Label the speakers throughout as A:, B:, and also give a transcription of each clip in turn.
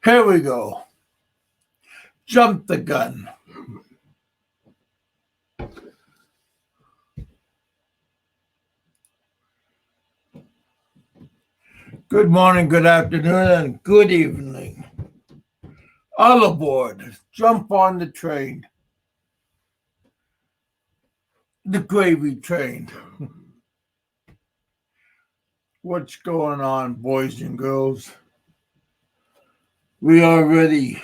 A: Here we go. Jump the gun. Good morning, good afternoon, and good evening. All aboard. Jump on the train. The gravy train. What's going on, boys and girls? We already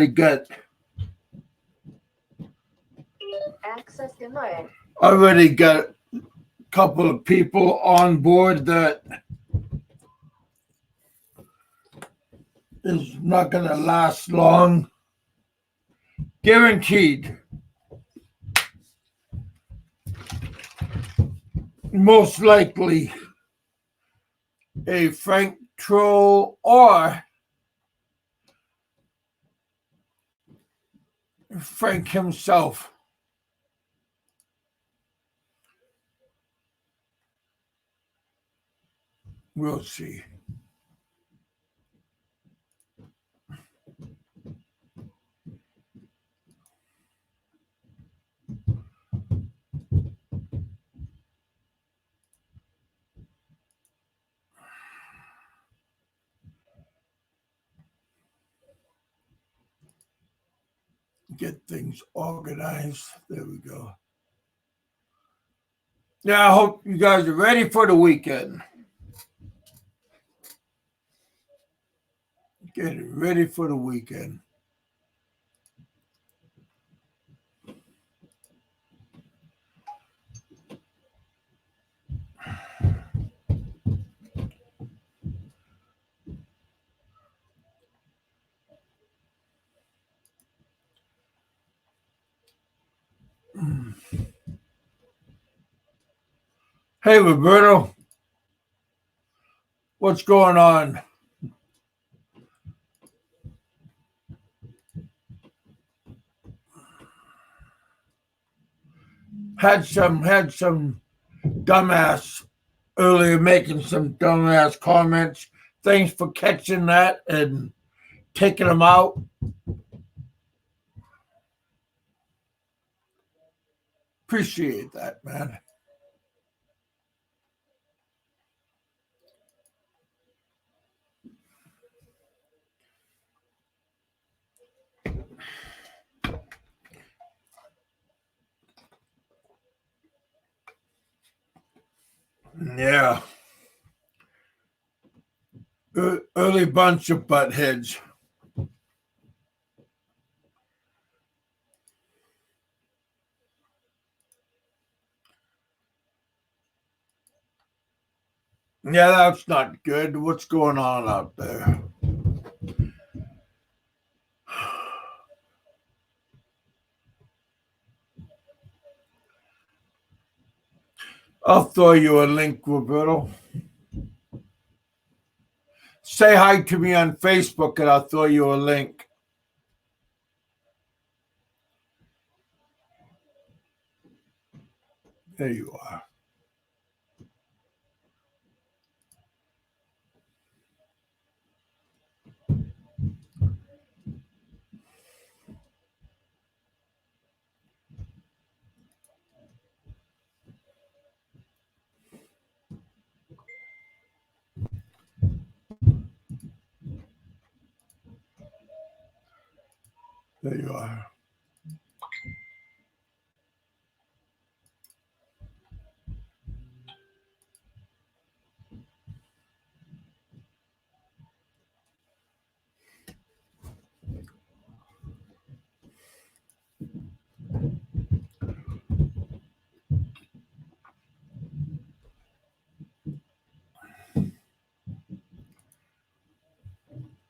A: got
B: access denied.
A: Already got a couple of people on board that is not going to last long. Guaranteed. Most likely a Frank troll or Frank himself. We'll see. Get things organized. There we go. Yeah, I hope you guys are ready for the weekend. Getting ready for the weekend. Hey, Roberto. What's going on? Had some dumbass earlier making some dumbass comments. Thanks for catching that and taking them out. Appreciate that, man. Yeah. Early bunch of buttheads. Yeah, that's not good. What's going on out there? I'll throw you a link, Roberto. Say hi to me on Facebook and I'll throw you a link. There you are. There you are.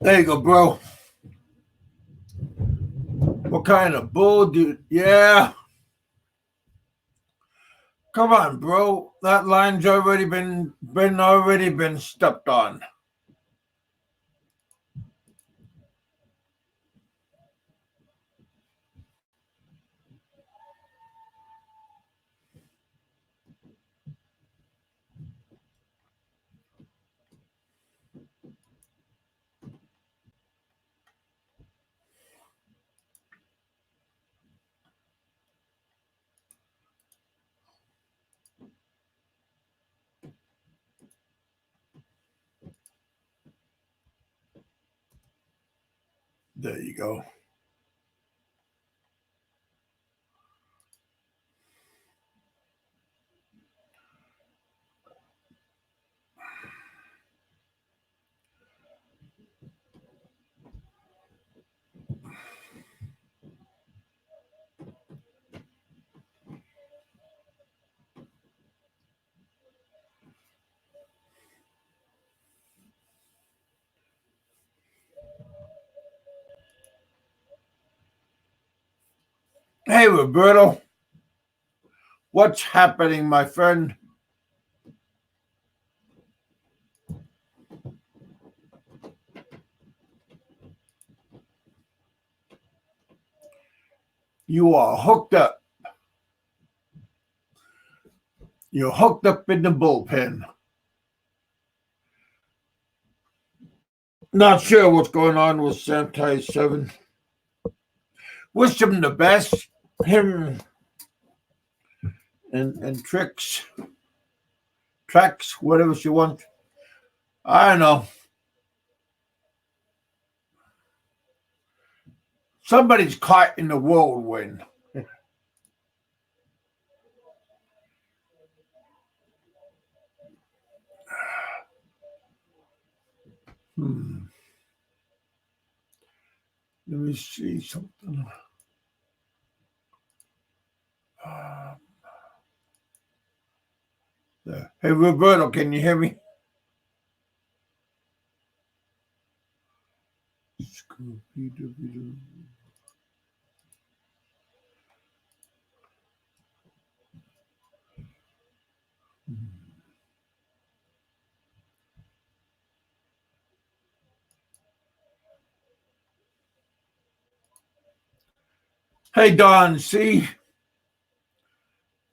A: There you go, bro. What kind of bull, dude? Yeah. Come on, bro. That line's already been stepped on. There you go. Hey, Roberto. What's happening, my friend? You are hooked up. You're hooked up in the bullpen. Not sure what's going on with Santai 7. Wish him the best. Him and Tricks, whatever she wants. I don't know. Somebody's caught in the whirlwind. Let me see something. There. Hey, Roberto, can you hear me? Scooby-Dooby-Doo. Hey, Don C.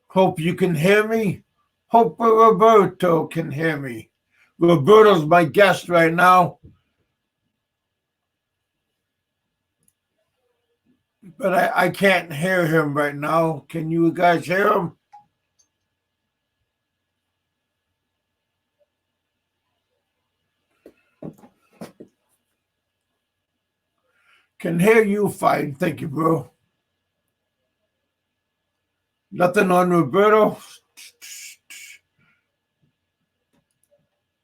A: Hope you can hear me. Hope Roberto can hear me. Roberto's my guest right now. But I can't hear him right now. Can you guys hear him? Can hear you fine. Thank you, bro. Nothing on Roberto.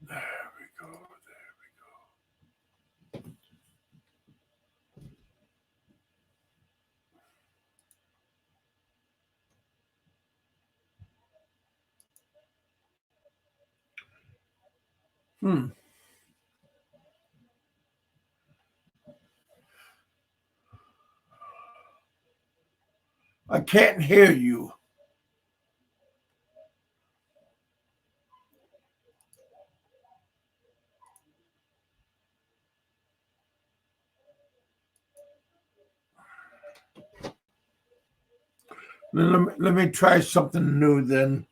A: There we go. I can't hear you. Let me try something new then.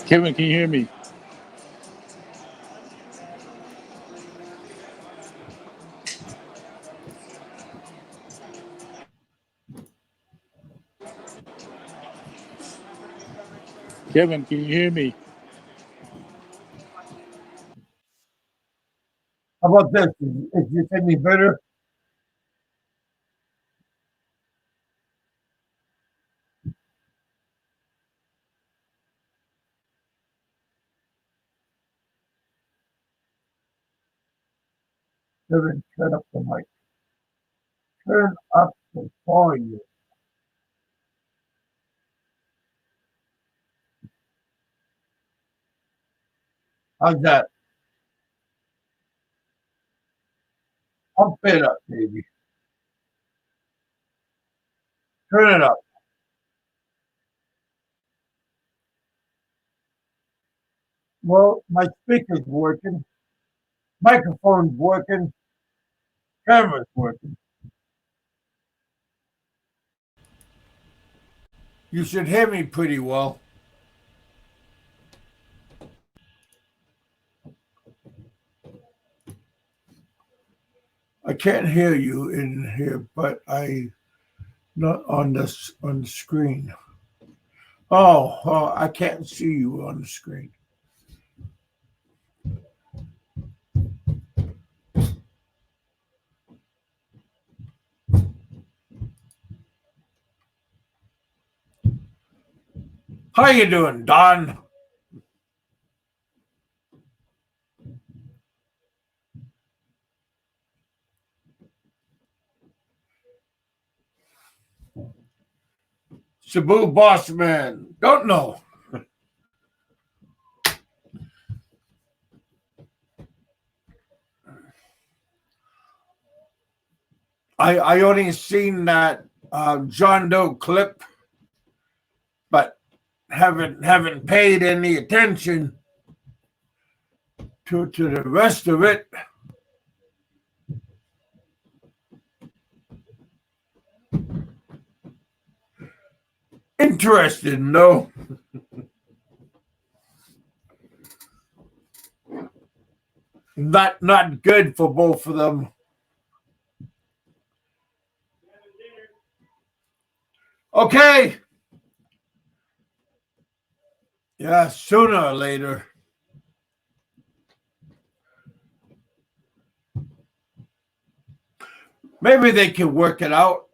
C: Kevin, can you hear me? Kevin, can you hear me?
A: How about this? Is this any better? Turn up the mic. Turn up the volume. How's that? Pump it up, baby. Turn it up. Well, my speaker's working. Microphone's working. Camera's working. You should hear me pretty well. I can't hear you in here, but I not on the screen. Oh, I can't see you on the screen. How you doing, Don? Cebu Bossman. Don't know. I only seen that John Doe clip, but haven't paid any attention to the rest of it. Interested, no. Not good for both of them. Okay. Yeah, sooner or later. Maybe they can work it out.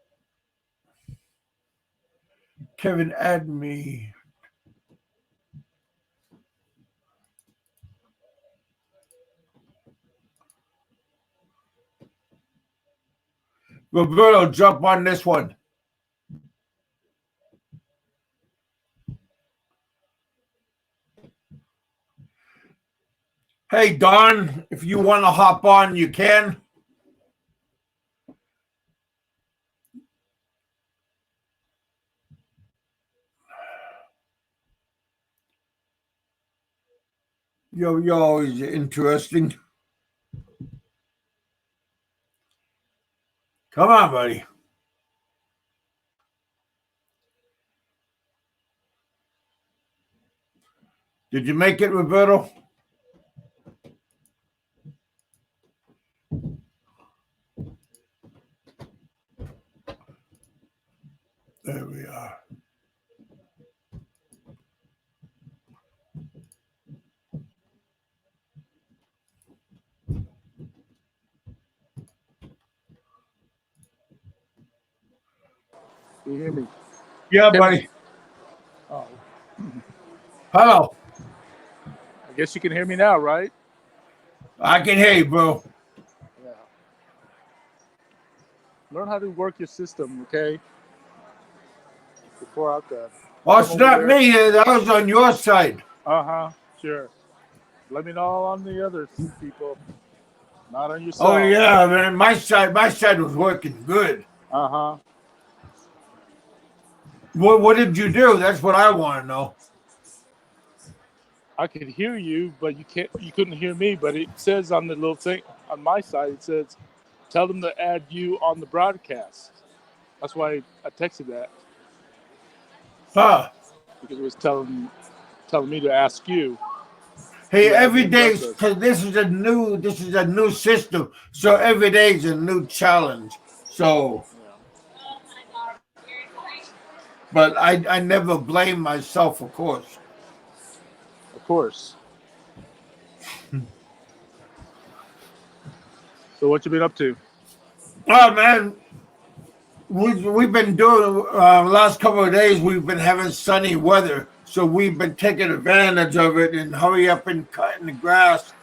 A: Kevin, add me. Roberto, jump on this one. Hey, Don, if you want to hop on, you can. You're always interesting. Come on, buddy. Did you make it, Roberto? There we are.
C: Can you hear me?
A: Yeah, buddy.
C: Oh,
A: Hello.
C: I guess you can hear me now, right?
A: I can hear you, bro.
C: Yeah. Learn how to work your system, okay? Before I have to.
A: Oh, it's not me. That was on your side.
C: Sure. Let me know on the other people. Not on yourself.
A: Oh, yeah, man. My side was working good. What did you do? That's what I want to know.
C: I could hear you, but you couldn't hear me. But it says on the little thing on my side, it says, "Tell them to add you on the broadcast." That's why I texted that.
A: Huh?
C: Because it was telling me to ask you.
A: Hey, every day, because this is a new system, so every day is a new challenge. So, but I never blame myself, of course.
C: Of course. So what you been up to?
A: Oh man, we've been doing last couple of days. We've been having sunny weather, so we've been taking advantage of it and hurry up and cutting the grass.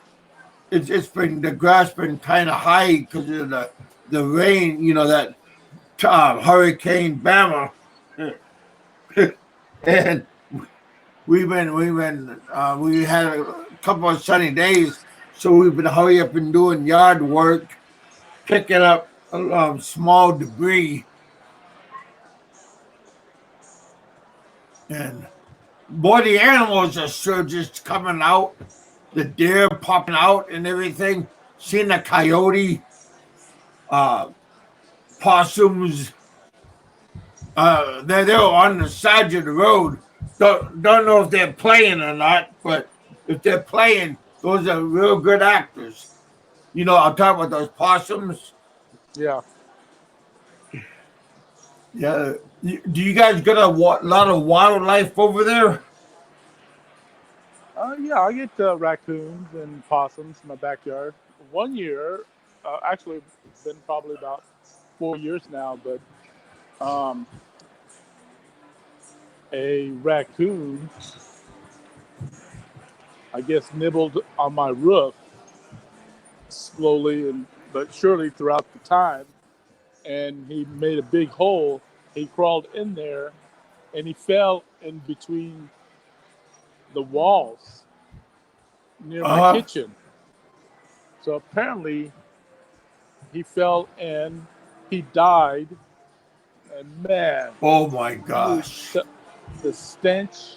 A: The grass been kind of high because of the rain. You know that Hurricane Bama, and we had a couple of sunny days, so we've been hurry up and doing yard work, picking up small debris, and boy, the animals are sure just coming out. The deer popping out and everything. Seeing the coyote, possums. They're on the side of the road. Don't know if they're playing or not, but if they're playing, those are real good actors. You know, I'm talking about those possums.
C: Yeah.
A: Yeah. Do you guys get a lot of wildlife over there?
C: Yeah, I get raccoons and possums in my backyard. One year, actually, it's been probably about 4 years now, but um, a raccoon, I guess, nibbled on my roof slowly and but surely throughout the time, and he made a big hole. He crawled in there, and he fell in between the walls near my
A: Uh-huh.
C: kitchen. So apparently, he fell in, he died, and man,
A: Oh my
C: he was
A: gosh.
C: the stench,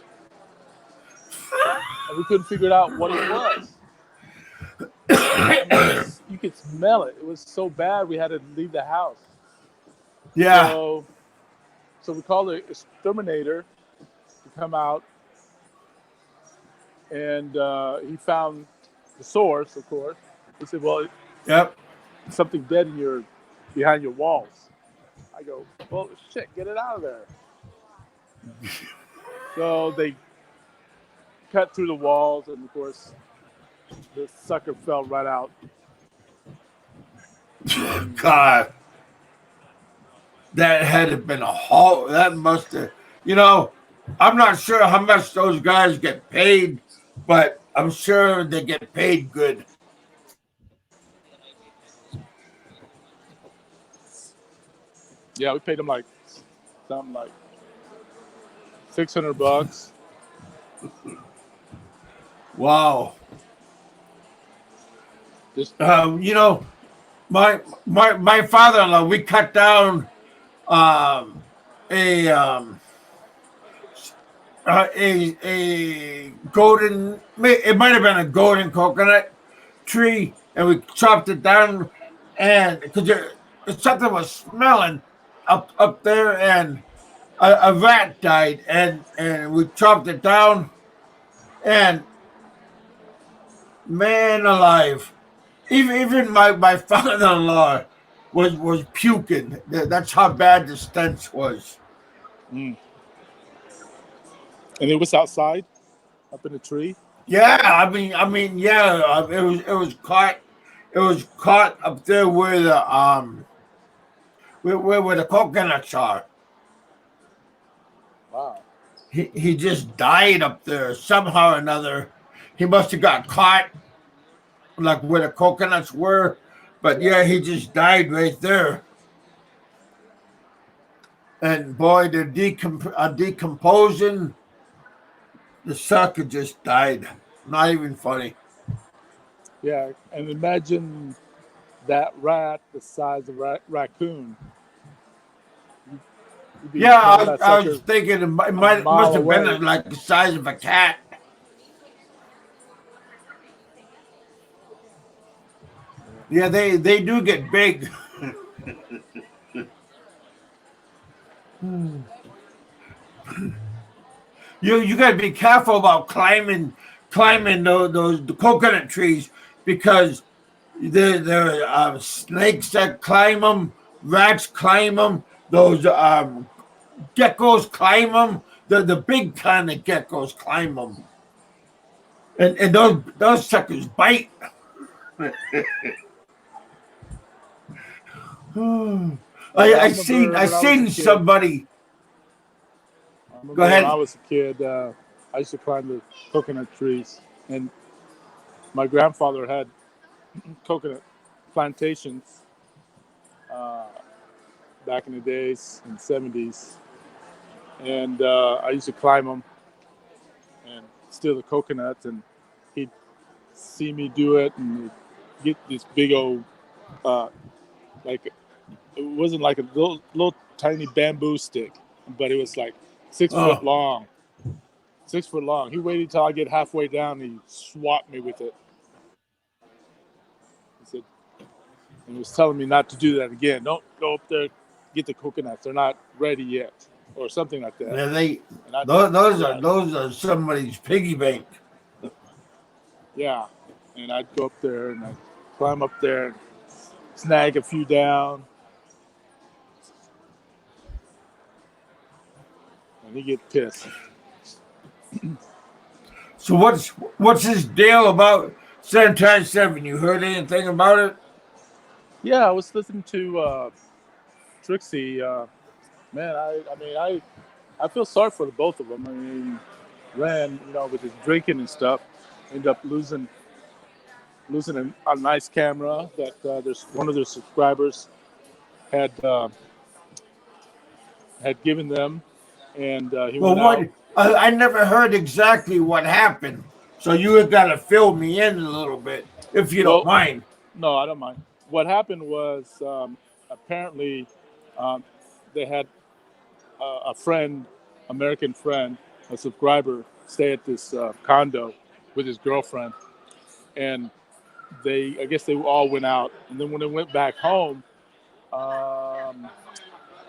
C: and we couldn't figure out what it was. I mean, you could smell it. It was so bad we had to leave the house.
A: Yeah.
C: So, so we called the exterminator to come out, and he found the source. Of course, he said, "Well,
A: Yep.
C: something dead in behind your walls." I go, "Well, shit, get it out of there." So they cut through the walls, and of course, the sucker fell right out. And
A: God, that had to been a haul. That must have, you know, I'm not sure how much those guys get paid, but I'm sure they get paid good.
C: yeah, we paid him like something like $600.
A: Wow.
C: Just
A: You know, my father-in-law, we cut down a a golden, it might have been a golden coconut tree, and we chopped it down, and because something was smelling up there, and a rat died, and we chopped it down, and man alive, even my father-in-law was puking. That's how bad the stench was.
C: and it was outside, up in the tree.
A: Yeah, yeah, it was caught up there where the where the coconuts are.
C: Wow.
A: He just died up there somehow or another. He must have got caught like where the coconuts were, but
C: Yeah.
A: yeah, he just died right there. And boy, they're decomposing. The sucker just died. Not even funny.
C: Yeah, and imagine that rat the size of a raccoon. You'd be
A: Yeah,
C: smelling that
A: I
C: sucker
A: was thinking it
C: a
A: must
C: mile
A: have
C: away.
A: been like the size of a cat. Yeah, they do get big. You got to be careful about climbing those the coconut trees because there are snakes that climb them, rats climb them, those geckos climb them. The big kind of geckos climb them, and those suckers bite. I
C: Well, I
A: I
C: remember when I was a
A: seen
C: kid.
A: somebody.
C: I
A: Go
C: remember when I
A: ahead.
C: was a kid, I used to climb the coconut trees, and my grandfather had coconut plantations uh, back in the days in the 70s, and I used to climb them and steal the coconuts, and he'd see me do it, and he'd get this big old uh, like it wasn't like a little tiny bamboo stick, but it was like 6 foot
A: Oh,
C: long. 6 foot long. He waited till I get halfway down and he swapped me with it. He said, and he was telling me not to do that again. Don't go up there, get the coconuts. They're not ready yet, or something like that.
A: yeah,
C: And I, yeah,
A: those are somebody's piggy bank.
C: yeah. And I'd go up there and I'd climb up there and snag a few down. he get pissed.
A: So what's his deal about Sanitize 7? You heard anything about it?
C: Yeah, I was listening to Trixie. Man, I feel sorry for the both of them. I mean, Ren, with his drinking and stuff, ended up losing a nice camera that there's one of their subscribers had given them, and he
A: Well,
C: went out.
A: I never heard exactly what happened. So you got to fill me in a little bit, if you don't
C: Well,
A: mind.
C: no, I don't mind. What happened was apparently they had a friend, American friend, a subscriber, stay at this condo with his girlfriend, and I guess they all went out, and then when they went back home,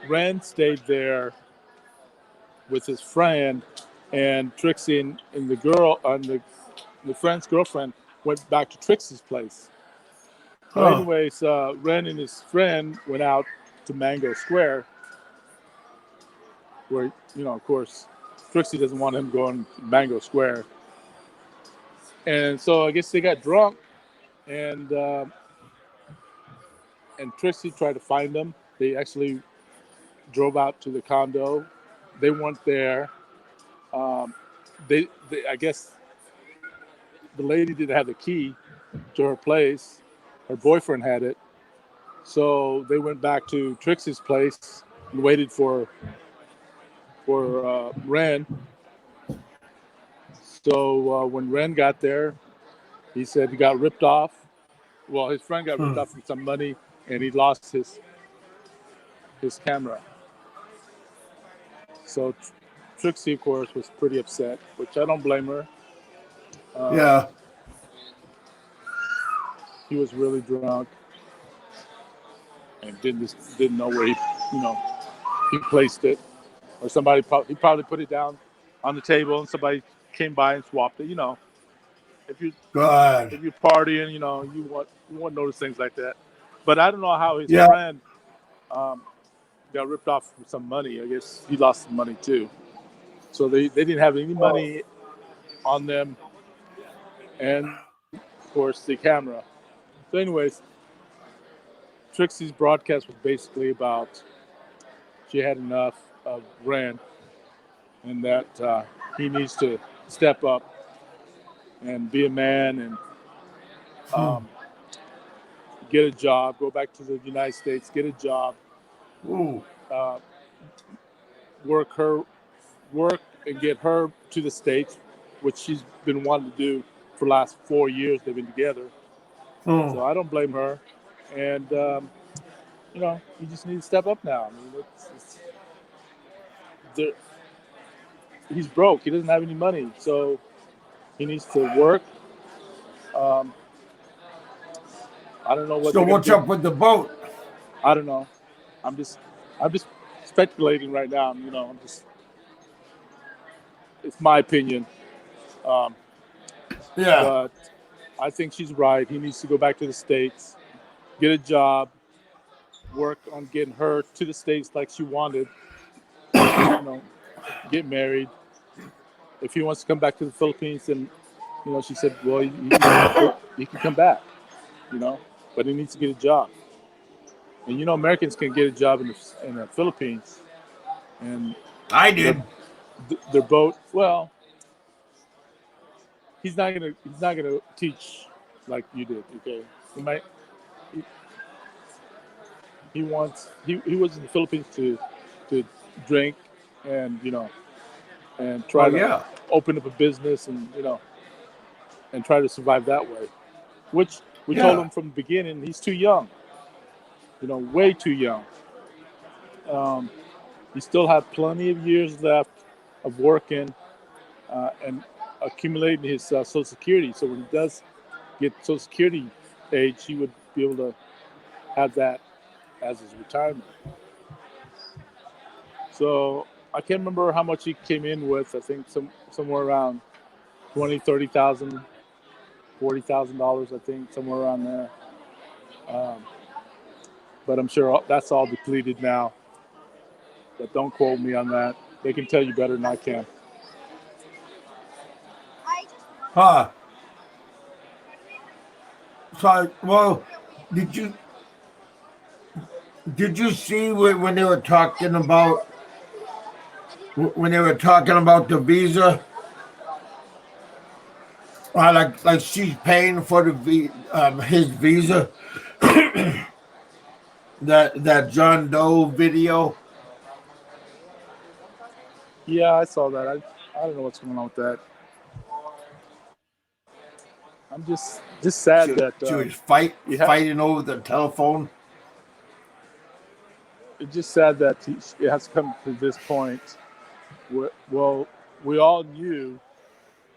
C: Ren stayed there with his friend, and Trixie and the girl and the friend's girlfriend went back to Trixie's place. Well,
A: Huh.
C: anyways, Ren and his friend went out to Mango Square, where of course, Trixie doesn't want him going to Mango Square, and so I guess they got drunk, and Trixie tried to find them. They actually drove out to the condo. They weren't there. Um, I guess the lady didn't have the key to her place. Her boyfriend had it. So they went back to Trixie's place and waited for Ren. So when Ren got there, he said he got ripped off. Well, his friend got ripped off for some money, and he lost his camera. So Trixie, of course, was pretty upset, which I don't blame her.
A: Yeah.
C: He was really drunk and didn't know where he placed it, or he probably put it down on the table, and somebody came by and swapped it. If you
A: God.
C: if you're partying, you won't notice things like that. But I don't know how his
A: Yeah.
C: friend got ripped off for some money. I guess he lost some money too. So they didn't have any money on them, and of course the camera. So anyways, Trixie's broadcast was basically about she had enough of Ren, and that he needs to step up and be a man and get a job, go back to the United States, get a job,
A: Ooh.
C: work and get her to the States, which she's been wanting to do for the last 4 years. They've been together. So I don't blame her. And, you just need to step up now. I mean, he's broke. He doesn't have any money. So he needs to work. I don't know what
A: So
C: they're
A: what's
C: gonna
A: up with the boat?
C: I don't know. I'm just speculating right now. It's my opinion.
A: Yeah.
C: But I think she's right. He needs to go back to the States, get a job, work on getting her to the States like she wanted, get married. If he wants to come back to the Philippines, then, she said, well, he can come back, but he needs to get a job. And, Americans can get a job in the Philippines. And
A: I did.
C: their boat, well, he's not gonna teach like you did, okay? He was in the Philippines to drink and and try to open up a business and try to survive that way. Which we told him from the beginning, he's too young. Way too young. He still had plenty of years left of working and accumulating his Social Security. So when he does get Social Security age, he would be able to have that as his retirement. So I can't remember how much he came in with. I think somewhere around $20,000, $30,000, $40,000. I think somewhere around there. But I'm sure that's all depleted now. But don't quote me on that. They can tell you better than I can.
A: Huh. So, well, did you see when they were talking about the visa? Like she's paying for his visa. that John Doe video.
C: Yeah, I saw that. I don't know what's going on with that. I'm just sad that
A: She was
C: yeah,
A: fighting over the telephone.
C: it's just sad that it has come to this point. Well, we all knew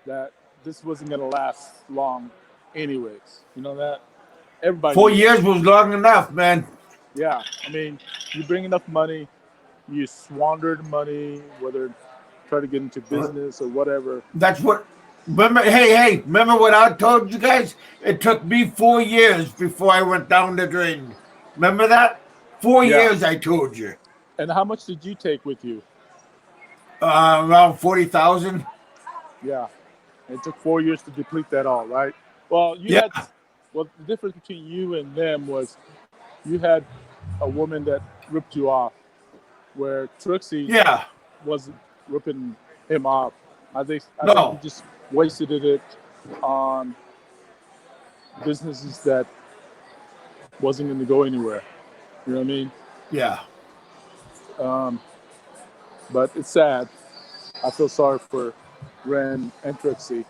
C: that this wasn't going to last long, anyways. You know that. Everybody.
A: 4 years was long enough, man.
C: Yeah, I mean, you bring enough money, you squandered money, whether try to get into business or whatever.
A: That's what. Remember, hey, remember what I told you guys? It took me 4 years before I went down the drain. Remember that? 4 years, I told you.
C: And how much did you take with you?
A: Around 40,000.
C: Yeah, it took 4 years to deplete that all, right? Well, the difference between you and them was you had a woman that ripped you off, where Trixie wasn't ripping him off. I think you just wasted it on businesses that wasn't going to go anywhere. You know what I mean?
A: Yeah.
C: But it's sad. I feel sorry for Ren and Trixie.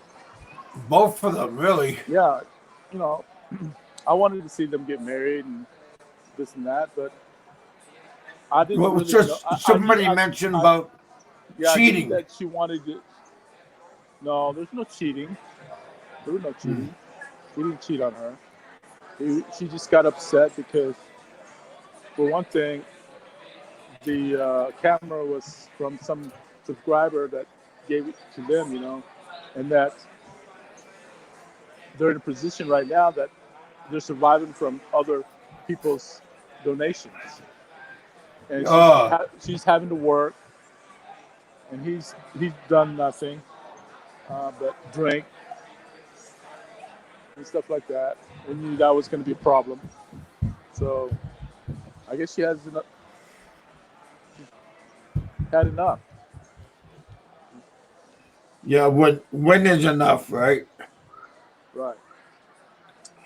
A: Both of them, really.
C: Yeah, I wanted to see them get married and this and that, but I didn't.
A: Well,
C: really
A: just
C: know.
A: somebody mentioned about cheating.
C: I knew that she wanted to. No, there's no cheating. There was no cheating. He didn't cheat on her. She just got upset because, for one thing, the camera was from some subscriber that gave it to them, and that they're in a position right now that they're surviving from other people's donations. And she's having to work, and he's done nothing but drink and stuff like that. We knew that was going to be a problem. So I guess she has had enough.
A: Yeah, when is enough, right?
C: Right.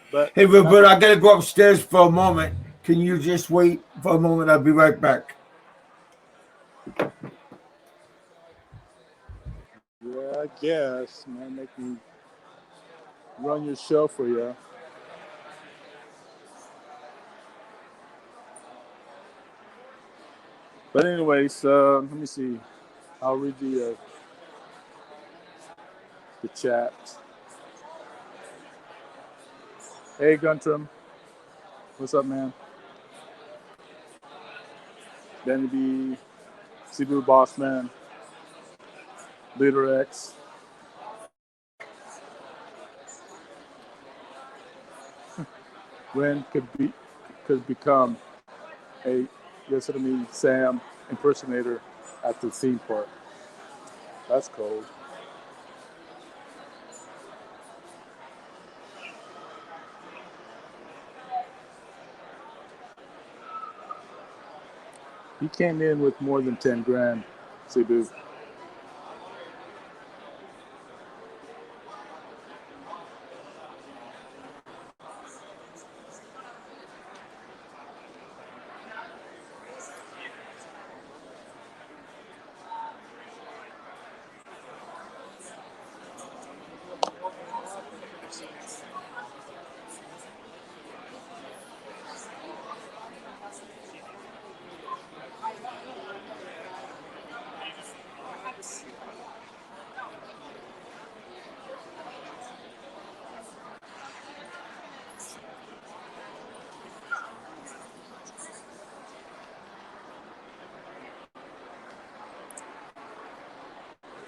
C: But
A: hey, but I gotta go upstairs for a moment. Can you just wait for a moment? I'll be right back.
C: Yeah, I guess, man. Make me run your show for you. But anyways, let me see. I'll read the chat. Hey, Guntram. What's up, man? Benny B, Cebu Bossman, Leader X. Ren could become a Yosemite Sam impersonator at the theme park. That's cold. He came in with more than 10 grand, Cebu.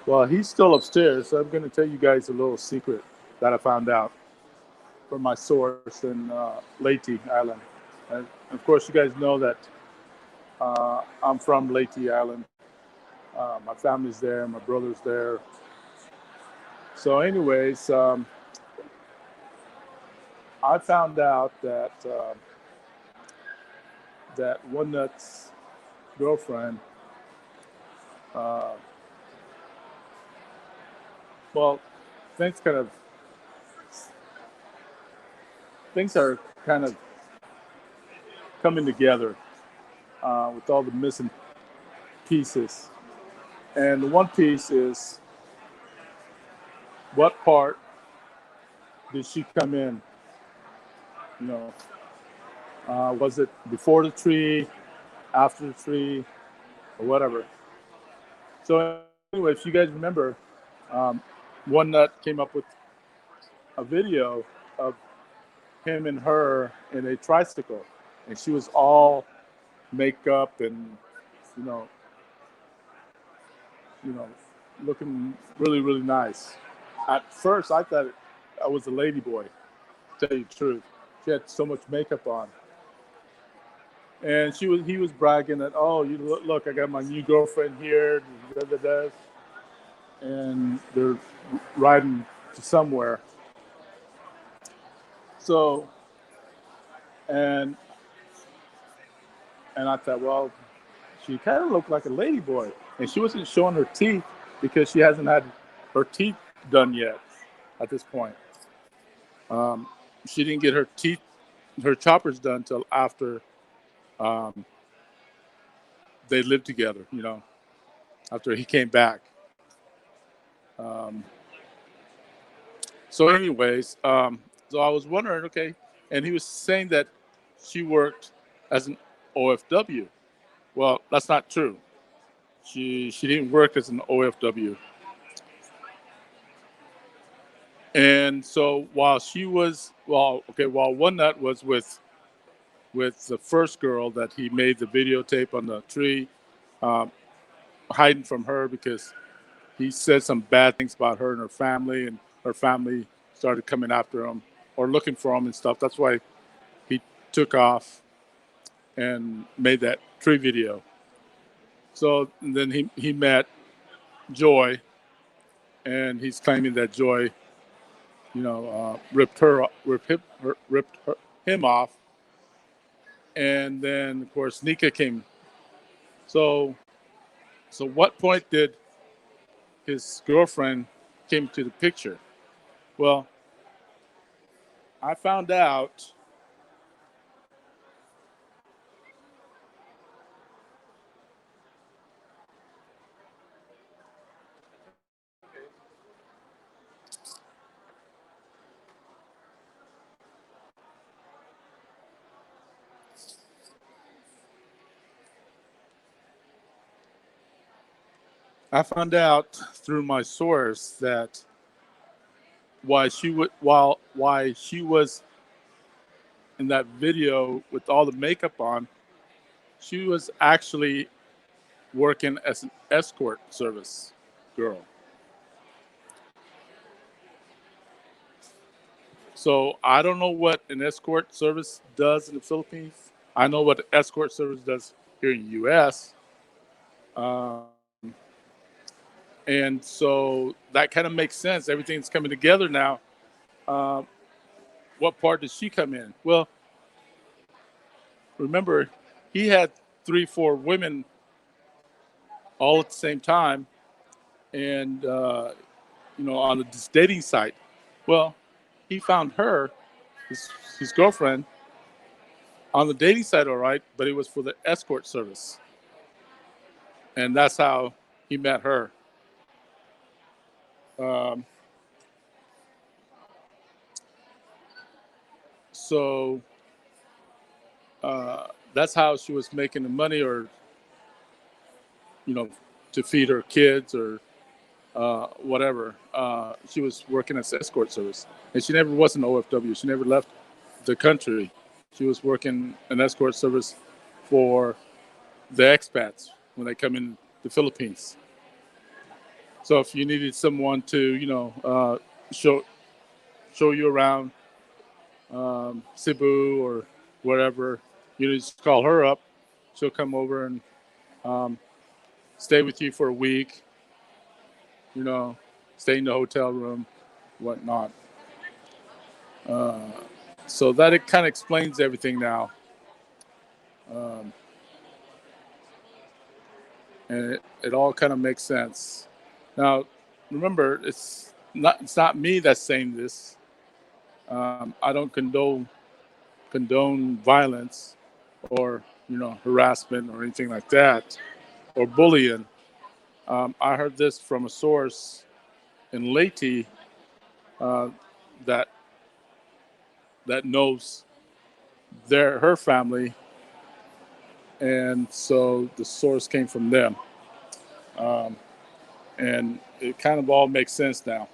C: Well, he's still upstairs, so I'm going to tell you guys a little secret that I found out from my source in Leyte Island. And of course, you guys know that I'm from Leyte Island. My family's there. My brother's there. So, anyways, I found out that One Nut's girlfriend, uh, well, things kind of things are kind of coming together with all the missing pieces. And the one piece is, what part did she come in? You know, was it before the tree, after the tree, or whatever? So anyway, if you guys remember, um, One Nut came up with a video of him and her in a tricycle, and she was all makeup and you know, you know, looking really, really nice. At first, I thought I was a lady boy. To tell you the truth, she had so much makeup on, and he was bragging that, oh, you look, I got my new girlfriend here, da, da, da, and they're riding to somewhere. So, and and I thought, well, she kind of looked like a lady boy, and she wasn't showing her teeth because she hasn't had her teeth done yet at this point. Um, she didn't get her choppers done till after um, they lived together. After he came back. Um, so, anyways, so I was wondering, okay, and he was saying that she worked as an OFW. Well, that's not true. She didn't work as an OFW. And so while One Nut was with the first girl that he made the videotape on the tree, um, hiding from her because he said some bad things about her and her family started coming after him or looking for him and stuff. That's why he took off and made that tree video. So then he met Joy, and he's claiming that Joy, ripped him off, and then of course Nika came. So what point did his girlfriend came to the picture? Well, I found out. I found out through my source that why she was in that video with all the makeup on, she was actually working as an escort service girl. So I don't know what an escort service does in the Philippines. I know what an escort service does here in the U.S. Um, and so that kind of makes sense. Everything's coming together now. Um, what part does she come in? Well, remember, he had 3, 4 women all at the same time, and on this dating site. Well, he found her, his girlfriend, on the dating site, all right, but it was for the escort service, and that's how he met her. Um, so that's how she was making the money, or you know, to feed her kids or whatever. She was working as escort service, and she never was an OFW. She never left the country. She was working an escort service for the expats when they come in the Philippines. So if you needed someone to, show show you around Cebu or wherever, you just call her up. She'll come over and stay with you for a week, stay in the hotel room, whatnot. So that it kind of explains everything now. Um, and it all kind of makes sense. Now, remember, it's not me that's saying this. I don't condone violence or harassment or anything like that or bullying. I heard this from a source in Leyte uh, that knows her family, and so the source came from them, um, and it kind of all makes sense now.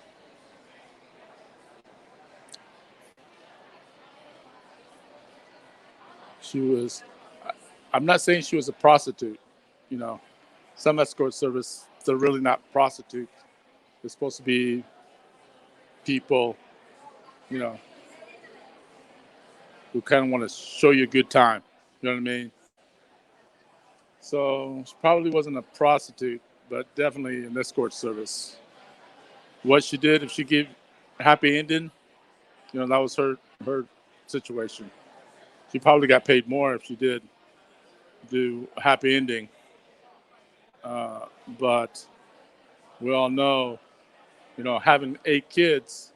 C: She was. I'm not saying she was a prostitute. You know, some escort service, they're really not prostitutes. They're supposed to be people, you know, who kind of want to show you a good time. You know what I mean? So she probably wasn't a prostitute, but definitely an escort service. What she did, if she gave a happy ending, that was her situation. She probably got paid more if she did do a happy ending. But we all know, having 8 kids,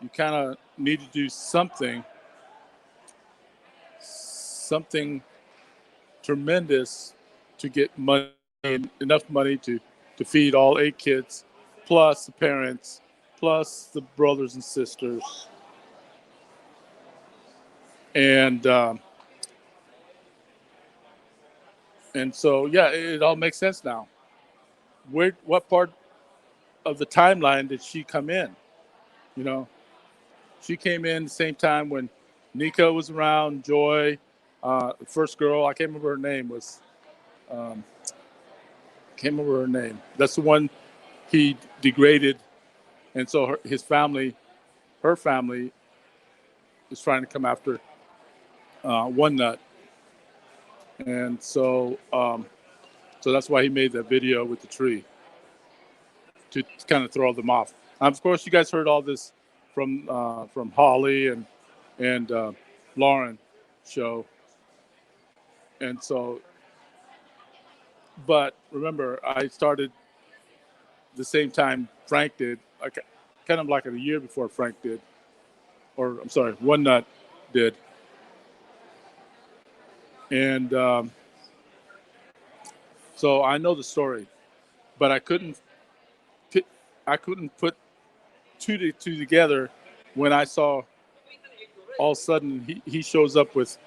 C: you kind of need to do something tremendous to get money, enough money to feed all 8 kids, plus the parents, plus the brothers and sisters, and so yeah, it all makes sense now. What part of the timeline did she come in? You know, she came in the same time when Nico was around, Joy, the first girl, I can't remember her name, um, can't remember her name. That's the one he degraded, and so her family is trying to come after One Nut, and so that's why he made that video with the tree to kind of throw them off. Of course, you guys heard all this from Holly and Lauren show, and so. But remember, I started the same time Frank did, like kind of like a year before Frank did, or I'm sorry, One Nut did, and so I know the story, but I couldn't put two together when I saw all of a sudden he shows up with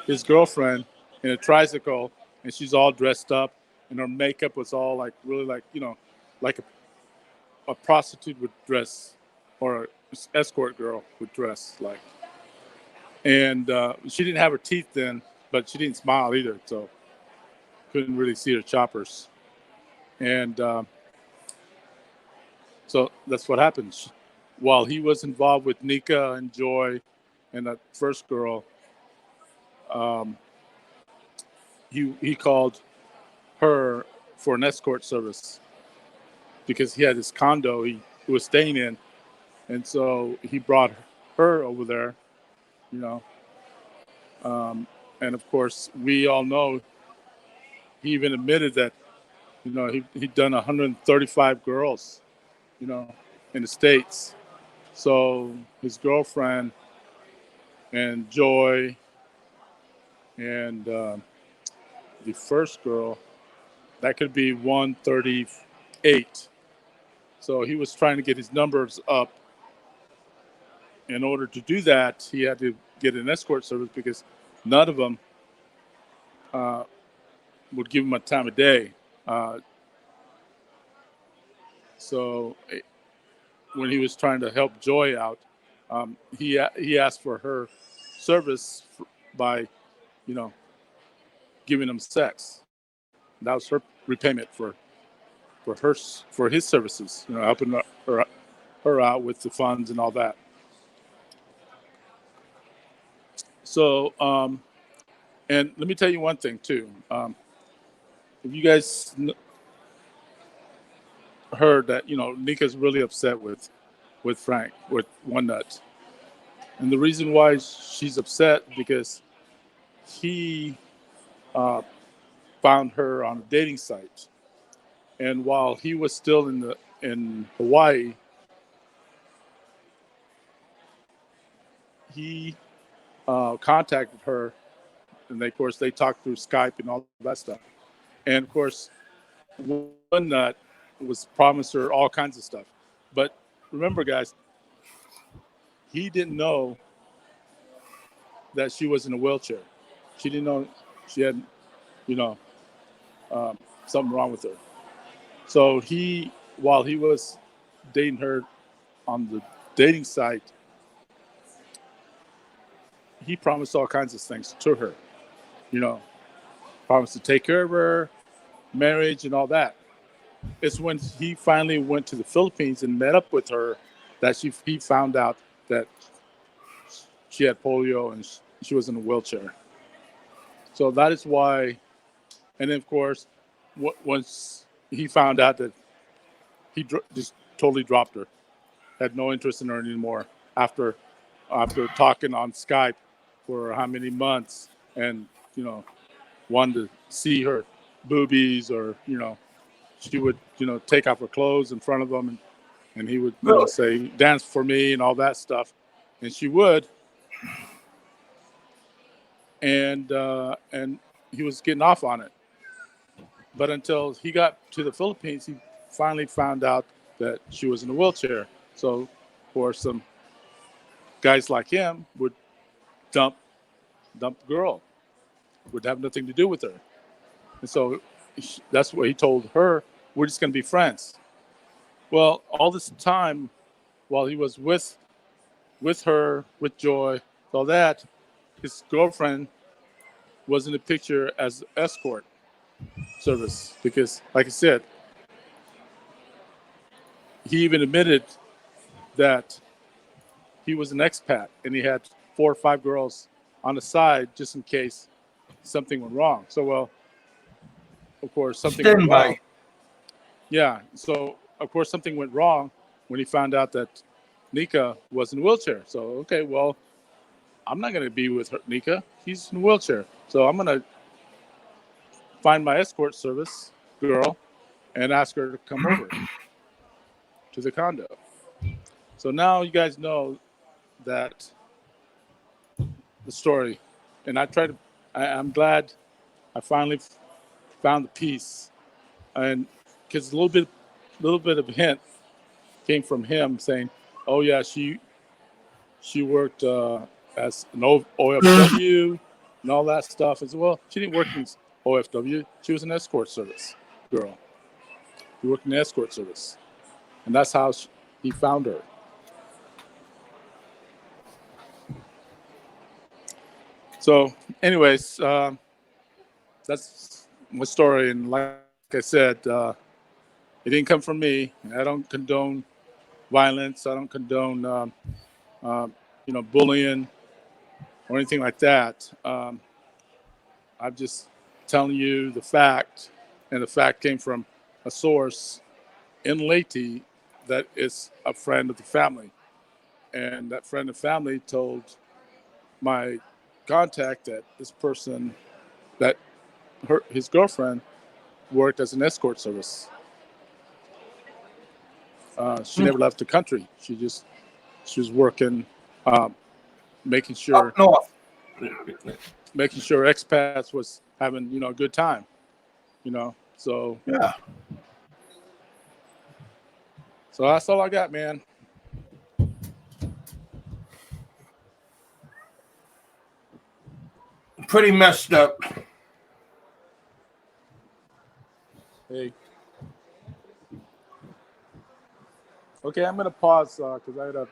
C: his girlfriend in a tricycle, and she's all dressed up, and her makeup was all like really like like a prostitute would dress, or an escort girl would dress like. And she didn't have her teeth then, but she didn't smile either, so couldn't really see her choppers. And so that's what happened. While he was involved with Nika and Joy and that first girl, um, he called her for an escort service because he had this condo he was staying in, and so he brought her over there, you know. And of course, we all know he even admitted that he'd done 135 girls, in the States. So his girlfriend and Joy and the first girl, that could be 138. So he was trying to get his numbers up. In order to do that, he had to get an escort service because none of them uh, would give him a time of day. Uh, so when he was trying to help Joy out, he asked for her service by, you know, giving him sex. That was her repayment for his services, helping her out with the funds and all that. So, and let me tell you one thing too. If you guys her that Nika's really upset with Frank, with One Nut, and the reason why she's upset because he found her on a dating site, and while he was still in Hawaii, he contacted her, and of course they talked through Skype and all that stuff, and of course One Nut was promised her all kinds of stuff, but remember, guys, he didn't know that she was in a wheelchair. She didn't know she had, something wrong with her. So while he was dating her on the dating site, he promised all kinds of things to her. Promised to take care of her, marriage, and all that. It's when he finally went to the Philippines and met up with her that he found out that she had polio and she was in a wheelchair. So that is why, and then of course, once he found out that he just totally dropped her, had no interest in her anymore after talking on Skype for how many months, and wanted to see her boobies, or she would take off her clothes in front of him, and he would say, dance for me and all that stuff, and she would, and he was getting off on it. But until he got to the Philippines, he finally found out that she was in a wheelchair. So, for some guys like him would dump the girl, would have nothing to do with her. And so that's what he told her, we're just going to be friends. Well, all this time while he was with her, with Joy, all that, his girlfriend was in the picture as escort service, because like I said, he even admitted that he was an expat and he had 4 or 5 girls on the side just in case something went wrong. So, well, of course, something went wrong. Yeah. So, of course, something went wrong when he found out that Nika was in a wheelchair. So, okay, well, I'm not going to be with her, Nika. He's in a wheelchair. So I'm going to find my escort service girl and ask her to come over to the condo. So now you guys know that the story, and I'm glad I finally found the piece, and because a little bit of a hint came from him saying, "Oh yeah, she worked as an OFW and all that stuff." As well, she didn't work in OFW; she was an escort service girl. She worked in the escort service, and that's how he found her. So, anyways, that's my story. And like I said, it didn't come from me. I don't condone violence. I don't condone, bullying or anything like that. I'm just telling you the fact, and the fact came from a source in Leyte that is a friend of the family. And that friend of the family told my contact that this person, that his girlfriend worked as an escort service. She never left the country. She was working, making sure
A: Up north.
C: expats was having a good time. So
A: Yeah.
C: So that's all I got, man.
A: Pretty messed up.
C: Hey. Okay, I'm gonna pause because I gotta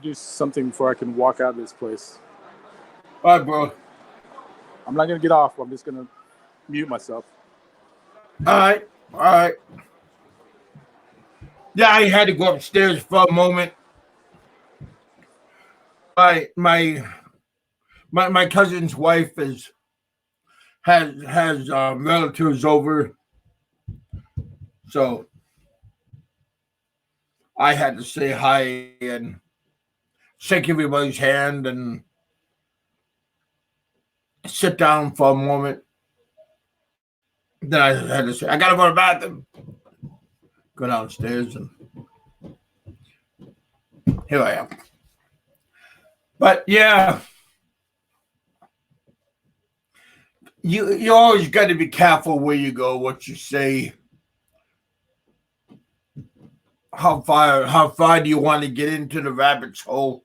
C: do something before I can walk out of this place.
A: All right, bro.
C: I'm not gonna get off. I'm just gonna mute myself.
A: All right. Yeah, I had to go upstairs for a moment. My cousin's wife has relatives over, So I had to say hi and shake everybody's hand and sit down for a moment. Then I had to say, I gotta go to the bathroom. Go downstairs, and here I am. But yeah, you always got to be careful where you go, what you say, how far do you want to get into the rabbit's hole.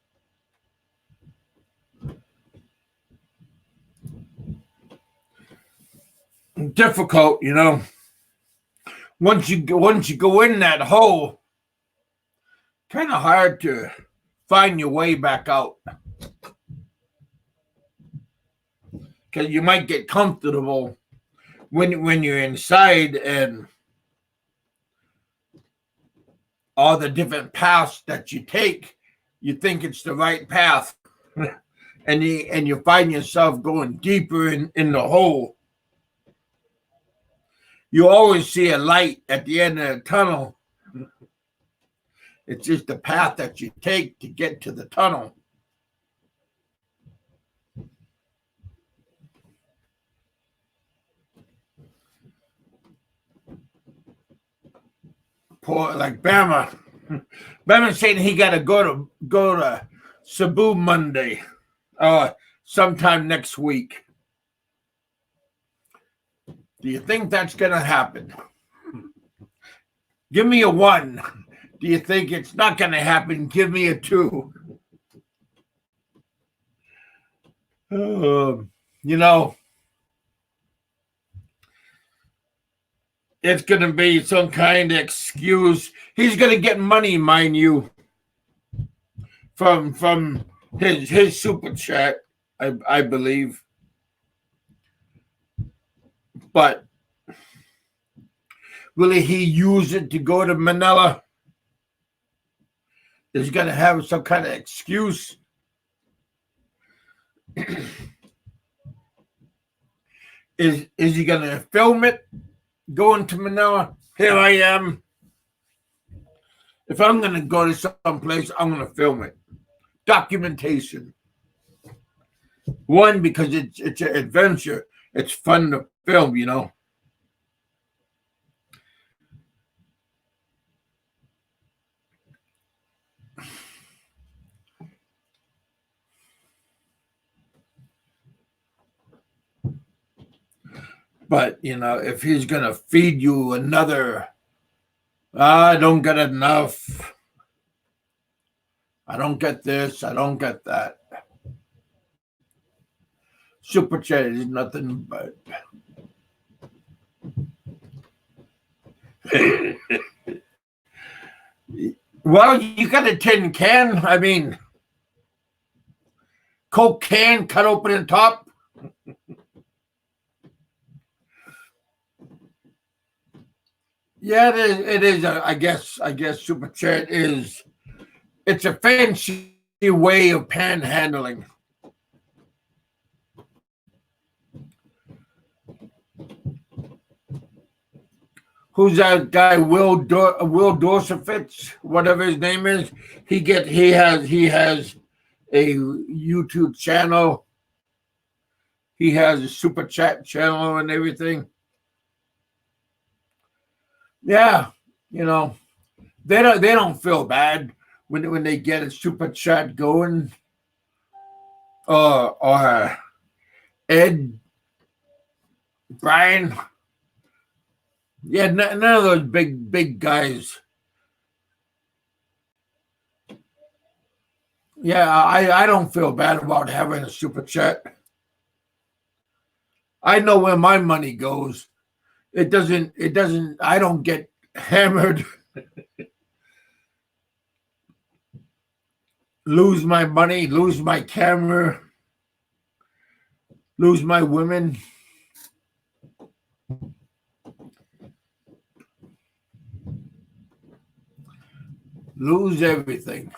A: Difficult, you know. Once you go in that hole, kind of hard to find your way back out, because you might get comfortable when you're inside and all the different paths that you take, you think it's the right path, and you find yourself going deeper in the hole. You always see a light at the end of the tunnel. It's just the path that you take to get to the tunnel. Poor, like Bama. Bama's saying he got to go to Cebu Monday, sometime next week. Do you think that's going to happen? Give me a 1. Do you think it's not going to happen? Give me a 2. You know, it's going to be some kind of excuse. He's going to get money, mind you, from his super chat, I believe. But will he use it to go to Manila? Is he going to have some kind of excuse? Is he going to film it going to Manila? Here I am. If I'm going to go to someplace, I'm going to film it. Documentation. 1, because it's an adventure. It's fun to film, you know. But, you know, if he's going to feed you another, I don't get enough. I don't get this. I don't get that. Super chat is nothing but. Well, you got a tin can. I mean, Coke can cut open the top. Yeah, it is. I guess super chat is. It's a fancy way of panhandling. Who's that guy? Will Dorsefitz, whatever his name is. He has a YouTube channel. He has a super chat channel and everything. Yeah, you know, they don't feel bad when they get a super chat going. Or Ed, Brian. Yeah, none of those big guys. Yeah, I don't feel bad about having a super chat. I know where my money goes. It doesn't, I don't get hammered, lose my money, lose my camera, lose my women. Lose everything.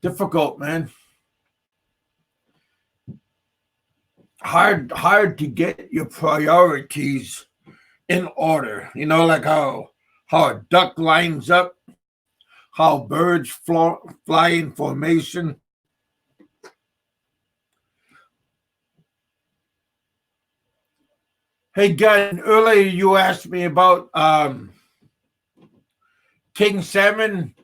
A: Difficult, man. hard to get your priorities in order. You know, like how a duck lines up, how birds fly in formation. Hey, Gunn, earlier you asked me about king salmon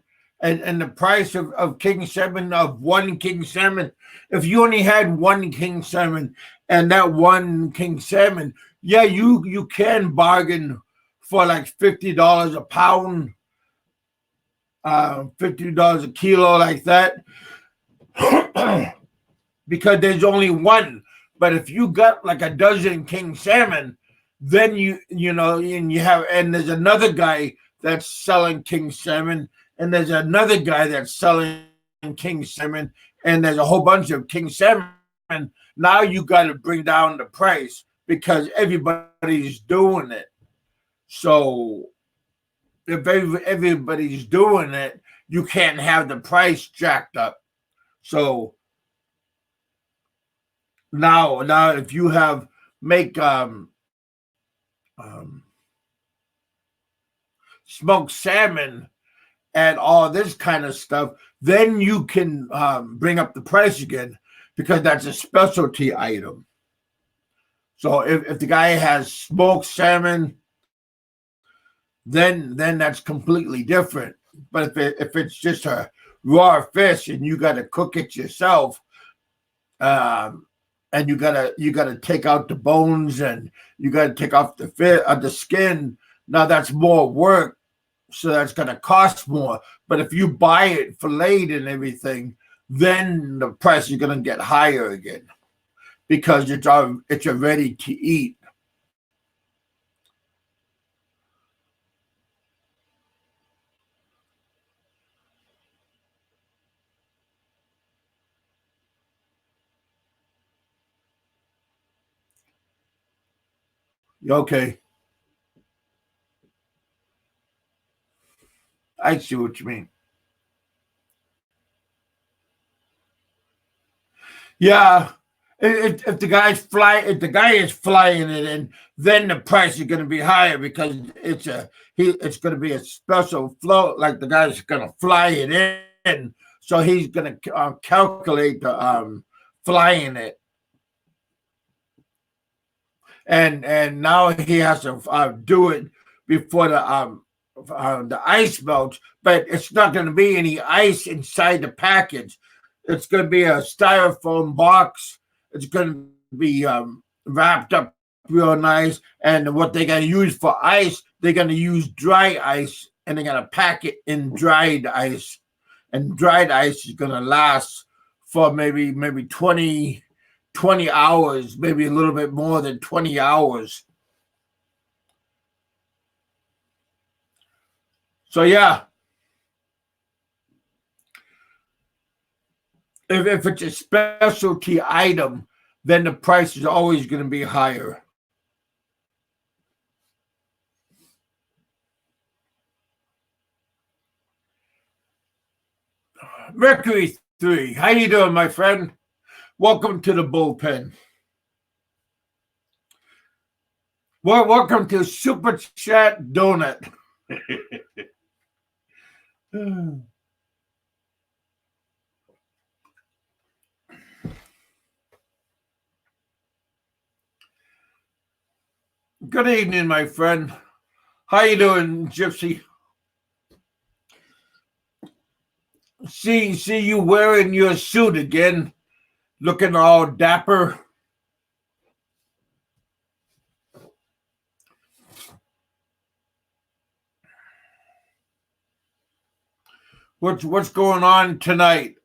A: and the price of king salmon, of one king salmon. If you only had one king salmon and that one king salmon, yeah, you can bargain for like $50 a pound, $50 a kilo, like that, because there's only one. But if you got like a dozen king salmon, then you know, and you have, and there's another guy that's selling king salmon, and there's another guy that's selling king salmon, and there's a whole bunch of king salmon. Now you got to bring down the price because everybody's doing it. So if everybody's doing it, you can't have the price jacked up. So now if you make smoked salmon and all this kind of stuff, then you can bring up the price again because that's a specialty item. So if the guy has smoked salmon, then that's completely different. But if it's just a raw fish and you got to cook it yourself, and you gotta take out the bones and you gotta take off the skin. Now that's more work, so that's gonna cost more. But if you buy it filleted and everything, then the price is gonna get higher again because it's ready to eat. Okay, I see what you mean. Yeah, if the if the guy is flying it in, then the price is going to be higher because it's going to be a special float. Like the guy's going to fly it in, so he's going to calculate the flying it, and now he has to do it before the ice melts. But it's not going to be any ice inside the package. It's going to be a styrofoam box. It's going to be wrapped up real nice. And what they're going to use for ice, they're going to use dry ice, and they're going to pack it in dried ice. And dried ice is going to last for maybe 20 hours, maybe a little bit more than 20 hours. So yeah, if it's a specialty item, then the price is always going to be higher. Mercury 3, how you doing, my friend? Welcome to the bullpen. Well, welcome to Super Chat Donut. Good evening, my friend. How you doing, Gypsy? See you wearing your suit again, looking all dapper. What's going on tonight?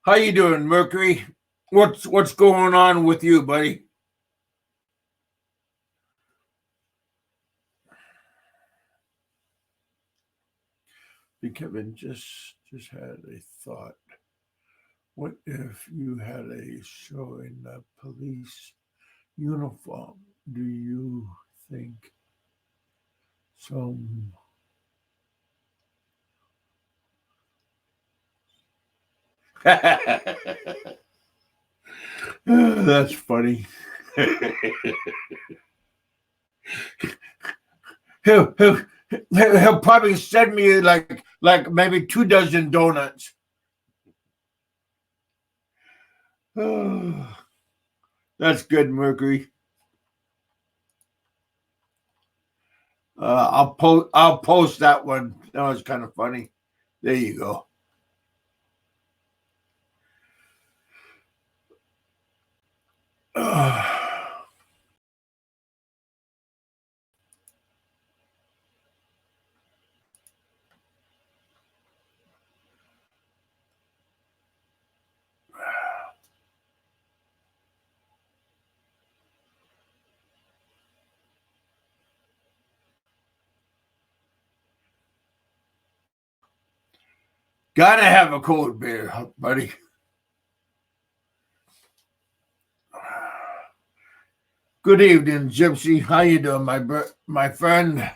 A: How you doing, Mercury? What's going on with you, buddy? BigKevin just had a thought. What if you had a show in the police uniform? Do you think some that's funny. He'll probably send me like maybe 2 dozen donuts. That's good, Mercury. I'll post that one. That was kind of funny. There you go. Gotta have a cold beer, buddy. Good evening, Gypsy. How you doing, my friend?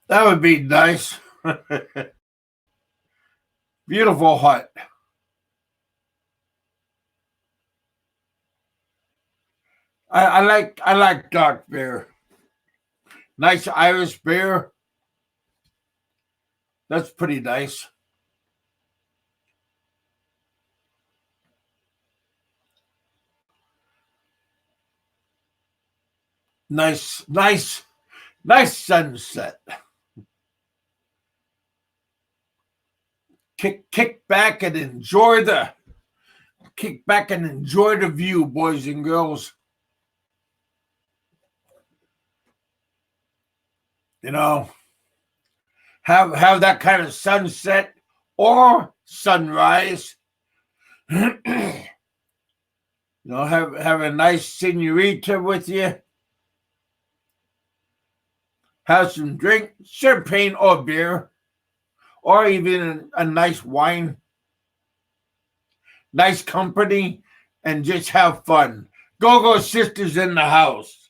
A: That would be nice. Beautiful hut. I like dark beer. Nice Irish beer. That's pretty nice. Nice sunset. Kick back and enjoy the view, boys and girls. You know, have that kind of sunset or sunrise. You know, have a nice senorita with you. Have some drink, champagne or beer, or even a nice wine. Nice company, and just have fun. Go-Go Sisters in the house.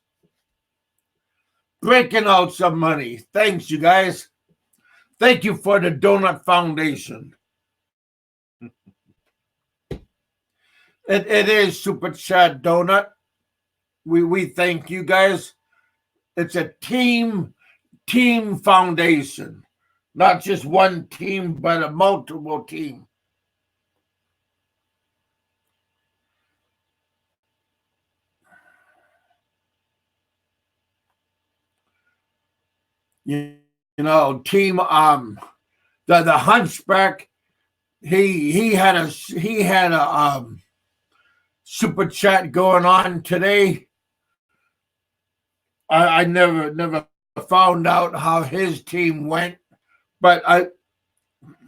A: Breaking out some money. Thanks, you guys. Thank you for the Donut Foundation. It is Super Chat Donut. We thank you guys. It's a team foundation. Not just one team, but a multiple team. You know, team the Hunchback, he had a super chat going on today. I never found out how his team went, but I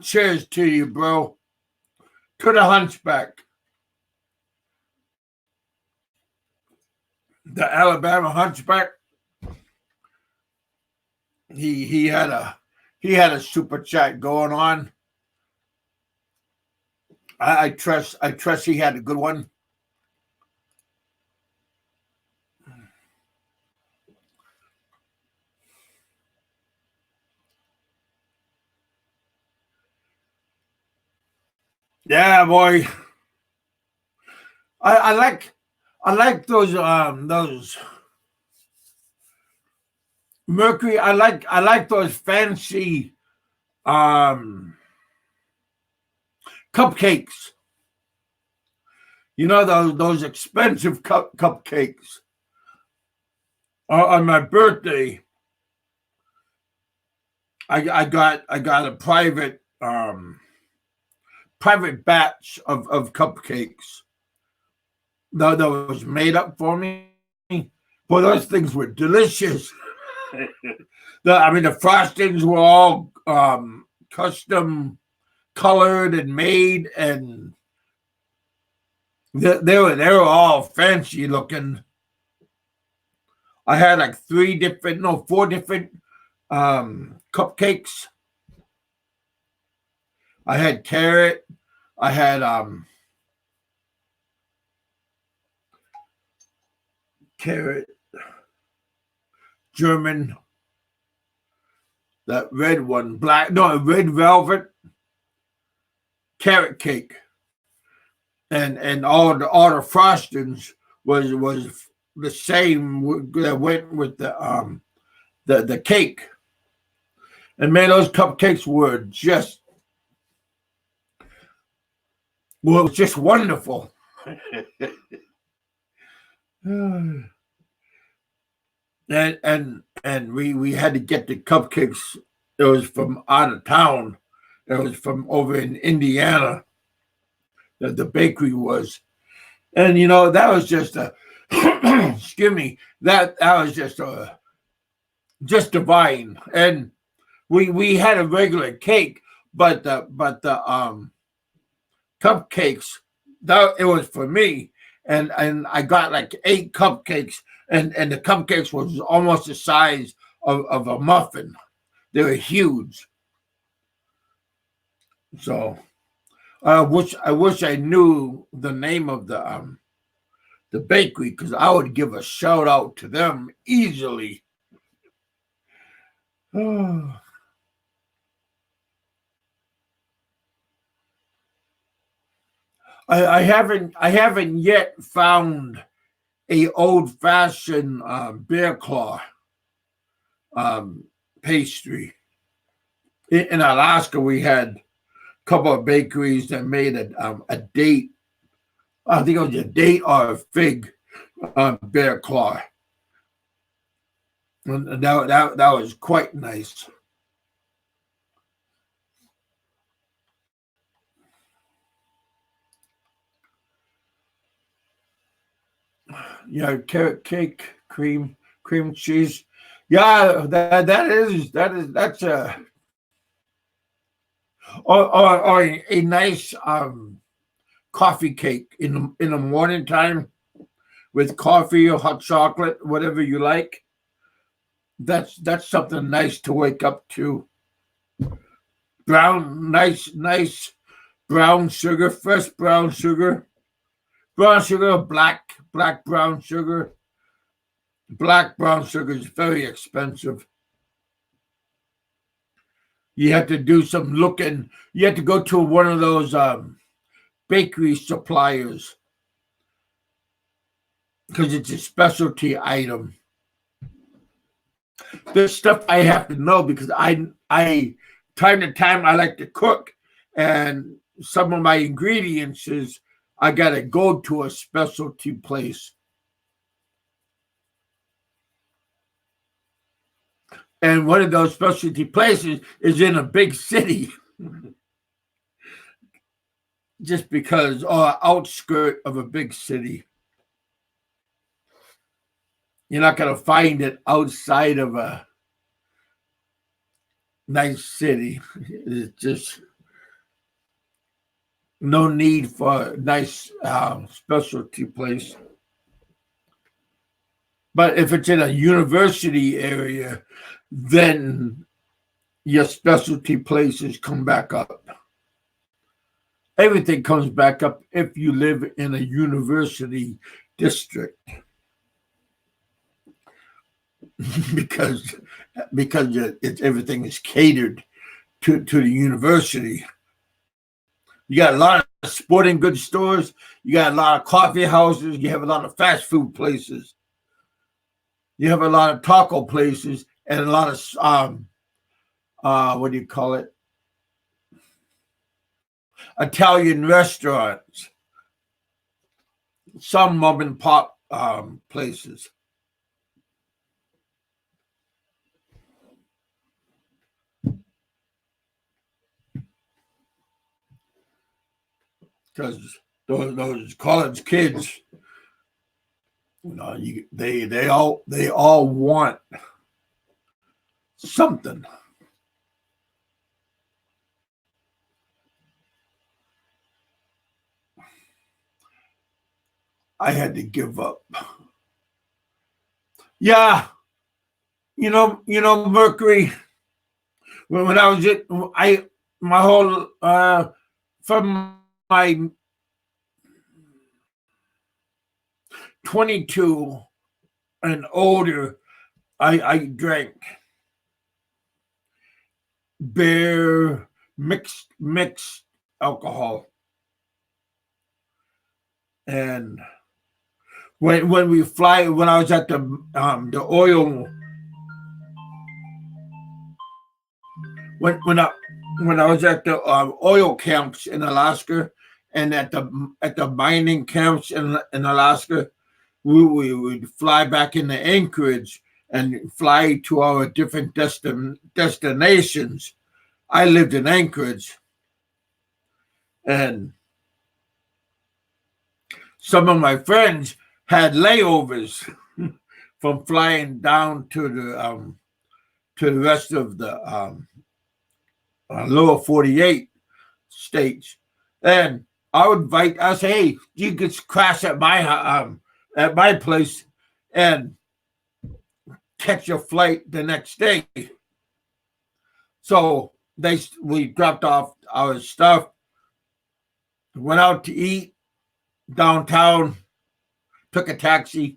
A: cheers to you, bro. To the Hunchback. The Alabama Hunchback. He had a super chat going on. I trust he had a good one. Yeah, boy. I like those Mercury. I like those fancy cupcakes. You know, those expensive cupcakes. On my birthday, I got a private batch of cupcakes that was made up for me. Boy, those things were delicious. The frostings were all custom colored and made, and they were all fancy looking. I had like 4 different cupcakes. I had carrot. I had carrot, German, that red one, red velvet carrot cake, and all the frostings was the same that went with the cake. And man, those cupcakes were just wonderful. and we had to get the cupcakes. It was from out of town. It was from over in Indiana. The bakery was, and that was just a excuse me. That was just divine. And we had a regular cake, but the cupcakes, that it was for me, and I got like 8 cupcakes, and the cupcakes was almost the size of a muffin. They were huge. So I wish I knew the name of the bakery, because I would give a shout out to them easily. I haven't yet found a old fashioned bear claw pastry. In Alaska, we had a couple of bakeries that made a date. I think it was a date or a fig bear claw. And that was quite nice. Yeah, carrot cake, cream cheese. Yeah, that's a or a nice coffee cake in the morning time with coffee or hot chocolate, whatever you like. That's something nice to wake up to. Nice brown sugar, fresh brown sugar, black brown sugar. Black brown sugar is very expensive. You have to do some looking. You have to go to one of those bakery suppliers, because it's a specialty item. There's stuff I have to know, because I time to time I like to cook, and some of my ingredients is I gotta go to a specialty place. And one of those specialty places is in a big city. Just because, or outskirt of a big city. You're not going to find it outside of a nice city. It's just no need for a nice specialty place. But if it's in a university area, then your specialty places come back up. Everything comes back up if you live in a university district. because everything is catered to the university. You got a lot of sporting goods stores. You got a lot of coffee houses. You have a lot of fast food places. You have a lot of taco places and a lot of what do you call it? Italian restaurants. Some mom and pop places. Because those college kids, they all want something. I had to give up. Yeah, Mercury. When I was my whole from my 22 and older, I drank. beer, mixed alcohol. And when we fly, when I was at the oil, when I was at the oil camps in Alaska, and at the mining camps in Alaska, we would fly back into Anchorage and fly to our different destinations. I lived in Anchorage, and some of my friends had layovers from flying down to the rest of the lower 48 states. And I say, hey, you could crash at my place and catch your flight the next day. So we dropped off our stuff, went out to eat downtown, took a taxi,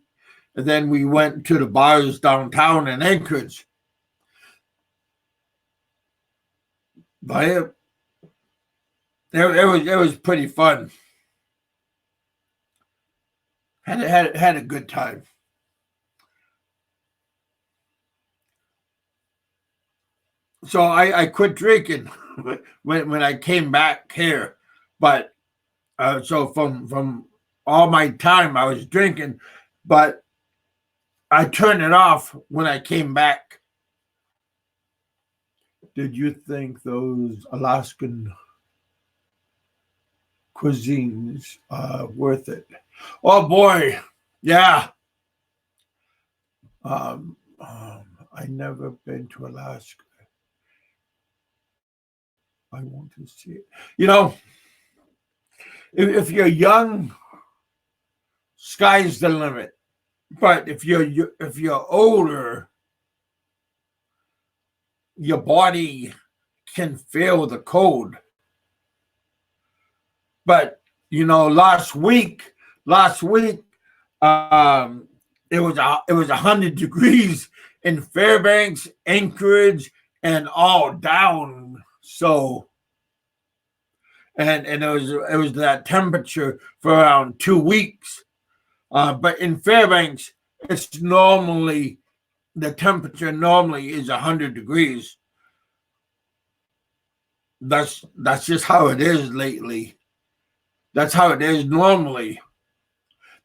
A: and then we went to the bars downtown in Anchorage. But it was pretty fun. Had a good time. So I quit drinking when I came back here, but so from all my time I was drinking, but I turned it off when I came back. Did you think those Alaskan cuisines are worth it? Oh boy, yeah. I never been to Alaska. I want to see it. You know, if you're young, sky's the limit. But if you're older, your body can feel the cold. But you know, last week, it was 100 degrees in Fairbanks, Anchorage, and all down. So, and it was that temperature for around 2 weeks. But in Fairbanks, the temperature normally is 100 degrees. That's just how it is lately. That's how it is normally.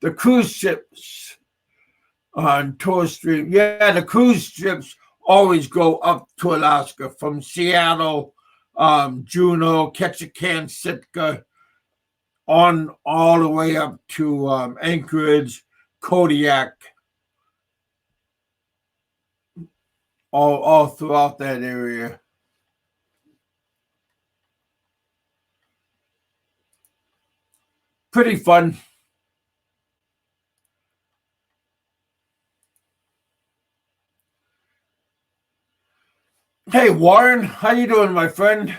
A: The cruise ships on tour stream, yeah, the cruise ships always go up to Alaska from Seattle, Juneau, Ketchikan, Sitka, on all the way up to Anchorage, Kodiak, all throughout that area. Pretty fun. Hey Warren, how you doing, my friend?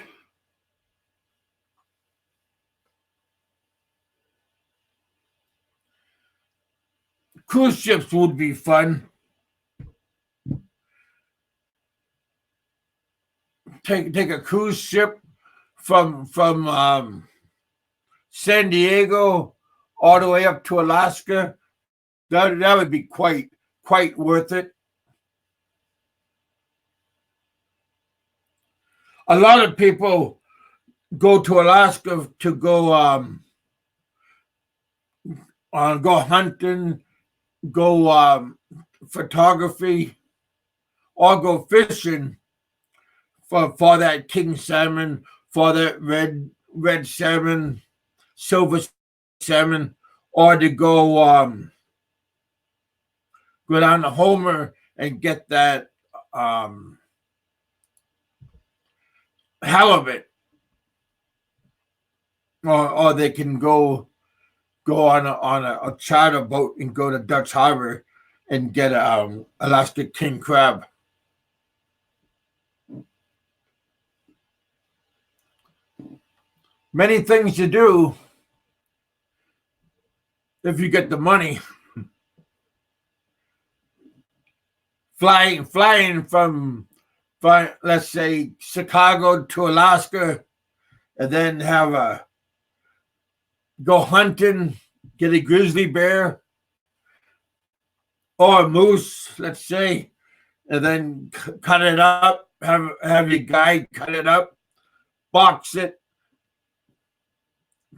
A: Cruise ships would be fun. Take a cruise ship from San Diego all the way up to Alaska. That would be quite worth it. A lot of people go to Alaska to go hunting, go photography, or go fishing for that king salmon, for that red salmon, silver salmon, or to go down to Homer and get that halibut, or they can go on a charter boat and go to Dutch Harbor and get Alaska king crab. Many things to do if you get the money. Flying from let's say Chicago to Alaska, and then go hunting, get a grizzly bear or a moose, let's say, and then cut it up, have your guy cut it up, box it,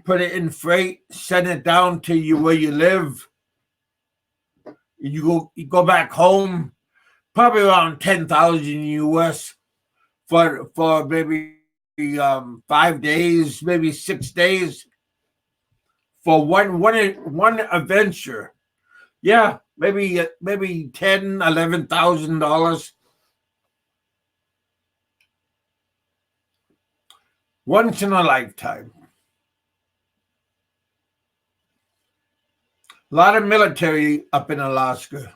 A: put it in freight, send it down to you where you live. You go back home, probably around 10,000 US for maybe 5 days, maybe 6 days for one adventure. Yeah, maybe $11,000 once in a lifetime. A lot of military up in Alaska.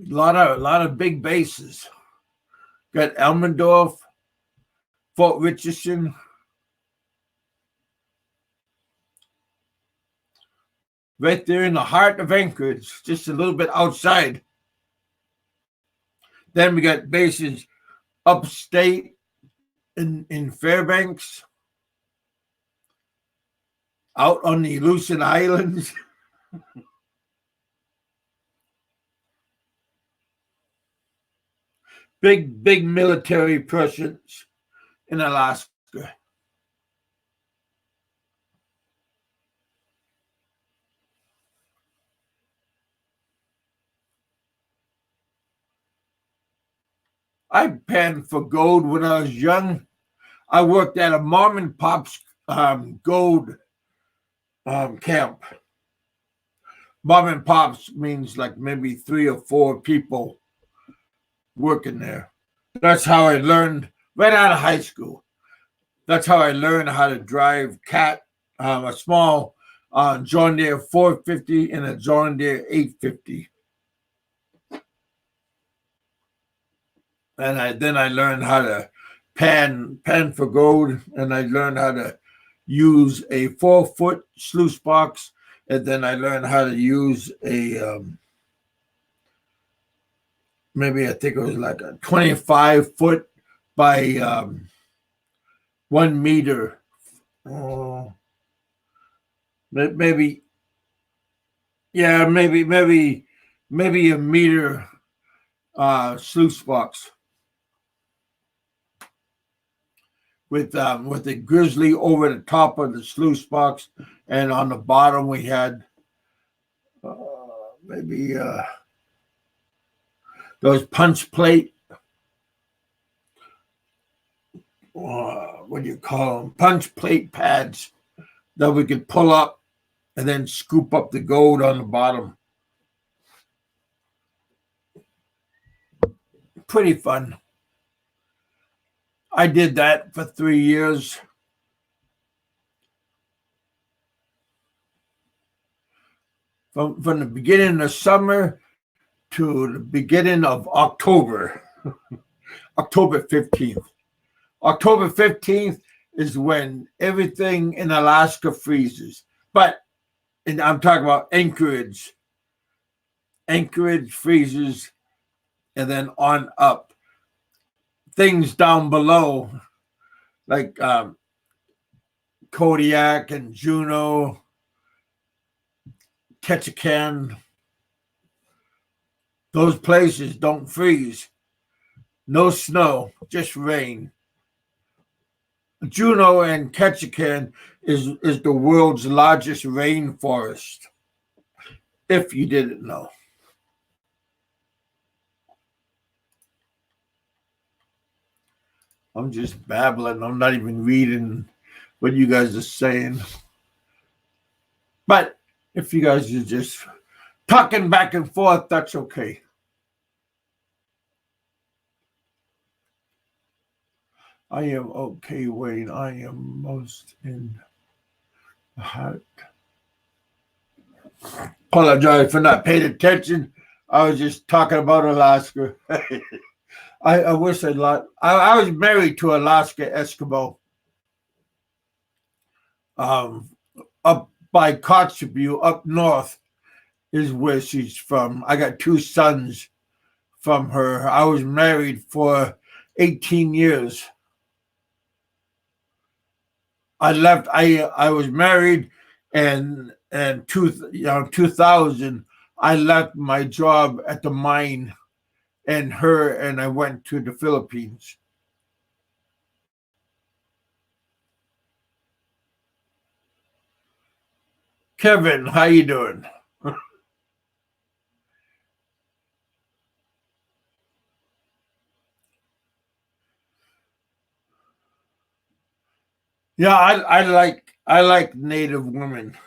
A: A lot of big bases. Got Elmendorf, Fort Richardson. Right there in the heart of Anchorage, just a little bit outside. Then we got bases upstate in Fairbanks, out on the Aleutian Islands. Big military presence in Alaska. I panned for gold when I was young. I worked at a mom and pop's gold camp. Mom and pops means like maybe 3 or 4 people working there. That's how I learned right out of high school. That's how I learned how to drive a small John Deere 450 and a John Deere 850. And then I learned how to pan for gold, and I learned how to use a 4-foot sluice box, and then I learned how to use a maybe I think it was like a 25-foot by 1 meter. Maybe a meter sluice box with the grizzly over the top of the sluice box, and on the bottom we had those punch plate. What do you call them? Punch plate pads that we could pull up and then scoop up the gold on the bottom. Pretty fun. I did that for 3 years. From the beginning of summer to the beginning of October. October 15th. October 15th is when everything in Alaska freezes. And I'm talking about Anchorage. Anchorage freezes, and then on up. Things down below, like Kodiak and Juneau, Ketchikan, those places don't freeze. No snow, just rain. Juneau and Ketchikan is the world's largest rainforest, if you didn't know. I'm just babbling. I'm not even reading what you guys are saying. But if you guys are just talking back and forth, that's okay. I am okay, Wayne. I am most in the heart. Apologize for not paying attention. I was just talking about Alaska. I wish I was married to Alaska Eskimo. Up by Kotzebue, up north, is where she's from. I got 2 sons from her. I was married for 18 years. I left. I was married, and 2000. I left my job at the mine, and I went to the Philippines. Kevin, how you doing? Yeah, I like Native women.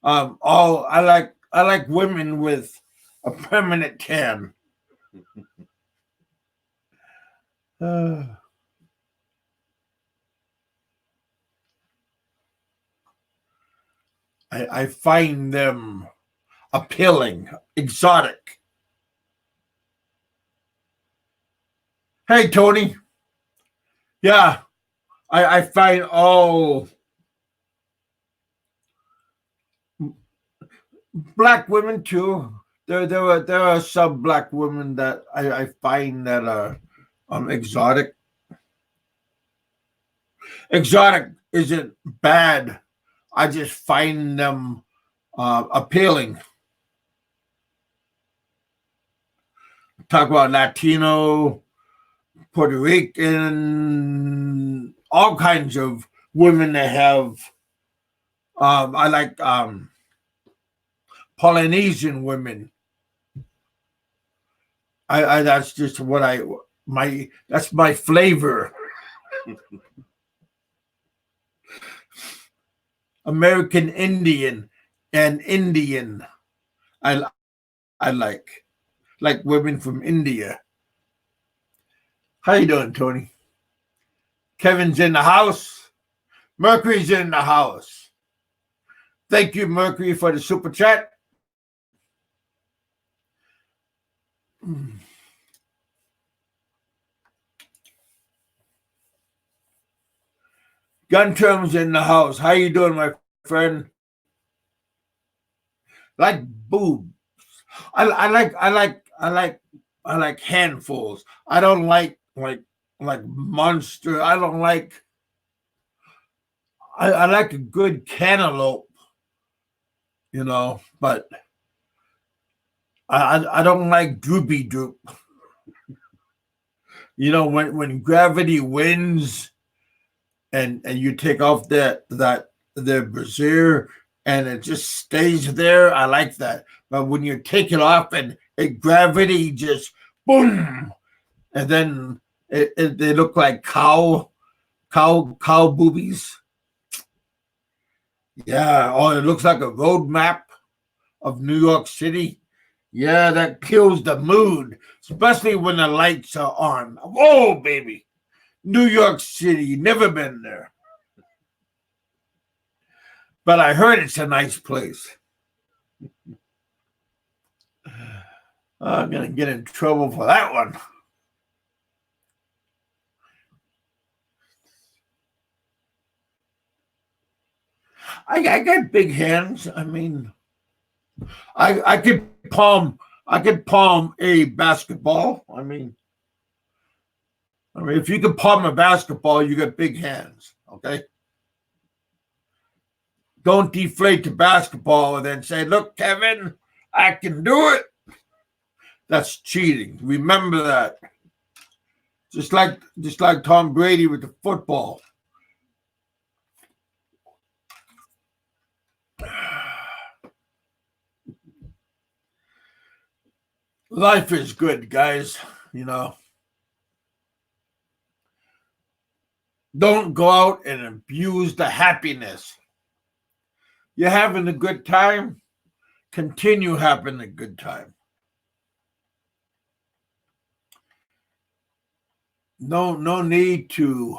A: I like women with a permanent tan. Uh, I find them appealing, exotic. Hey, Tony. Yeah, I find all black women too. There are some black women that I find that are exotic. Exotic isn't bad. I just find them appealing. Talk about Latino, Puerto Rican, all kinds of women that have. I like Polynesian women. I that's just what I my that's my flavor. American Indian and Indian. I I like women from India. How you doing, Tony? Kevin's in the house. Mercury's in the house. Thank you, Mercury, for the super chat. Gun terms in the house. How you doing, my friend? Like boobs. I like handfuls. I don't like monster. I don't like. I like a good cantaloupe, but I don't like droopy droop. When gravity wins and you take off that the brassiere and it just stays there, I like that. But when you take it off and gravity just boom, and then they look like cow boobies. Yeah, or it looks like a road map of New York City. Yeah, that kills the mood, especially when the lights are on. Oh, baby. New York City, never been there. But I heard it's a nice place. I'm going to get in trouble for that one. I got big hands. I mean, I could palm a basketball. I mean, if you can palm a basketball, you got big hands. Okay. Don't deflate the basketball and then say, "Look, Kevin, I can do it." That's cheating. Remember that. Just like Tom Brady with the football. Life is good, guys. Don't go out and abuse the happiness. You're having a good time. Continue having a good time. No need to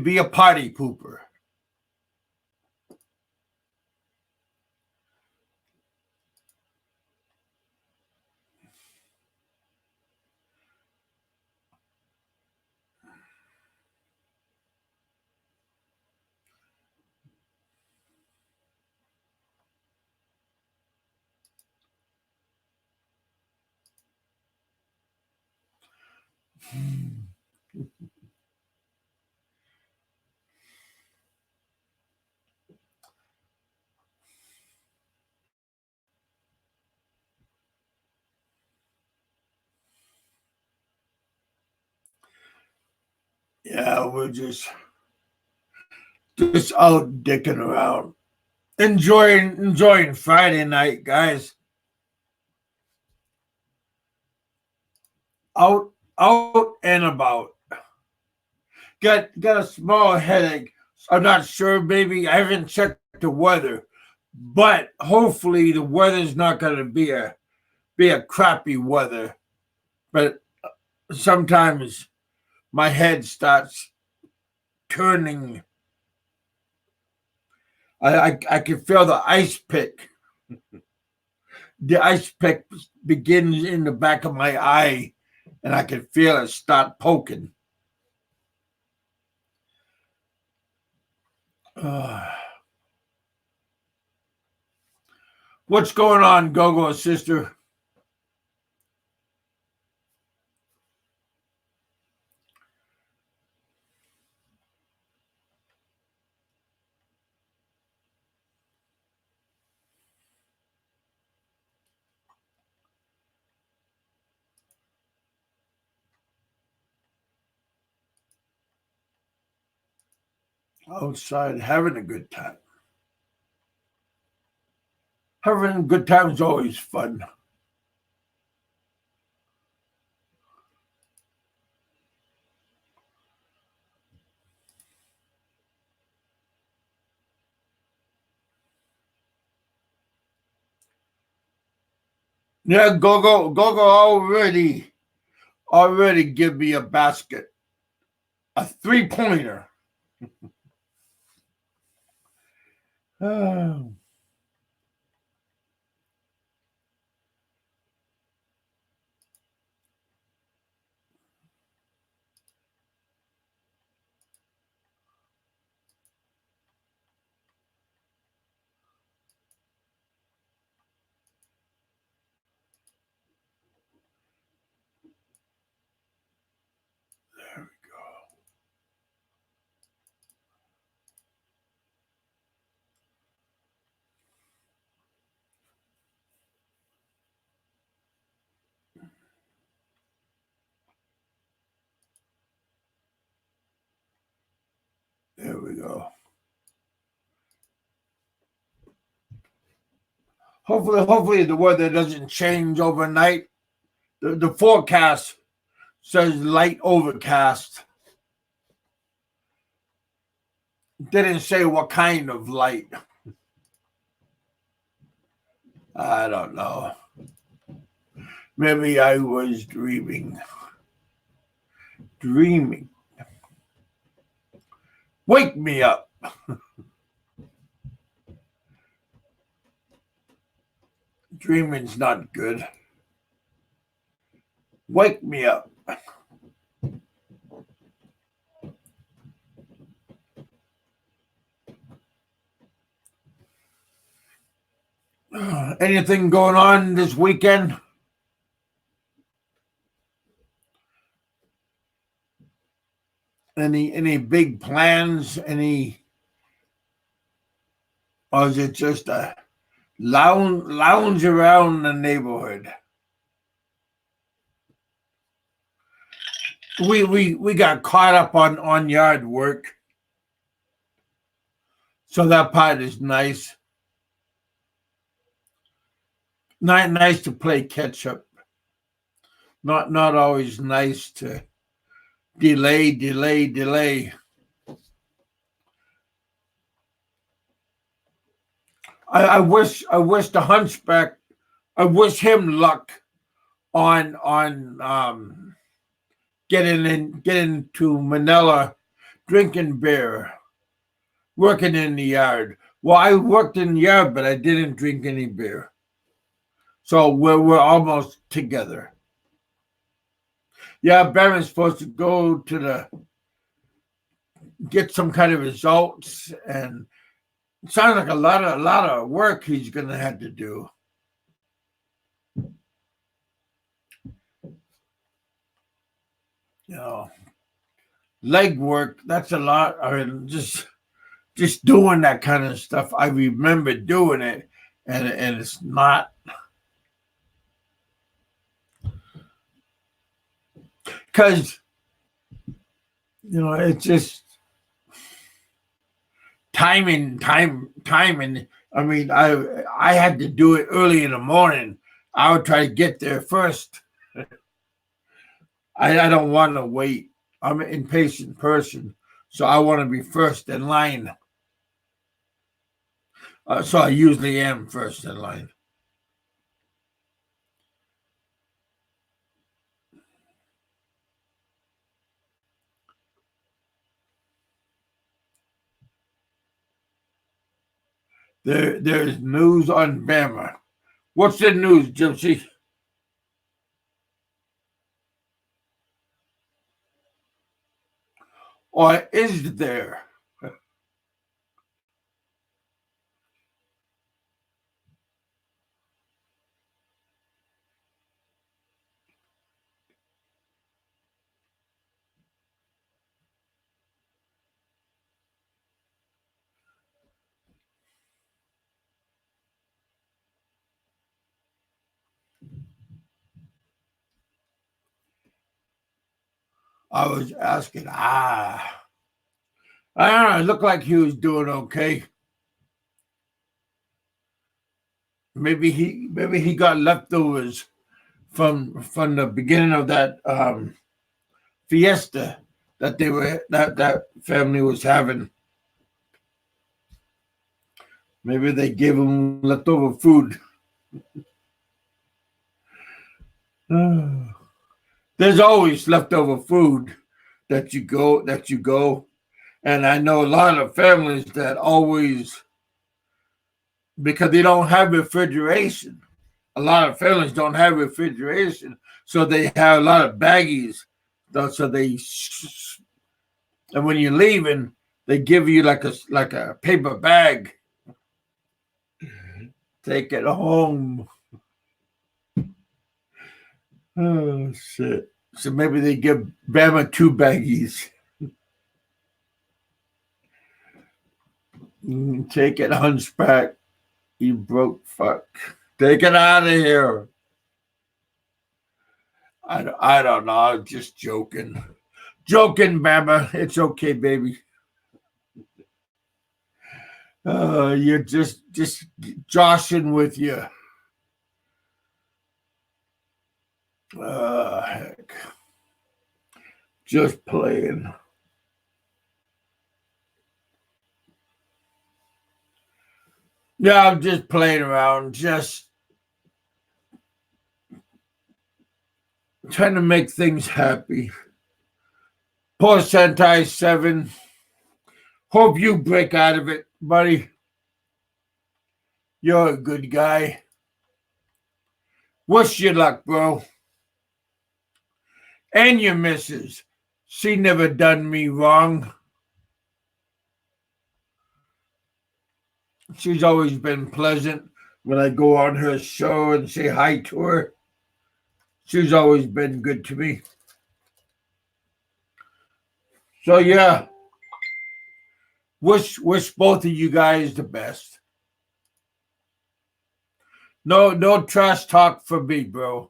A: be a party pooper. Yeah, we're just out dicking around, enjoying Friday night, guys. Out and about. Got a small headache. I'm not sure. Maybe I haven't checked the weather, but hopefully the weather's not going to be a crappy weather. But sometimes my head starts turning. I can feel the ice pick. The ice pick begins in the back of my eye, and I can feel it start poking. What's going on, Gogo sister? Outside having a good time. Having a good time is always fun. Yeah, Gogo already give me a basket, a 3-pointer. Oh, there we go. Hopefully the weather doesn't change overnight. The forecast says light overcast. Didn't say what kind of light. I don't know. Maybe I was dreaming. Wake me up. Dreaming's not good. Wake me up. Anything going on this weekend? Any big plans? Or is it just a lounge around the neighborhood? We got caught up on yard work, so that part is nice. Nice to play catch up. Not always nice to delay. I wish the hunchback. I wish him luck on getting to Manila, drinking beer, working in the yard. Well, I worked in the yard, but I didn't drink any beer. So we're almost together. Yeah, Baron's supposed to go to get some kind of results, and it sounds like a lot of work he's gonna have to do. you know, leg work. That's a lot. I mean, just doing that kind of stuff. I remember doing it, and it's not because it's just timing. I mean, I had to do it early in the morning. I would try to get there first. I don't want to wait. I'm an impatient person, so I want to be first in line. So I usually am first in line. There's news on Bama. What's the news, Gypsy? Or is there? I was asking. I don't know. It looked like he was doing okay. Maybe he got leftovers from the beginning of that fiesta that family was having. Maybe they gave him leftover food. There's always leftover food that you go. And I know a lot of families that always, because they don't have refrigeration. A lot of families don't have refrigeration, so they have a lot of baggies. So and when you're leaving, they give you like a paper bag. Take it home. Oh shit! So maybe they give Bama 2 baggies. Take it, hunchback. You broke fuck. Take it out of here. I don't know. I'm just joking. Joking, Bama. It's okay, baby. You're just joshing with you. Heck. Just playing. Yeah, I'm just playing around. Just trying to make things happy. Poor Sentai 7. Hope you break out of it, buddy. You're a good guy. Wish you luck, bro. And your missus. She never done me wrong. She's always been pleasant when I go on her show and say hi to her. She's always been good to me. So yeah, wish both of you guys the best. No trash talk for me, bro.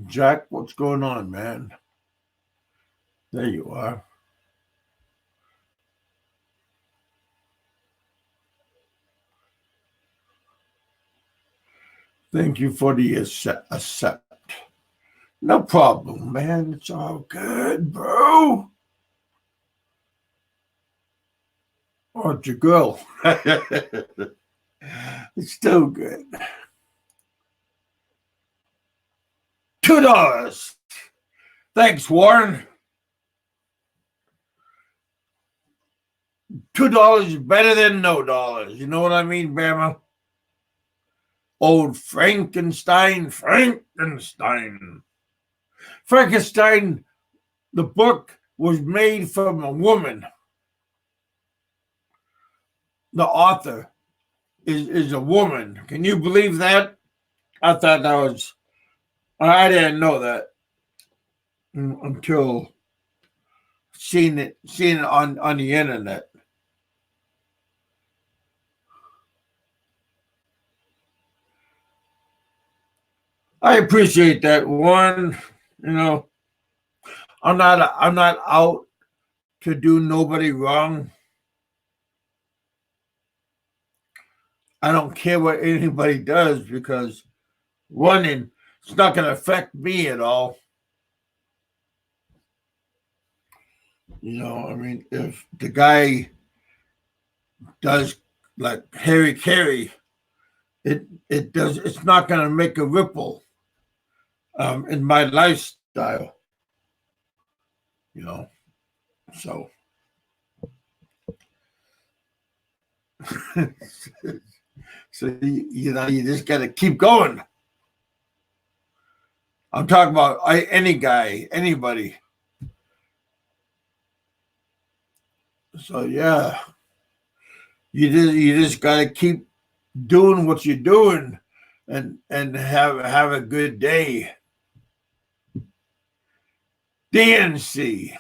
A: Jack, what's going on, man? There you are. Thank you for the accept. No problem, man. It's all good, bro. Oh, it's a girl. It's still good. $2. Thanks, Warren. $2 is better than no dollars. You know what I mean, Bama? Old Frankenstein. Frankenstein, the book was made from a woman. The author is a woman. Can you believe that? I thought that was, I didn't know that until seeing it on the internet. I appreciate that, Warren. You know, I'm not out to do nobody wrong. I don't care what anybody does because one, it's not going to affect me at all. You know, I mean, if the guy does like Harry Carey, it's not going to make a ripple in my lifestyle. You know, so so you know, you just got to keep going. I'm talking about any guy, anybody. So yeah, you just got to keep doing what you're doing, and have a good day. DNC.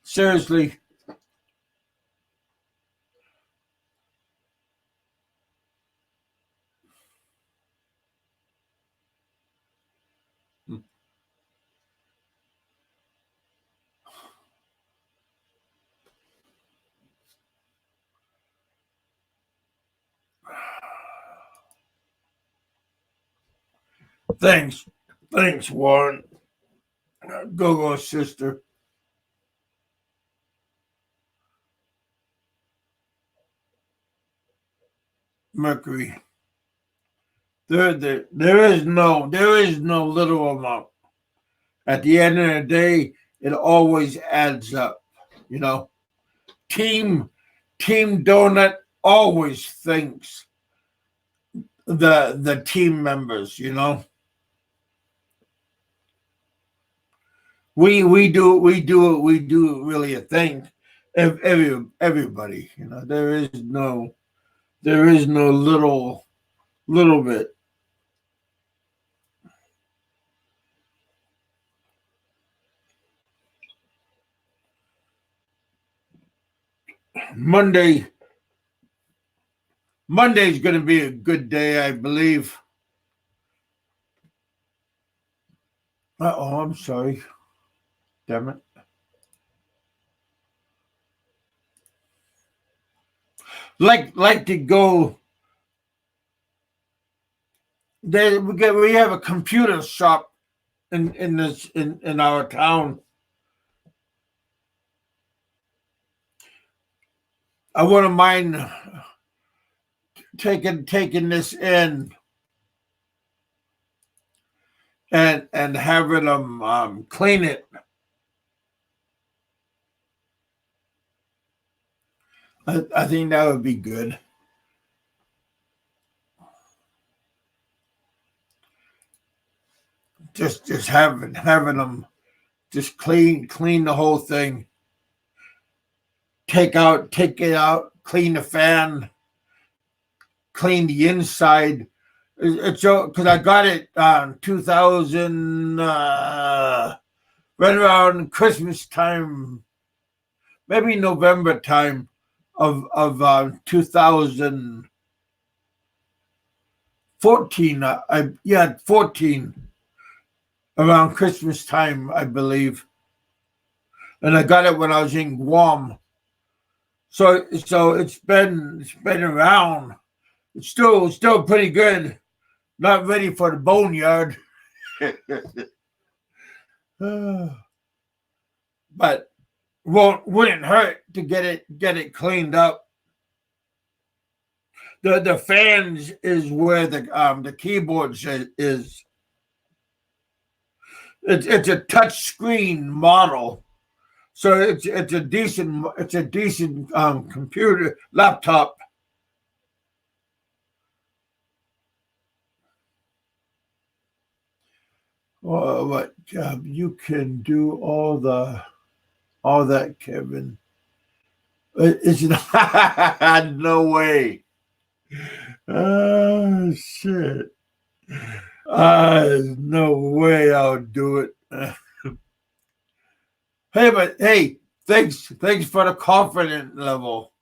A: Seriously. Thanks, Warren. Go, sister. Mercury. There is no little amount. At the end of the day, it always adds up. You know, Team Donut always thinks the team members. You know, we do really a thing. Everybody. You know, there is no little bit. Monday's going to be a good day, I believe. I'm sorry. Damn it. Like to go. We have a computer shop in our town. I wouldn't mind taking this in and having them clean it. I think that would be good. Just having them just clean the whole thing. Take it out, clean the fan, clean the inside. It's because I got it 2000 right around Christmas time, maybe November time of 2014. 14 around Christmas time, I believe. and I got it when I was in Guam. So it's been around. It's still pretty good. Not ready for the boneyard. But wouldn't hurt to get it cleaned up. The fans is where the keyboard is. It's a touch screen model, so it's a decent computer laptop. What you can do all that, Kevin? It's not no way. Oh shit! No way I'll do it. Hey, thanks for the confidence level.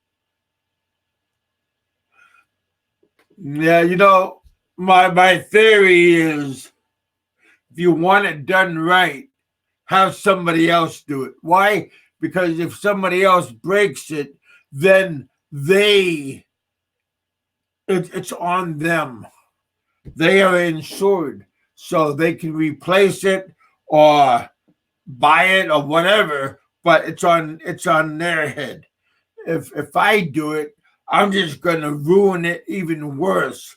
A: Yeah, my theory is if you want it done right, have somebody else do it. Why? Because if somebody else breaks it, then it's on them. They are insured, so they can replace it or buy it or whatever, but it's on their head. If I do it, I'm just gonna ruin it even worse.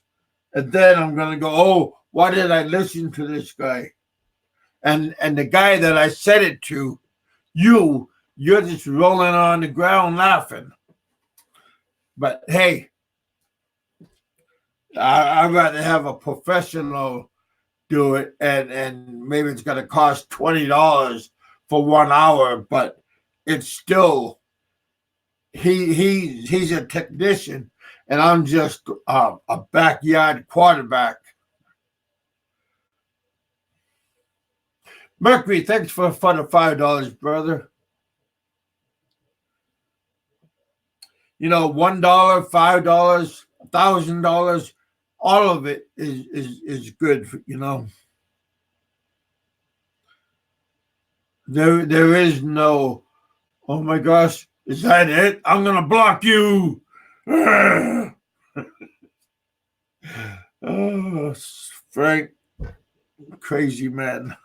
A: And then I'm gonna go, oh, why did I listen to this guy? And the guy that I said it to, you're just rolling on the ground laughing. But hey, I'd rather have a professional do it, and maybe it's going to cost $20 for 1 hour, but it's still he's a technician, and I'm just a backyard quarterback. Mercury, thanks for the $5, brother. $1, $5, $1,000, all of it is good. There is no, oh my gosh, is that it? I'm gonna block you. Oh, Frank, crazy man.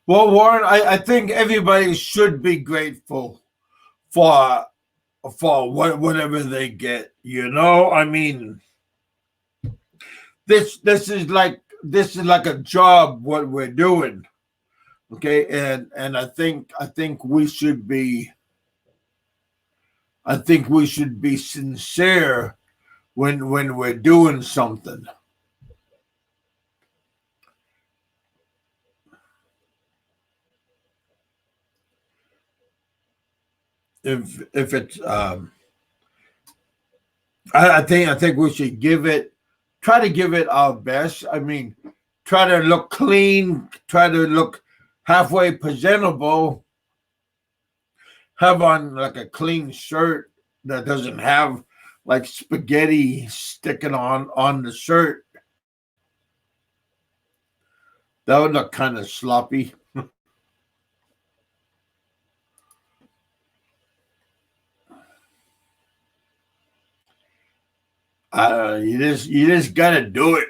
A: Well, Warren, I think everybody should be grateful for whatever they get. I mean, this is like a job what we're doing, okay? And I think we should be sincere when we're doing something. If it's I think we should try to give it our best. I mean, try to look clean, try to look halfway presentable, have on like a clean shirt that doesn't have like spaghetti sticking on the shirt. That would look kind of sloppy. You just gotta do it.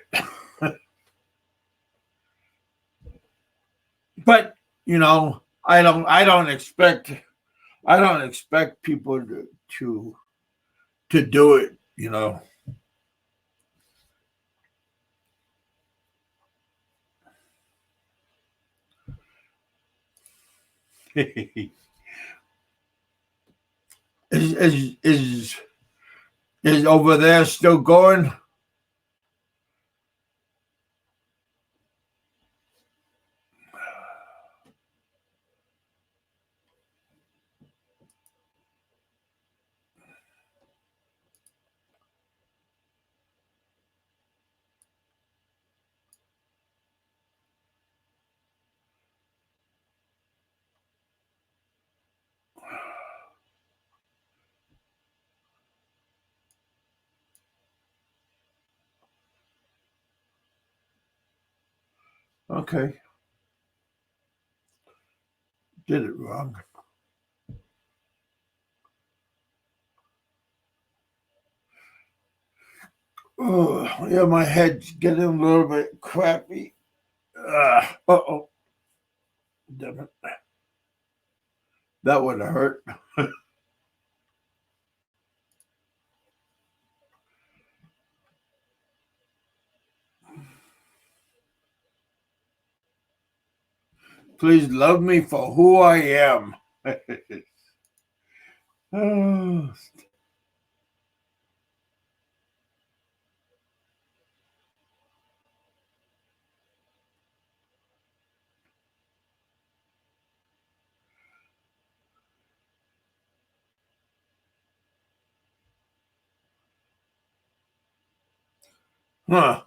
A: But I don't expect people to do it. Is over there still going? Okay. Did it wrong. Oh, yeah, my head's getting a little bit crappy. Uh-oh. Damn it. That would have hurt. Please love me for who I am. Oh. Huh.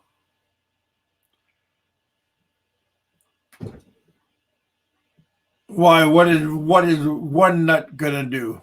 A: Why? What is one nut gonna do?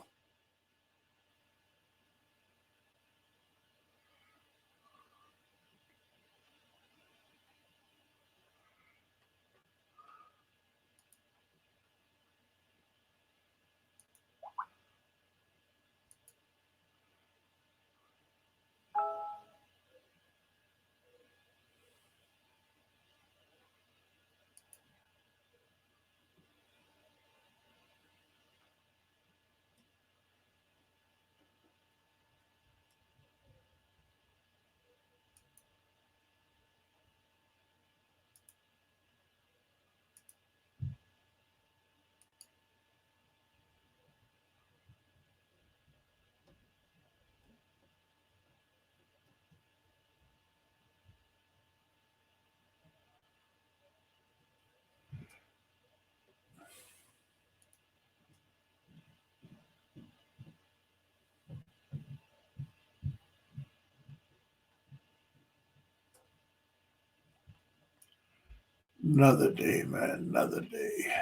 A: Another day, man. Another day.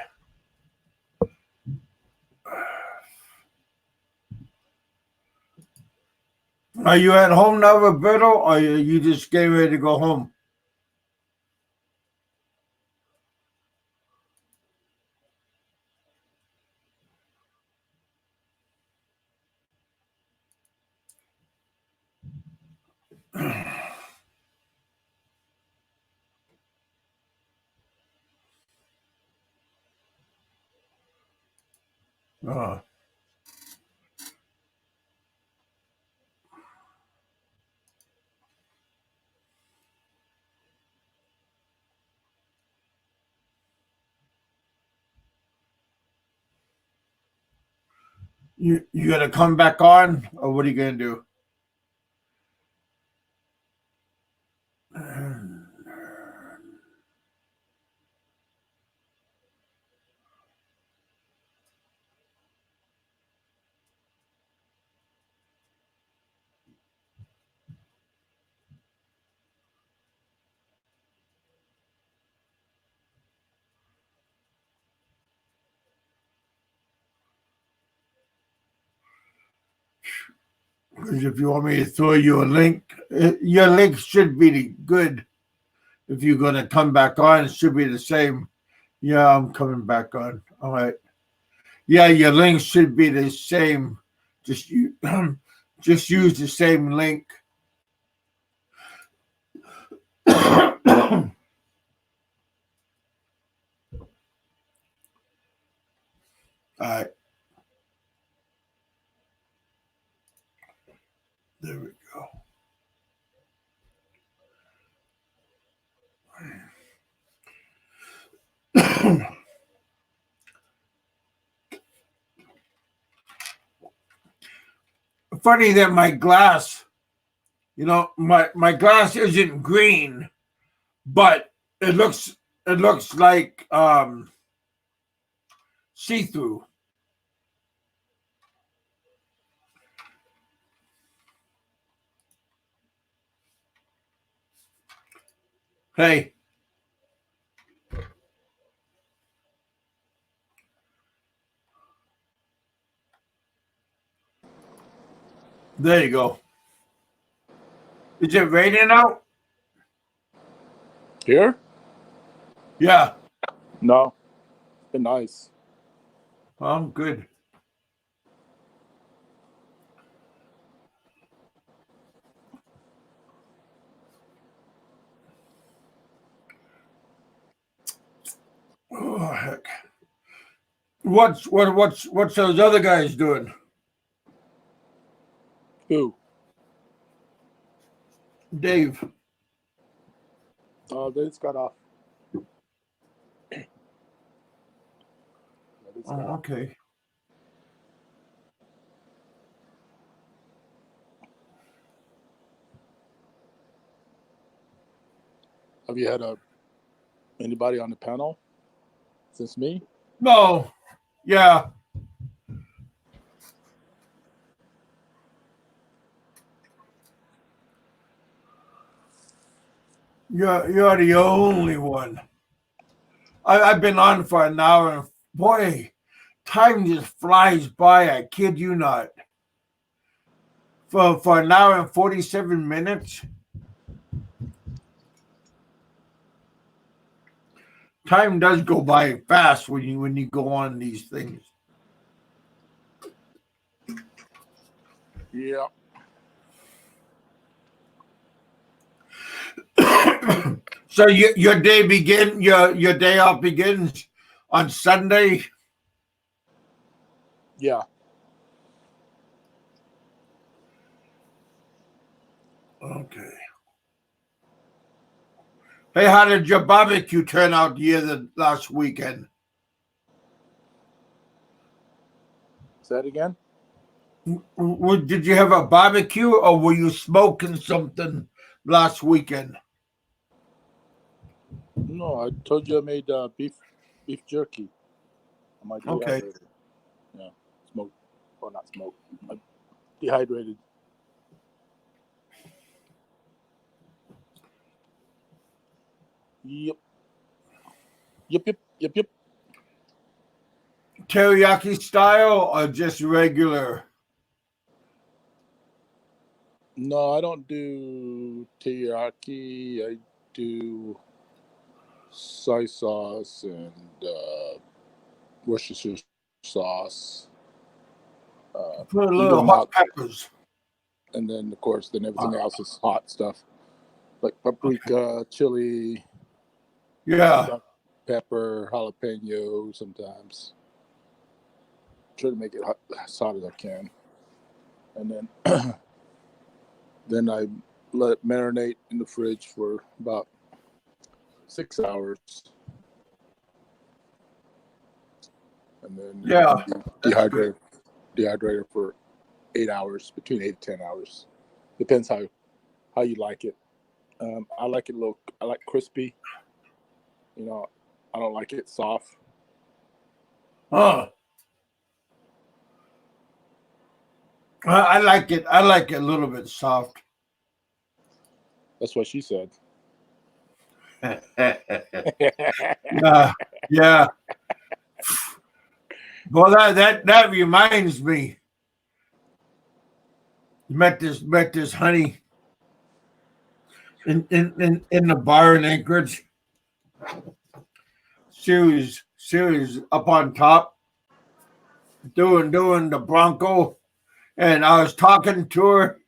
A: Are you at home now, Roberto, or are you just getting ready to go home? Uh, you gonna come back on, or what are you gonna do? Because if you want me to throw you a link, your link should be good. If you're gonna come back on, it should be the same. Yeah, I'm coming back on. All right. Yeah, your link should be the same. Just you, just use the same link. All right. There we go. Funny that my glass, my glass isn't green, but it looks like see-through. Hey, there you go. Is it raining out?
C: Here?
A: Yeah.
C: No, it's been nice.
A: Well, good. Oh heck. What's those other guys doing?
C: Who?
A: Dave.
C: They just got off. Yeah, they just got
A: Oh,
C: off.
A: okay.
C: Have you had anybody on the panel since me?
A: No. Yeah. You're the only one. I've been on for an hour, and boy, time just flies by. I kid you not. For an hour and 47 minutes, time does go by fast when you go on these things.
C: Yeah.
A: So your day off begins on Sunday.
C: Yeah.
A: Okay. Hey, how did your barbecue turn out the last weekend?
C: Say that again?
A: Did you have a barbecue or were you smoking something last weekend?
C: No, I told you I made beef jerky on my
A: Okay.
C: dehydrated. Yeah, smoke. Well, not smoke. Dehydrated. Yep. Yep.
A: Teriyaki style or just regular?
C: No, I don't do teriyaki. I do soy sauce and Worcestershire sauce.
A: Put a
C: Even
A: little hot
C: out,
A: peppers.
C: and then of course, then everything else is hot stuff like paprika, chili,
A: Yeah.
C: pepper, jalapeno. Sometimes try to make it hot, as hot as I can, and then then I let it marinate in the fridge for about 6 hours, and then
A: Yeah.
C: dehydrate it for 8 hours, between 8 to 10 hours. Depends how you like it. I like it I like crispy. You know, I don't like it soft.
A: Huh. I like it. I like it a little bit soft.
C: That's what she said.
A: Yeah. Yeah. Well, that reminds me. Met this honey in the bar in Anchorage. She was up on top doing the Bronco, and I was talking to her.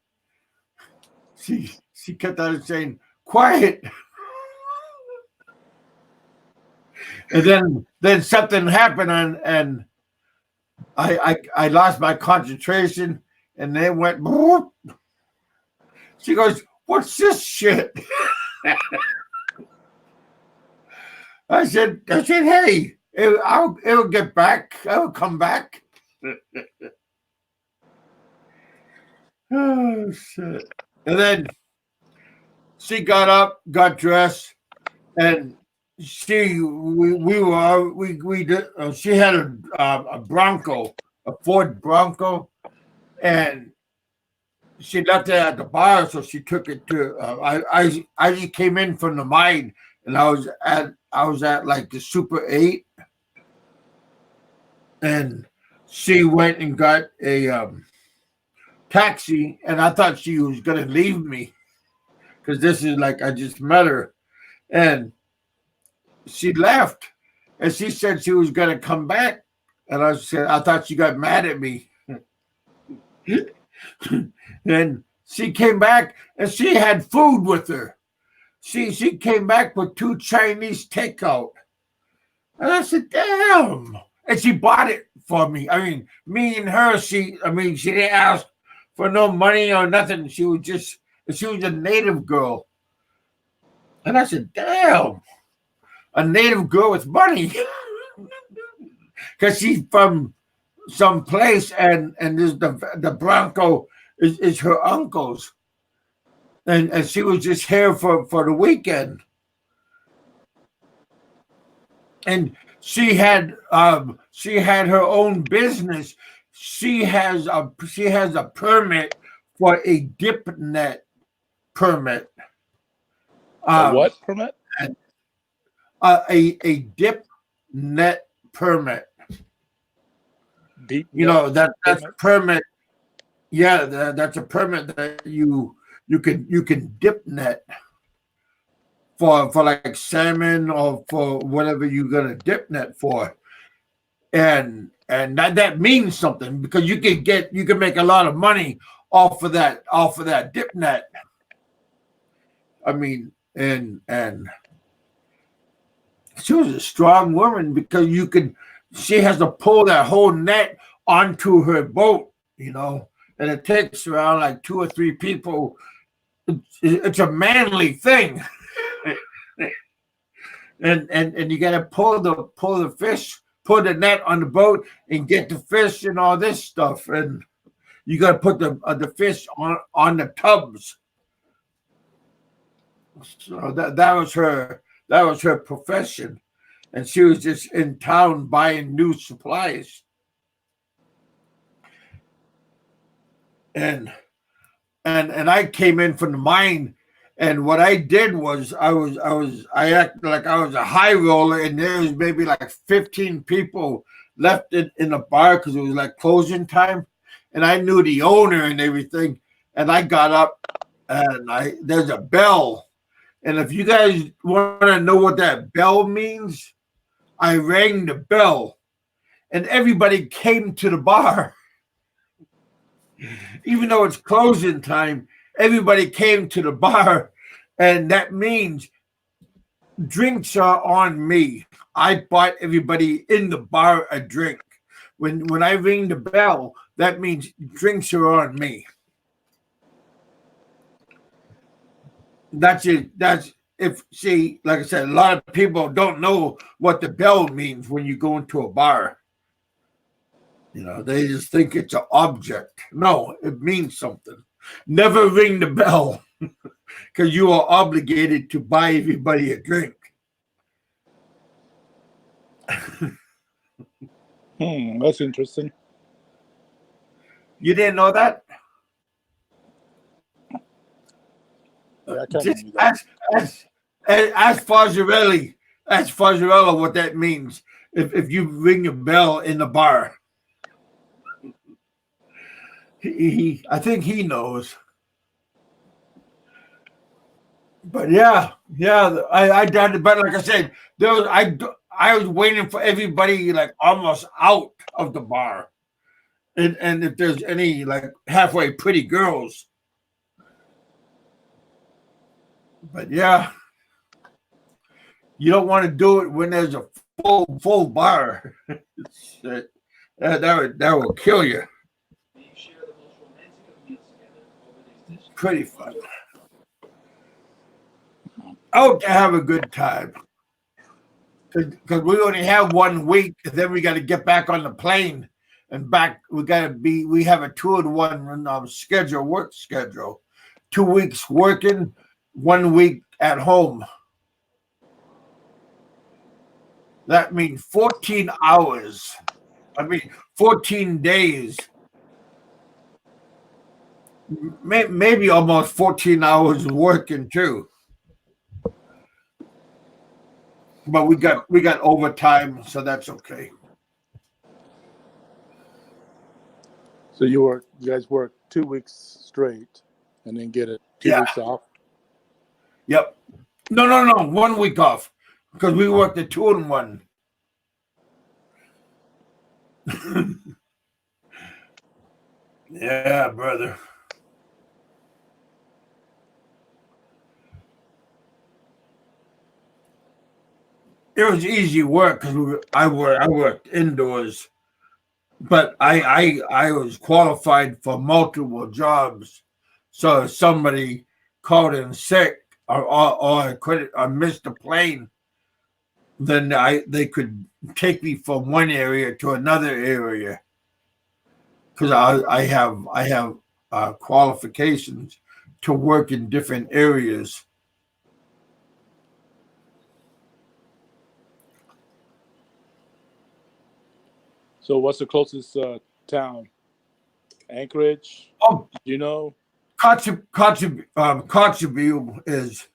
A: She kept on saying, "Quiet," and then something happened, and I lost my concentration, and they went. Boop. She goes, "What's this shit?" I said, "Hey, it'll get back. It'll come back." Oh shit! And then she got up, got dressed, and we did. She had a Bronco, a Ford Bronco, and she left it at the bar, so she took it to. I just came in from the mine, and I was at like the Super 8, and she went and got a taxi, and I thought she was gonna leave me because this is like I just met her, and she left, and she said she was gonna come back, and I said I thought she got mad at me. And she came back, and she had food with her. She came back with 2 Chinese takeout, and I said, "Damn!" And she bought it for me. I mean, me and her. She didn't ask for no money or nothing. She was a native girl, and I said, "Damn, a native girl with money," because she's from some place, and this the Bronco is her uncle's, and she was just here for the weekend, and she had her own business. She has a permit for a dip net permit.
C: A what permit?
A: A dip net permit.
C: Deep.
A: That's a permit. Yeah, that's a permit that you can dip net for like salmon or for whatever you're gonna dip net for, and that means something because you can make a lot of money off of that dip net. I mean, and she was a strong woman because she has to pull that whole net onto her boat, and it takes around like 2 or 3 people. It's a manly thing. and you got to pull the fish, put the net on the boat and get the fish and all this stuff, and you got to put the fish on the tubs. So that was her profession, and she was just in town buying new supplies. And I came in from the mine, and what I did was I acted like I was a high roller, and there was maybe like 15 people left in the bar because it was like closing time, and I knew the owner and everything, and I got up, and there's a bell. And if you guys want to know what that bell means, I rang the bell, and everybody came to the bar. Even though it's closing time, everybody came to the bar, and that means drinks are on me. I bought everybody in the bar a drink. When I ring the bell, that means drinks are on me. That's it. Like I said, a lot of people don't know what the bell means when you go into a bar. They just think it's an object. No, it means something. Never ring the bell because you are obligated to buy everybody a drink.
C: That's interesting.
A: You didn't know that?
C: Yeah, I kind of
A: Just
C: knew that.
A: ask Fazzarella what that means if you ring a bell in the bar. I think he knows. But yeah, I did it. But like I said, I was waiting for everybody like almost out of the bar, and if there's any like halfway pretty girls. But yeah, you don't want to do it when there's a full bar. that will kill you. Pretty fun. I hope to have a good time because we only have 1 week, and then we got to get back on the plane and back. We have a 2-in-1 work schedule. 2 weeks working, 1 week at home. That means 14 hours. 14 days. Maybe almost 14 hours working too. But we got overtime, so that's okay.
C: So you guys work 2 weeks straight and then get 2 weeks off?
A: Yep. No. 1 week off. because we worked a 2-in-1. Yeah, brother. It was easy work because I worked indoors, but I was qualified for multiple jobs. So if somebody called in sick or missed a plane, then they could take me from one area to another area because I have qualifications to work in different areas.
C: So, what's the closest town? Anchorage?
A: Oh,
C: Do you know?
A: Kotzebue is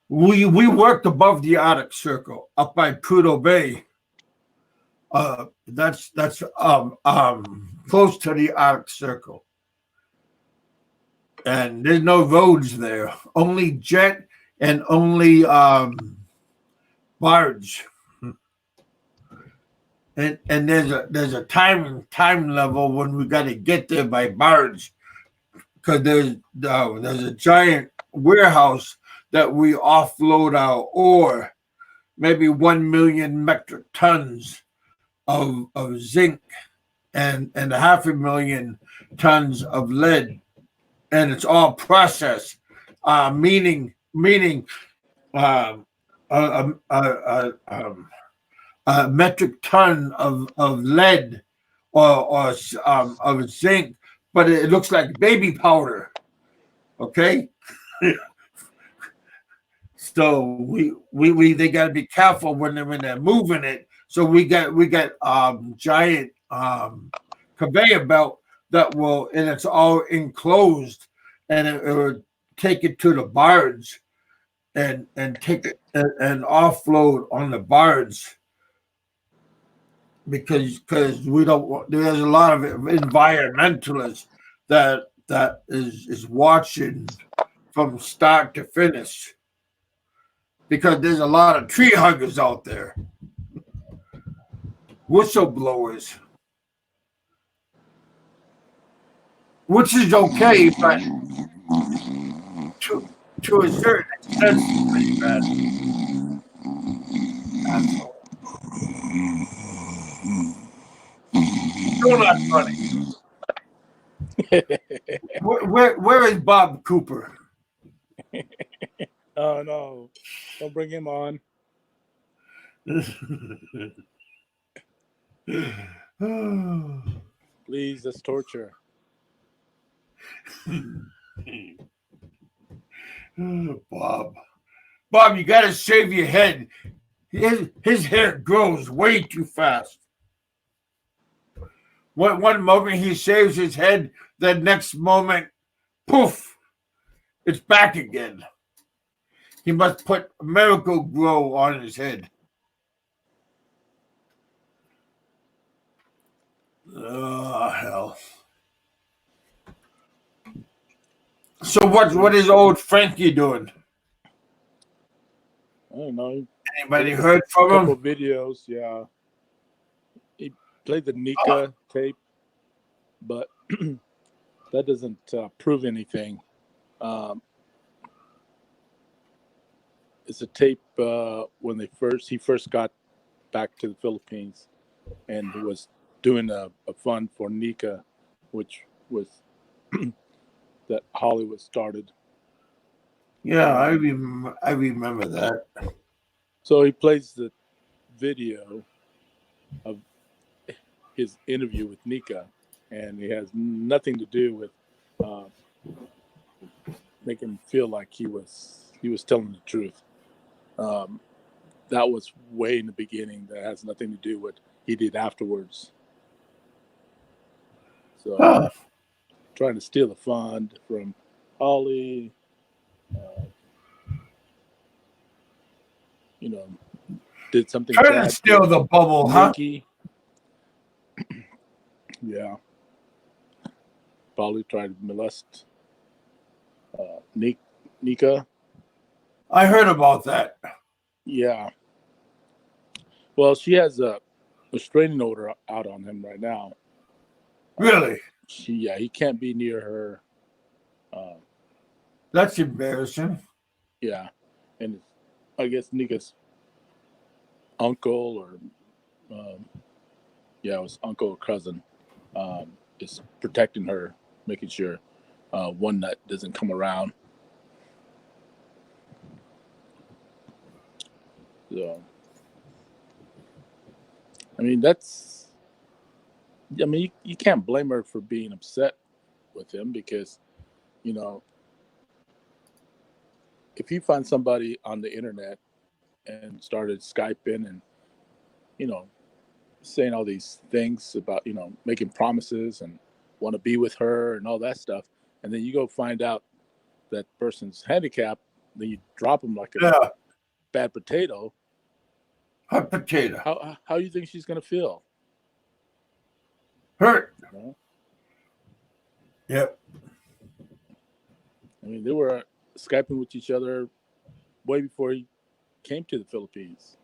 A: we worked above the Arctic Circle up by Prudhoe Bay. That's close to the Arctic Circle, and there's no roads there. Only jet and only barge. And there's a time level when we got to get there by barge because there's a giant warehouse that we offload our ore, maybe 1 million metric tons of zinc and 500,000 tons of lead, and it's all processed, meaning uh, a, a, a, a metric ton of lead or of zinc, but it looks like baby powder. Okay. So we they got to be careful when they're moving it. So we got giant conveyor belt that will, and it's all enclosed, and it will take it to the barge and take it and offload on the barge because we don't. There's a lot of environmentalists that is watching from start to finish. Because there's a lot of tree huggers out there, whistleblowers, which is okay, but to a certain extent, it's pretty bad. Still not funny. Where is Bob Cooper?
C: Oh no! Don't bring him on. Please, that's torture.
A: Bob, you got to shave your head. His hair grows way too fast. One moment he shaves his head, the next moment, poof, it's back again. He must put Miracle Grow on his head. Oh, hell. So what is old Frankie doing?
C: I don't know.
A: Anybody heard from
C: A couple
A: him?
C: videos, yeah. He played the Nika tape, but that doesn't prove anything. It's a tape when he first got back to the Philippines and was doing a fund for Nika, which was that Hollywood started.
A: Yeah, I remember that.
C: So he plays the video of his interview with Nika, and it has nothing to do with making him feel like he was telling the truth. That was way in the beginning. That has nothing to do with what he did afterwards. So trying to steal a fund from Holly, did something
A: Trying
C: bad
A: to steal the bubble,
C: Nikki. Yeah. Probably tried to molest Nika.
A: I heard about that.
C: Yeah. Well, she has a restraining order out on him right now.
A: Really?
C: He can't be near her.
A: That's embarrassing.
C: Yeah, and I guess Nika's uncle or it was uncle or cousin is protecting her, making sure one nut doesn't come around. So, I mean, you can't blame her for being upset with him because, you know, if you find somebody on the internet and started Skyping and, you know, saying all these things about, making promises and want to be with her and all that stuff, and then you go find out that person's handicapped, then you drop them like a bad potato.
A: Hot potato.
C: How do you think she's going to feel?
A: Hurt.
C: You know?
A: Yep.
C: I mean, they were Skyping with each other way before he came to the Philippines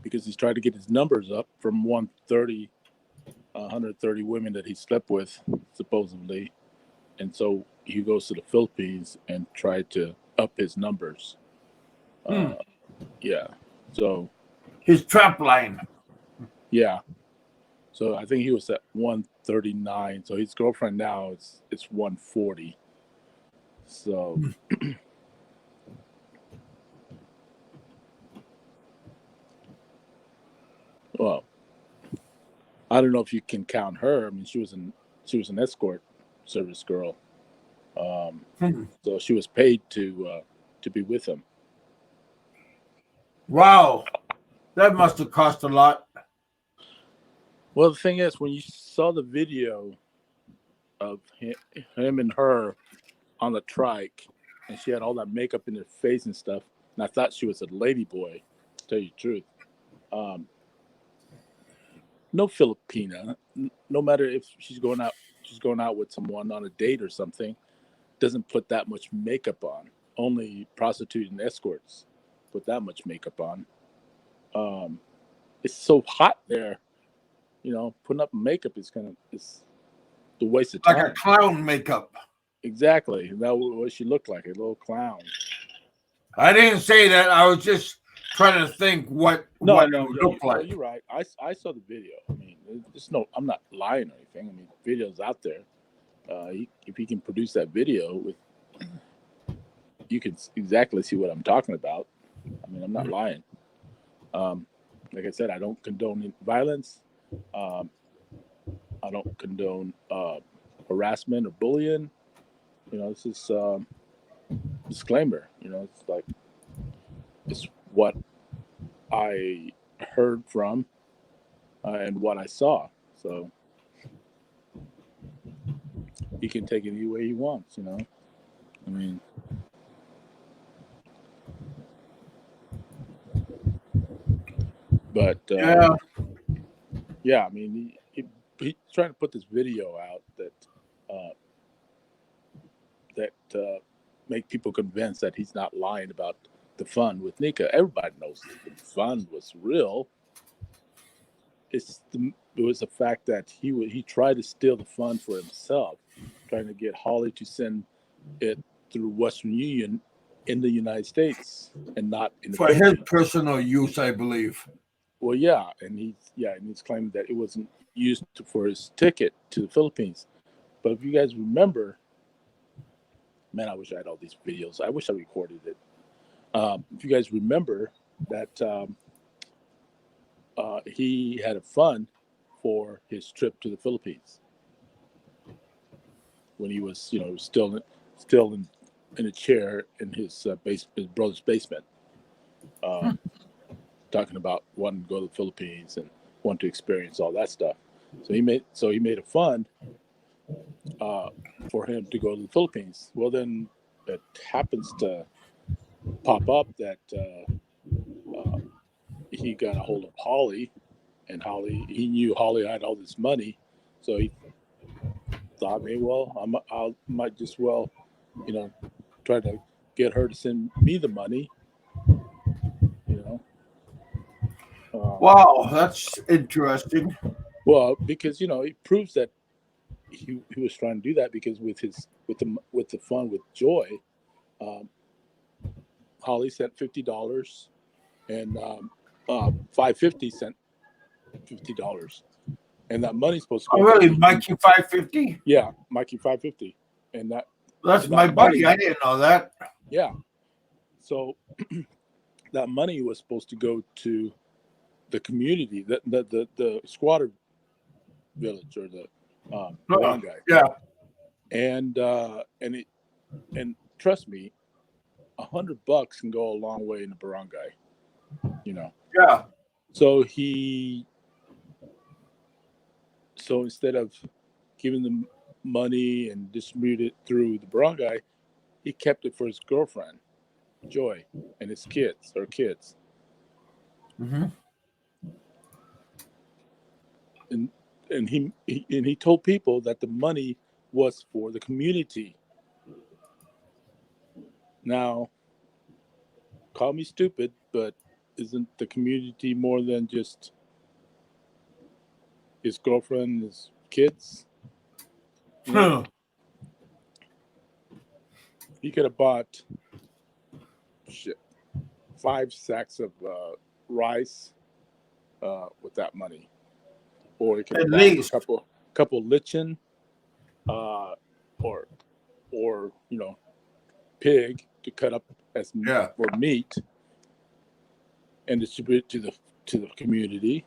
C: because he's trying to get his numbers up from 130 women that he slept with, supposedly. And so he goes to the Philippines and tried to up his numbers. Yeah. So
A: his trap line.
C: Yeah. So I think he was at 139. So his girlfriend now it's 140. So well, I don't know if you can count her. I mean, she was an escort service girl. So she was paid to be with him.
A: Wow. That must have cost a lot.
C: Well, the thing is, when you saw the video of him and her on the trike, and she had all that makeup in her face and stuff, and I thought she was a lady boy, to tell you the truth. No Filipina, no matter if she's going out with someone on a date or something, doesn't put that much makeup on. Only prostitutes and escorts put that much makeup on. It's so hot there, putting up makeup is the waste of time.
A: Like a clown makeup.
C: Exactly. That was what she looked like, a little clown.
A: I didn't say that. I was just trying to think what it would look like.
C: No, you're right. I saw the video. I mean, I'm not lying or anything. I mean, video's out there. If he can produce that video, you can exactly see what I'm talking about. I mean, I'm not lying. Like I said, I don't condone violence. I don't condone harassment or bullying. This is disclaimer. It's like it's what I heard from and what I saw. So he can take it any way he wants. I mean. But I mean, he's trying to put this video out that make people convinced that he's not lying about the fun with Nika. Everybody knows the fun was real. It was the fact that he tried to steal the fund for himself, trying to get Holly to send it through Western Union in the United States and not in the
A: for his personal use, I believe.
C: Well, yeah, and he's claiming that it wasn't used for his ticket to the Philippines. But if you guys remember, man, I wish I had all these videos. I wish I recorded it. If you guys remember that he had a fund for his trip to the Philippines when he was, still in a chair in his brother's basement. Talking about wanting to go to the Philippines and want to experience all that stuff. So he made a fund for him to go to the Philippines. Well, then it happens to pop up that he got a hold of Holly, and he knew Holly had all this money, so he thought, maybe, well, I might just try to get her to send me the money,
A: Wow, that's interesting.
C: Well, because it proves that he was trying to do that because with the fun with Joy, um, Holly sent $50 and 550 sent $50, and that money's supposed to
A: Oh,
C: go
A: really,
C: to
A: Mikey 550?
C: yeah, Mikey 550, and
A: That's my
C: that
A: buddy.
C: money,
A: I didn't know that.
C: yeah. So that money was supposed to go to the community, the squatter village or the barangay,
A: Yeah,
C: and trust me, $100 can go a long way in the barangay,
A: yeah.
C: So so instead of giving them money and distribute it through the barangay, he kept it for his girlfriend, Joy, and his kids, her kids.
A: Mm-hmm.
C: And he told people that the money was for the community. Now, call me stupid, but isn't the community more than just his girlfriend, his kids? He could have bought 5 sacks of rice with that money, or he could
A: At
C: have bought
A: least.
C: a couple lichen, or pig to cut up as for meat and distribute it to the community.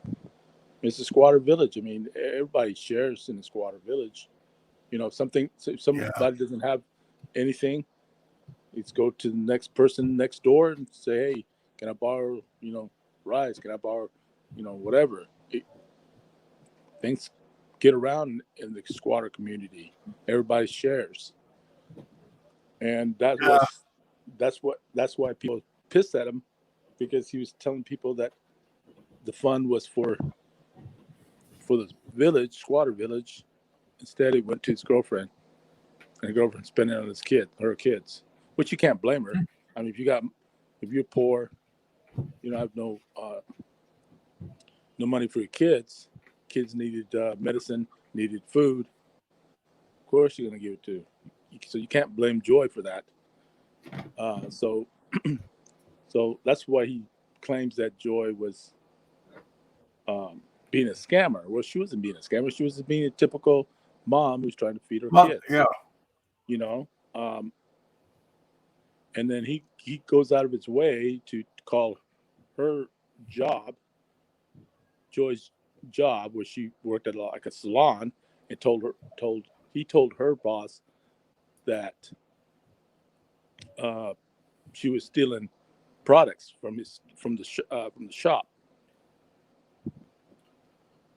C: It's a squatter village. I mean, everybody shares in the squatter village. If somebody doesn't have anything, let's go to the next person next door and say, hey, can I borrow, rice? Can I borrow, whatever? Things get around in the squatter community. Everybody shares. And that's why people pissed at him, because he was telling people that the fund was for the village, squatter village. Instead, it went to his girlfriend, and the girlfriend spent it on her kids, which you can't blame her. I mean, if you're poor, have no money for your kids. Kids needed medicine, needed food. Of course, you're gonna give it to. So you can't blame Joy for that. So that's why he claims that Joy was being a scammer. Well, she wasn't being a scammer. She was being a typical mom who's trying to feed her kids.
A: Yeah.
C: And then he goes out of his way to call her job, Joy's job, where she worked at like a salon, and told her boss that she was stealing products from the shop.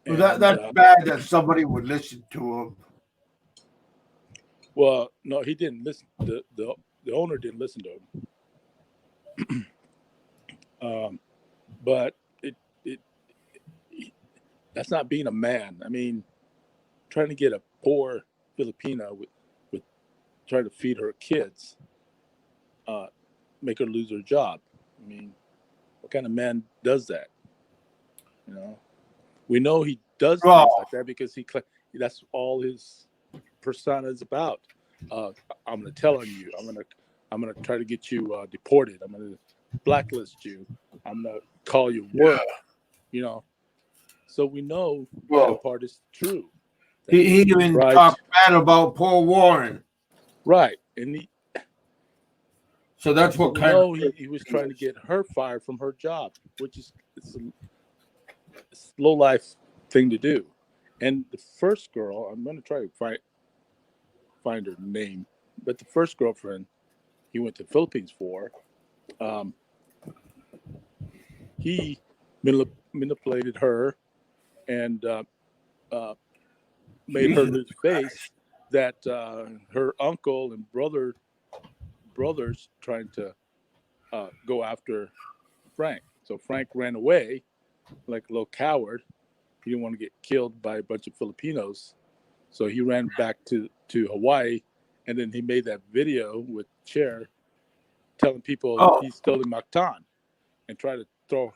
A: Well, that's bad that somebody would listen to him.
C: Well, no, he didn't listen. The owner didn't listen to him. But that's not being a man. I mean, trying to get a poor Filipina with trying to feed her kids, make her lose her job. I mean, what kind of man does that? We know he does things like that because that's all his persona is about. I'm going to tell on you. I'm going to try to get you deported. I'm going to blacklist you. I'm going to call your work. So we know that part is true.
A: He even talked bad about Paul Warren.
C: Right. And
A: so that's what kind
C: of he was trying to get her fired from her job, which is a low life thing to do. And the first girl, I'm going to try to find her name, but the first girlfriend he went to the Philippines for, he manipulated her and made her lose face that her uncle and brothers trying to go after Frank. So Frank ran away like a little coward. He didn't want to get killed by a bunch of Filipinos. So he ran back to Hawaii, and then he made that video with Cher telling people he's still in Mactan and tried to throw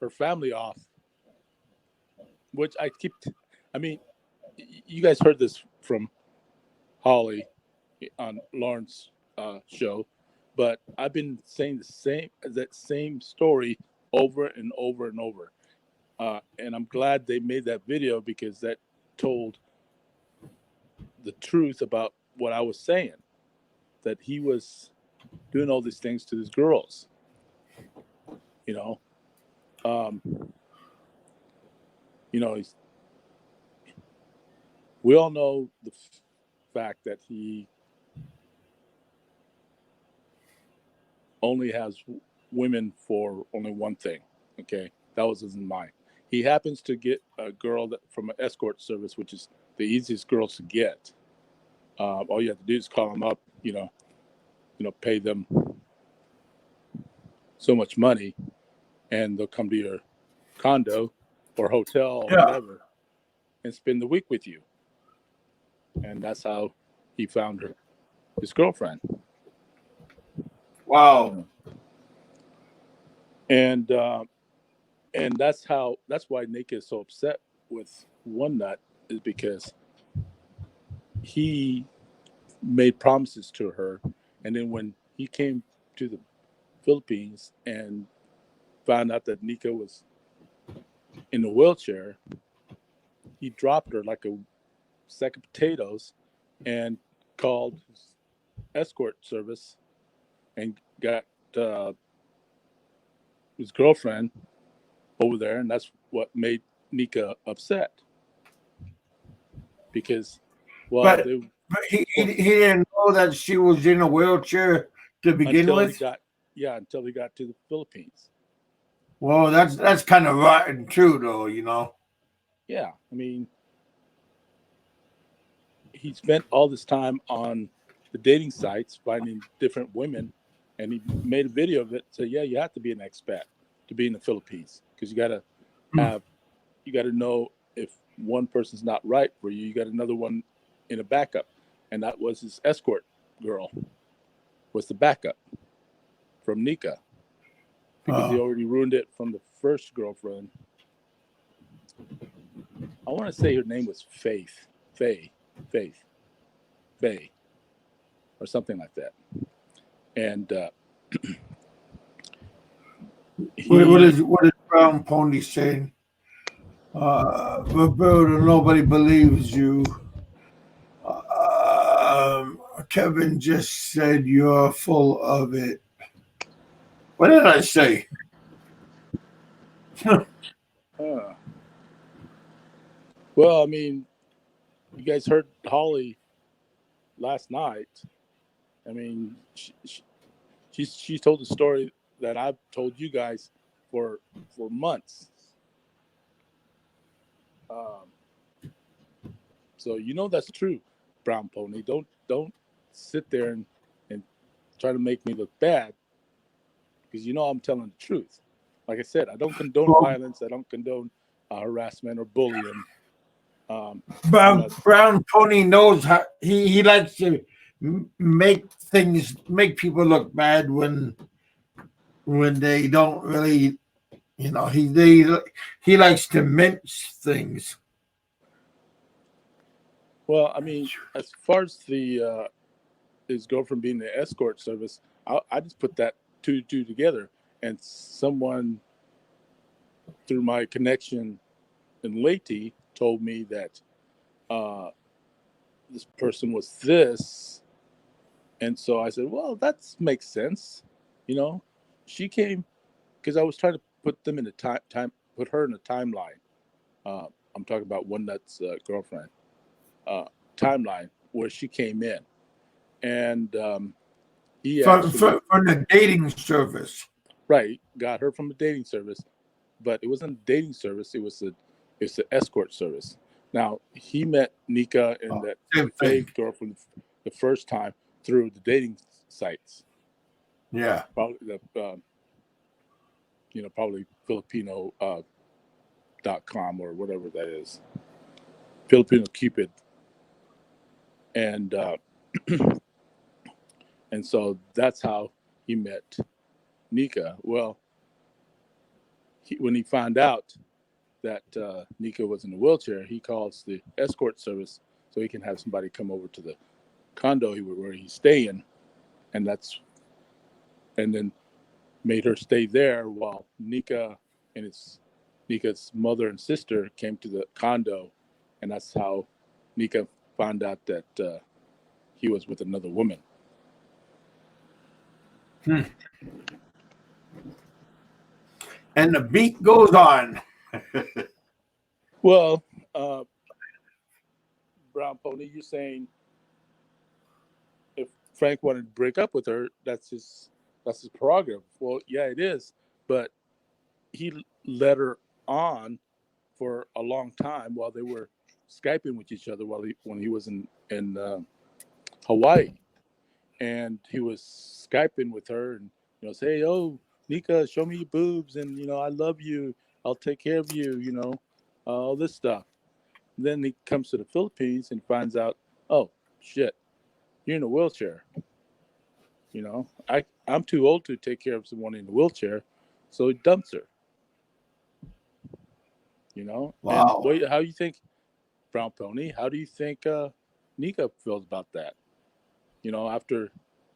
C: her family off which I keep. I mean, you guys heard this from Holly on Lauren's show, but I've been saying that same story over and over and over. And I'm glad they made that video because that told the truth about what I was saying, that he was doing all these things to these girls. You know, um, we all know the fact that he only has women for only one thing. Okay, that was his mind. He happens to get a girl from an escort service, which is the easiest girls to get. All you have to do is call them up, pay them so much money, and they'll come to your condo or hotel or whatever and spend the week with you. And that's how he found his girlfriend.
A: Wow.
C: And that's why Nick is so upset with One Nut, is because he made promises to her, and then when he came to the Philippines and found out that Nika was in a wheelchair, he dropped her like a sack of potatoes and called his escort service and got his girlfriend over there, and that's what made Nika upset. Because,
A: but he didn't know that she was in a wheelchair to begin with.
C: Until he got to the Philippines.
A: Well, that's kind of rotten too, though.
C: Yeah, I mean, he spent all this time on the dating sites finding different women, and he made a video of it. So yeah, you have to be an expat to be in the Philippines, because you got to know if one person's not right for you. You got another one in a backup, and that was his escort girl. Was the backup from Nika, because he already ruined it from the first girlfriend. I want to say her name was Faye, or something like that. And
A: what is Brown Pony saying? Roberta, nobody believes you. Kevin just said you're full of it. What did I say?
C: Well, I mean, you guys heard Holly last night. I mean, she told the story that I've told you guys for months. So that's true, Brown Pony. Don't sit there and try to make me look bad, because I'm telling the truth. Like I said, I don't condone violence. I don't condone harassment or bullying.
A: Brown Pony knows how he likes to make people look bad when they don't really, he likes to mince things.
C: Well, I mean, as far as his girlfriend being the escort service, I just put that two together, and someone through my connection in Leyte told me that this person was this, and so I said, well, that makes sense. She came because I was trying to put them in a put her in a timeline. I'm talking about One Nut's girlfriend timeline where she came in, and he
A: from the dating service.
C: Right, got her from a dating service, but it wasn't a dating service. It's an escort service. Now, he met Nika and that fake girlfriend the first time through the dating sites.
A: Yeah,
C: probably probably Filipino .com or whatever that is, Filipino Cupid, and and so that's how he met Nika. Well, when he found out that Nika was in a wheelchair, he calls the escort service so he can have somebody come over to the condo where he's staying, and then made her stay there while Nika and Nika's mother and sister came to the condo, and that's how Nika found out that he was with another woman.
A: And the beat goes on.
C: Well, Brown Pony, you're saying if Frank wanted to break up with her, that's his prerogative. Well, yeah, it is, but he led her on for a long time while they were Skyping with each other when he was in Hawaii, and he was Skyping with her and say, "Oh, Nika, show me your boobs, and I love you. I'll take care of you. All this stuff." And then he comes to the Philippines and finds out, "Oh, shit, you're in a wheelchair. I'm too old to take care of someone in a wheelchair," so he dumps her.
A: Wow.
C: And how do you think, Brown Pony? How do you think Nika feels about that? After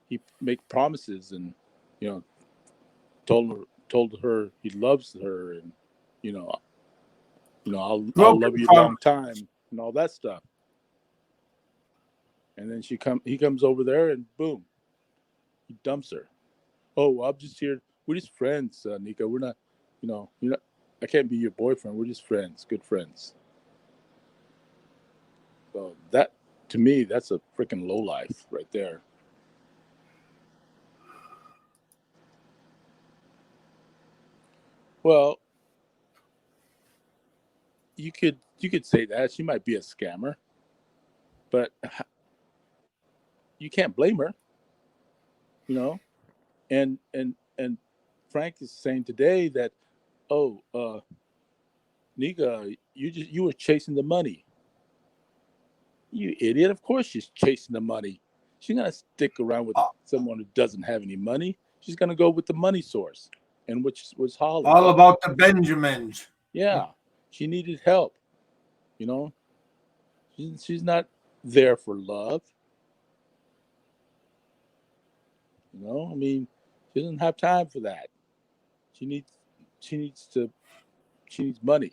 C: he make promises and told her he loves her and I'll love you a long time and all that stuff. And then he comes over there and boom, he dumps her. "Oh, well, I'm just here. We're just friends, Nika. We're not, you're not. I can't be your boyfriend. We're just friends, good friends." So that, to me, that's a freaking lowlife right there. Well, you could say that she might be a scammer, but you can't blame her, And Frank is saying today that, "Oh, Nika, you were chasing the money. You idiot! Of course she's chasing the money. She's gonna stick around with someone who doesn't have any money. She's gonna go with the money source, and which was Holly.
A: All about the Benjamins.
C: Yeah, she needed help. She's not there for love. I mean, she doesn't have time for that. She needs money.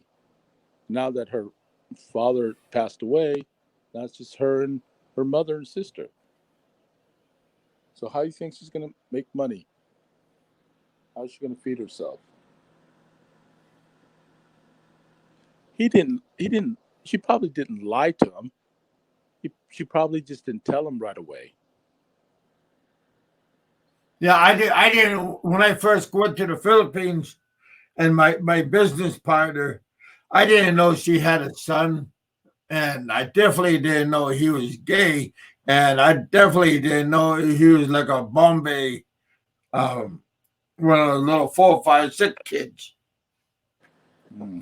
C: Now that her father passed away, now it's just her and her mother and sister. So how do you think she's going to make money? How's she going to feed herself? He didn't. She probably didn't lie to him. She probably just didn't tell him right away.
A: Yeah, I didn't. When I first went to the Philippines, and my business partner, I didn't know she had a son, and I definitely didn't know he was gay, and I definitely didn't know he was like a Bombay, one of the little 4, 5, 6 kids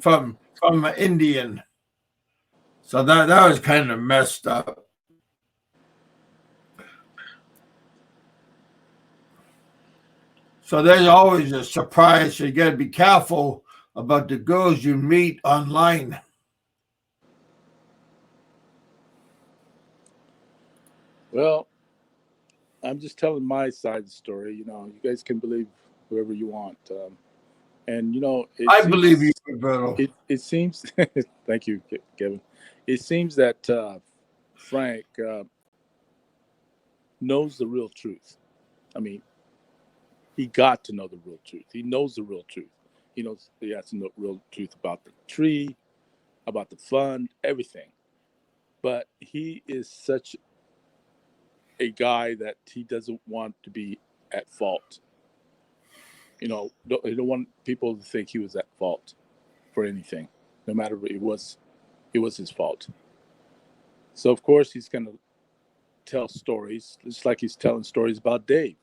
A: from an Indian. So that was kind of messed up. So there's always a surprise. So you got to be careful about the girls you meet online.
C: Well, I'm just telling my side of the story. You guys can believe whoever you want. And
A: I believe you, Roberto.
C: It seems. Thank you, Kevin. It seems that Frank knows the real truth. I mean, he got to know the real truth. He knows the real truth. He knows he has to know the real truth about the tree, about the fund, everything. But he is such a guy that he doesn't want to be at fault. He don't want people to think he was at fault for anything, no matter what it was his fault. So of course he's going to tell stories, just like he's telling stories about Dave.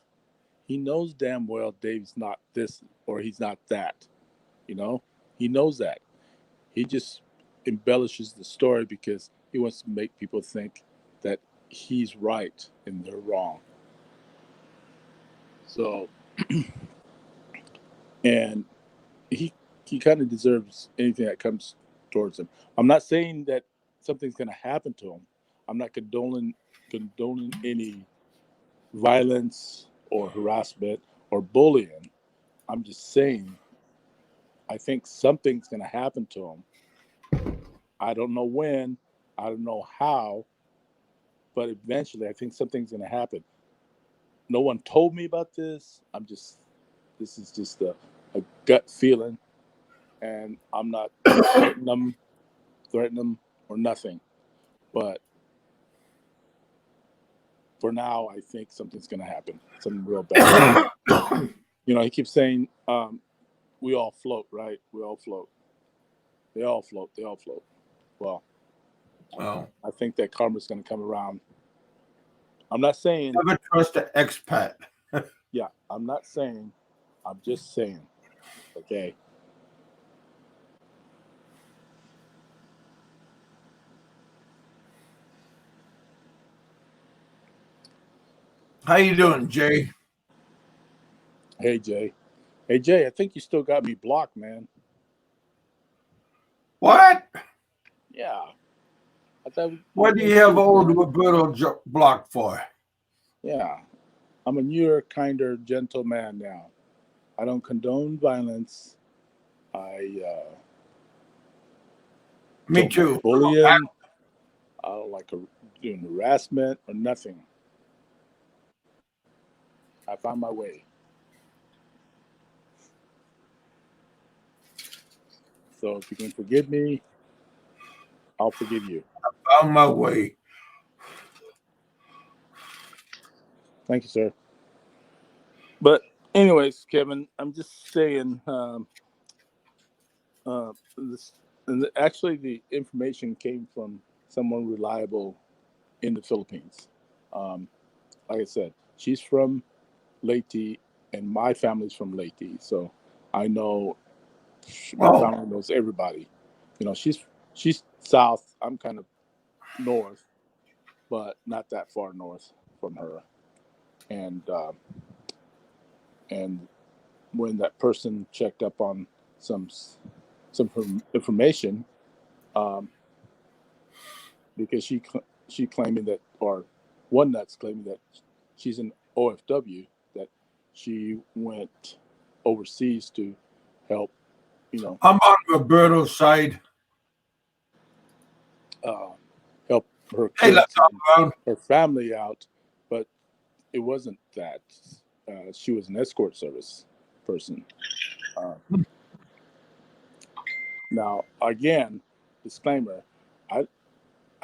C: He knows damn well Dave's not this or he's not that. He knows that. He just embellishes the story because he wants to make people think that he's right and they're wrong. So, and he he kind of deserves anything that comes towards him. I'm not saying that something's going to happen to him. I'm not condoning any violence or harassment or bullying. I'm just saying I think something's going to happen to him. I don't know when, I don't know how, but eventually I think something's going to happen. No one told me about this. This is just a gut feeling, and I'm not threatening them or nothing. But for now, I think something's going to happen. Something real bad. He keeps saying, we all float, right? We all float. They all float. They all float. Well, I think that karma's going to come around. I'm not saying.
A: Never trust an expat.
C: Yeah, I'm not saying. I'm just saying. Okay.
A: How you doing, Jay?
C: Hey, Jay. Hey, Jay, I think you still got me blocked, man.
A: What?
C: Yeah. I thought
A: What do you have old Roberto blocked for?
C: Yeah. I'm a newer, kinder, gentle man now. I don't condone violence. I
A: Me
C: don't
A: too.
C: like bullying. I don't like doing harassment or nothing. I found my way. So if you can forgive me, I'll forgive you.
A: Found my way.
C: Thank you, sir. But anyways, Kevin, I'm just saying this. And actually, the information came from someone reliable in the Philippines. Like I said, she's from Leyte, and my family's from Leyte, so I know my family knows everybody. She's south. I'm kind of north, but not that far north from her. And when that person checked up on some information, um, because she claiming that, or one that's claiming that she's an OFW, that she went overseas to help,
A: I'm on Roberto's side.
C: help her
A: Hey, let's
C: kids
A: talk
C: and
A: around.
C: her family out, but it wasn't that. She was an escort service person. Now, again, disclaimer: I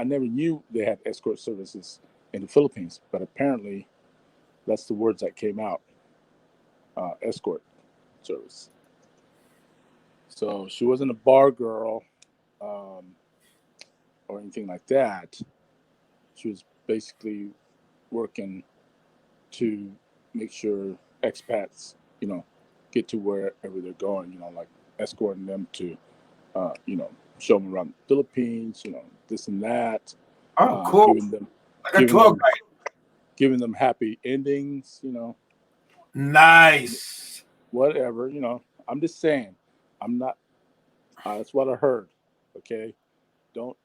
C: never knew they had escort services in the Philippines, but apparently that's the words that came out. Escort service. So she wasn't a bar girl or anything like that. She was basically working to make sure expats, get to wherever they're going, like escorting them to, show them around the Philippines, this and that.
A: Oh, cool.
C: Giving them,
A: Like a tour guide.
C: giving them happy endings,
A: Nice.
C: whatever, I'm just saying, I'm not, that's what I heard. Okay. Don't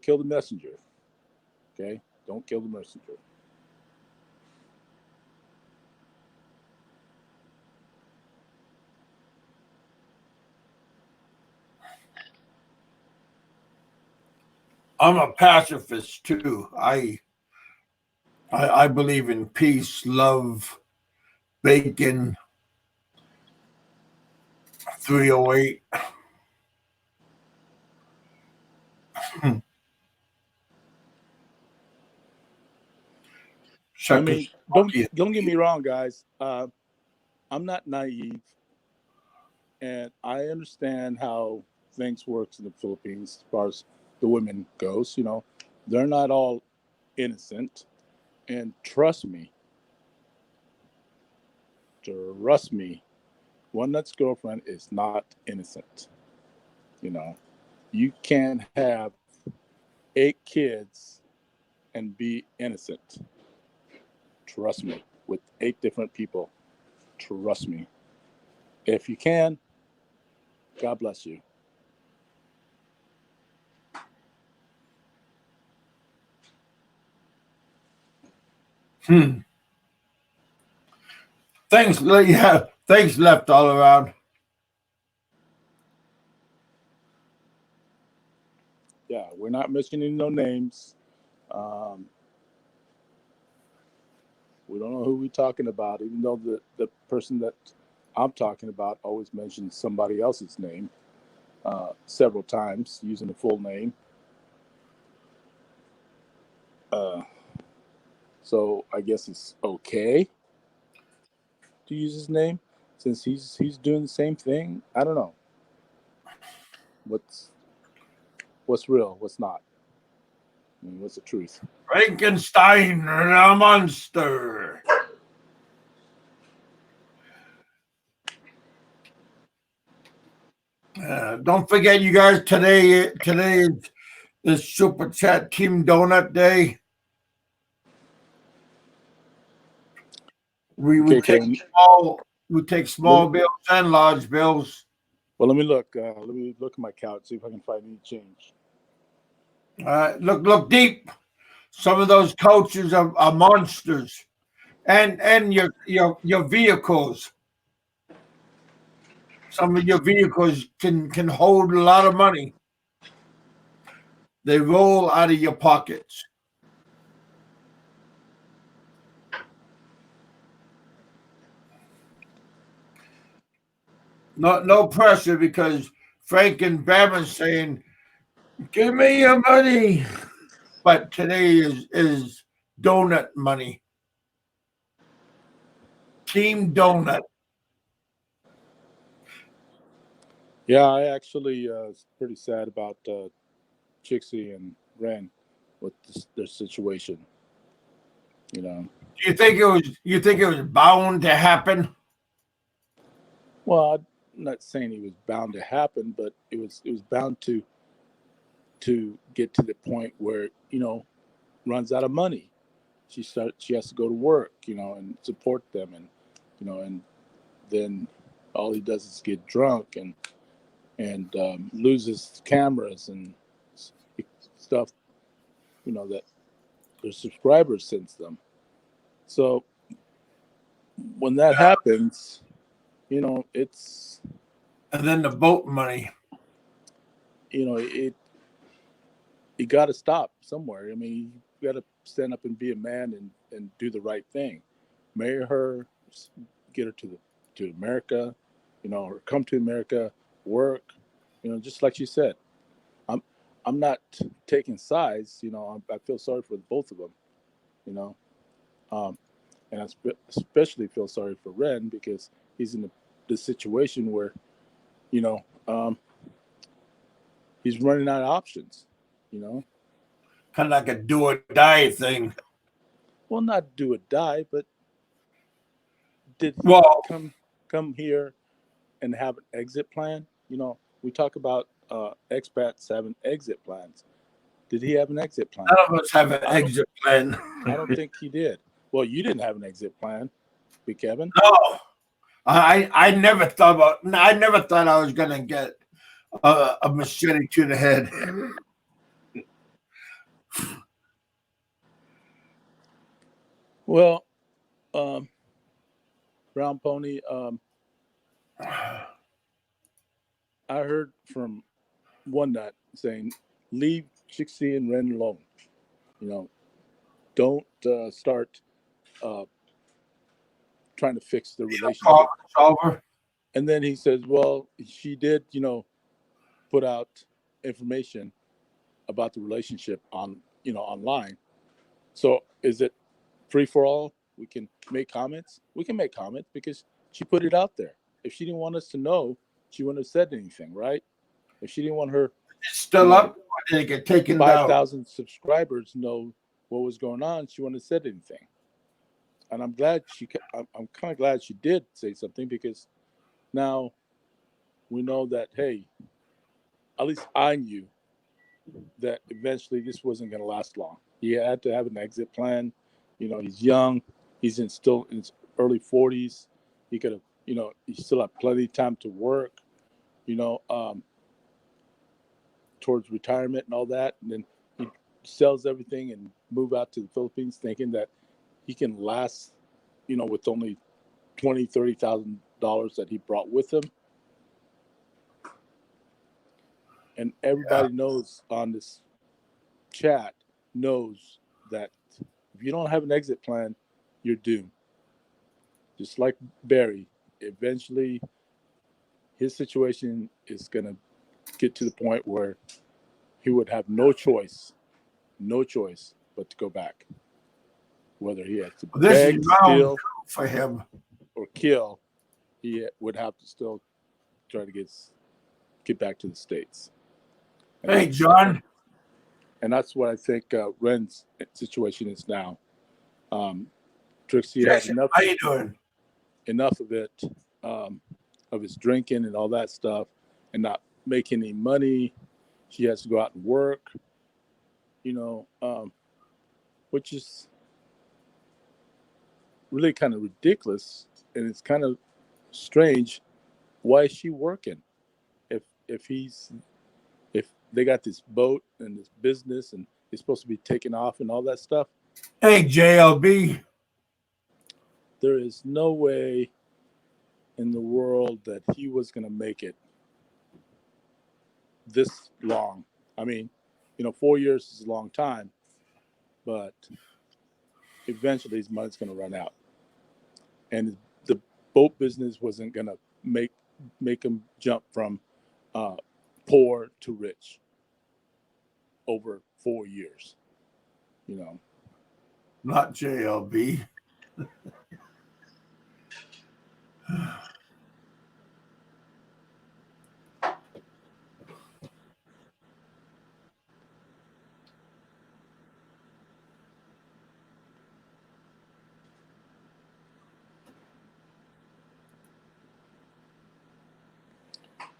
C: kill the messenger. Okay. Don't kill the messenger.
A: I'm a pacifist too. I believe in peace, love, bacon. 308.
C: I mean, don't get me wrong, guys. I'm not naive, and I understand how things works in the Philippines as far as the women goes. They're not all innocent, and trust me, one nut's girlfriend is not innocent. You can have 8 kids and be innocent. Trust me, with 8 different people. Trust me. If you can, God bless you.
A: Thanks, yeah, thanks left all around.
C: Yeah, we're not mentioning no names. We don't know who we're talking about, even though the person that I'm talking about always mentions somebody else's name several times using the full name. So I guess it's okay to use his name since he's doing the same thing. I don't know what's real, what's not. I mean, what's the truth?
A: Frankenstein, the monster. Don't forget, you guys. Today is Super Chat Team Donut Day. We
C: Okay,
A: take
C: Kevin.
A: small bills and large bills.
C: Well, let me look. Let me look at my couch, see if I can find any change.
A: Look deep. Some of those coaches are monsters, and your vehicles. Some of your vehicles can hold a lot of money. They roll out of your pockets. No pressure because Frank and Bama's saying, "Give me your money." But today is donut money. Team Donut.
C: Yeah, I actually was pretty sad about Chixie and Ren with their situation. You know.
A: Do you think it was bound to happen?
C: Well, I'm not saying it was bound to happen, but it was bound to get to the point where runs out of money. She has to go to work, and support them, and then all he does is get drunk and loses cameras and stuff, that their subscribers sends them. So when that happens, it's
A: And then the boat money.
C: it got to stop somewhere. I mean, you got to stand up and be a man and do the right thing. Marry her, get her to America, or come to America, work, just like you said. I'm I'm not taking sides. I feel sorry for both of them. You know, um, and I especially feel sorry for Ren because he's in the situation where you know um, he's running out of options. You know,
A: Kind of like a do or die thing.
C: well, not do or die, but did he
A: Well,
C: come here and have an exit plan? We talk about expats having exit plans. Did he have an exit plan?
A: none of us have an
C: I don't.
A: exit plan.
C: I don't think he did. Well, you didn't have an exit plan, BigKevin.
A: No, I never thought about. I never thought I was gonna get a machete to the head.
C: Well, Brown Pony. I heard from one nut saying, "Leave Chixie and Ren alone. You know, don't start uh, trying to fix the relationship."
A: Solver.
C: And then he says, "Well, she did, put out information about the relationship online. So is it free for all? We can make comments. We can make comments because she put it out there. If she didn't want us to know, she wouldn't have said anything, right? If she didn't want her,
A: It's
C: you
A: still
C: know,
A: up. Or did it get taken down?
C: 5,000 subscribers know what was going on, she wouldn't have said anything. And I'm glad I'm kind of glad she did say something because now we know that, hey, at least I knew that eventually this wasn't going to last long. He had to have an exit plan. He's young. Still in his early 40s. He could have you still have plenty of time to work, towards retirement and all that. And then he sells everything and move out to the Philippines thinking that he can last, with only $20,000-$30,000 that he brought with him. And everybody knows on this chat knows that if you don't have an exit plan, you're doomed. Just like Barry, eventually his situation is going to get to the point where he would have no choice but to go back. Whether he has to beg, steal,
A: for him
C: or kill, he would have to still try to get back to the States. And
A: hey, John.
C: And that's what I think Ren's situation is now. Trixie had enough.
A: How you doing?
C: Enough of it, of his drinking and all that stuff, and not making any money. She has to go out and work, which is really kind of ridiculous, and it's kind of strange. Why is she working? If they got this boat and this business and it's supposed to be taking off and all that stuff.
A: Hey, JLB.
C: There is no way in the world that he was going to make it this long. I mean, 4 years is a long time, but eventually his money's going to run out. And the boat business wasn't going to make him jump from poor to rich over 4 years,
A: Not JLB.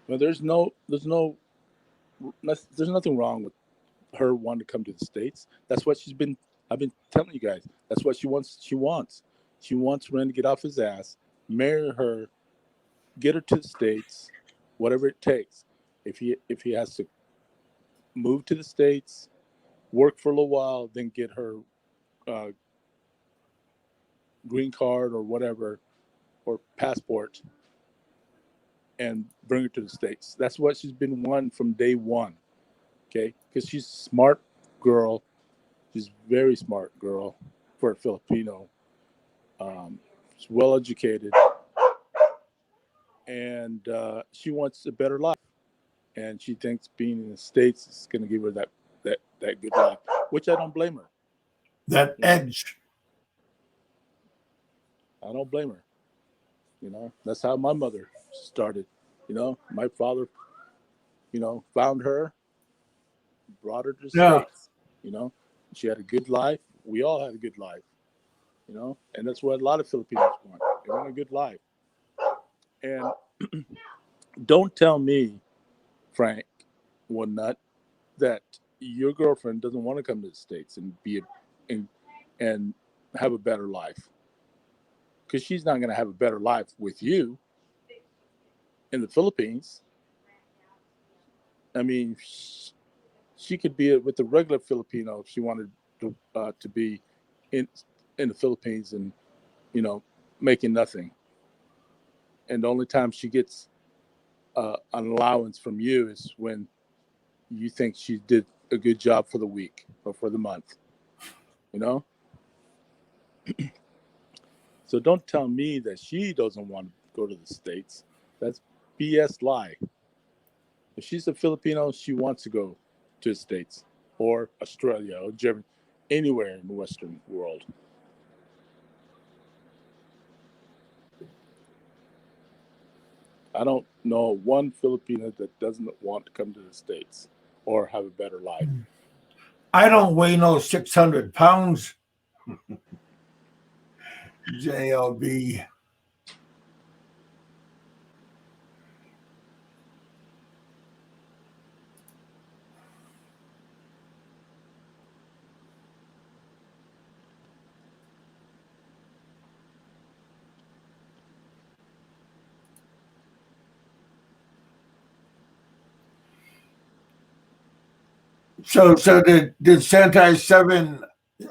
C: But there's nothing wrong with her wanting to come to the States. That's what I've been telling you guys. That's what she wants. She wants Ren to get off his ass, marry her, get her to the States, whatever it takes. If he has to move to the States, work for a little while, then get her green card or whatever, or passport, and bring her to the States. That's what she's been wanting from day one. Okay, because she's a smart girl. She's a very smart girl for a Filipino. She's well educated, and she wants a better life. And she thinks being in the States is going to give her that good life, which I don't blame her.
A: That edge.
C: I don't blame her. That's how my mother started. My father, found her, brought her to the States. She had a good life. We all had a good life. And that's what a lot of Filipinos want. They want a good life. And don't tell me, Frank, one nut, that your girlfriend doesn't want to come to the States and and have a better life. Because she's not going to have a better life with you in the Philippines. I mean, she could be with a regular Filipino if she wanted to be in the Philippines and, making nothing. And the only time she gets an allowance from you is when you think she did a good job for the week or for the month, So don't tell me that she doesn't want to go to the States. That's BS lie. If she's a Filipino, she wants to go to the States or Australia or Germany, anywhere in the Western world. I don't know one Filipino that doesn't want to come to the States or have a better life.
A: I don't weigh no 600 pounds. JLB. So did Sentai 7,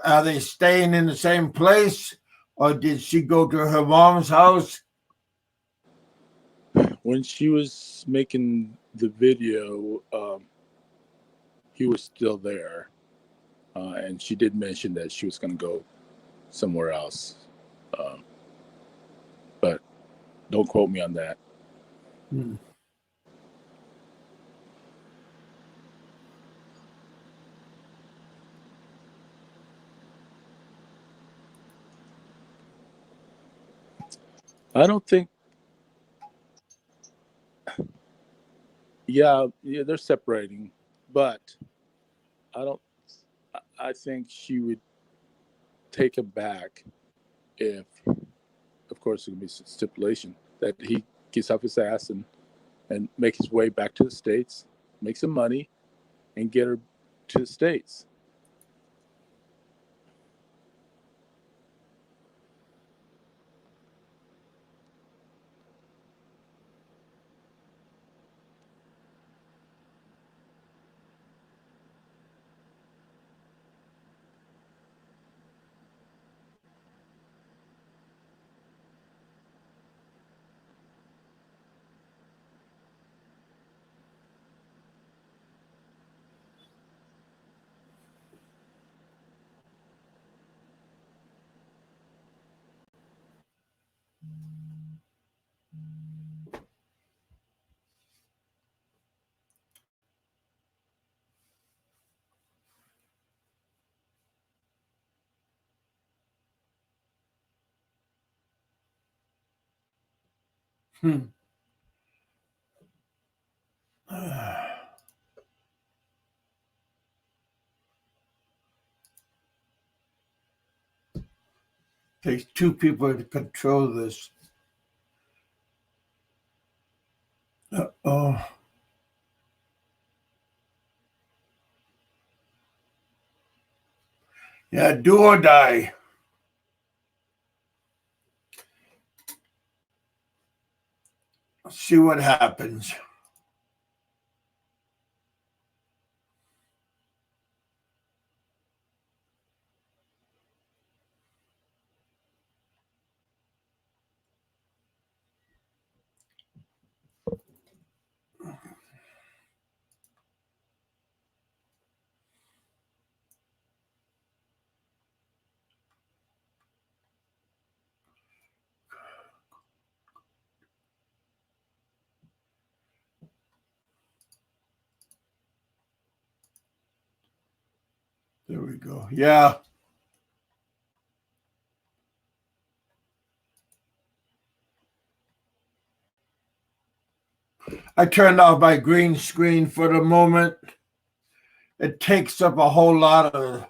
A: are they staying in the same place? Or did she go to her mom's house?
C: When she was making the video, he was still there, and she did mention that she was going to go somewhere else, but don't quote me on that. I don't think. Yeah, they're separating, but I don't. I think she would take him back if, of course, it would be stipulation that he gets off his ass and make his way back to the States, make some money, and get her to the States. Takes two people to control this. Oh. Yeah, do or die. Let's see what happens. There we go. Yeah. I turned off my green screen for the moment. It takes up a whole lot of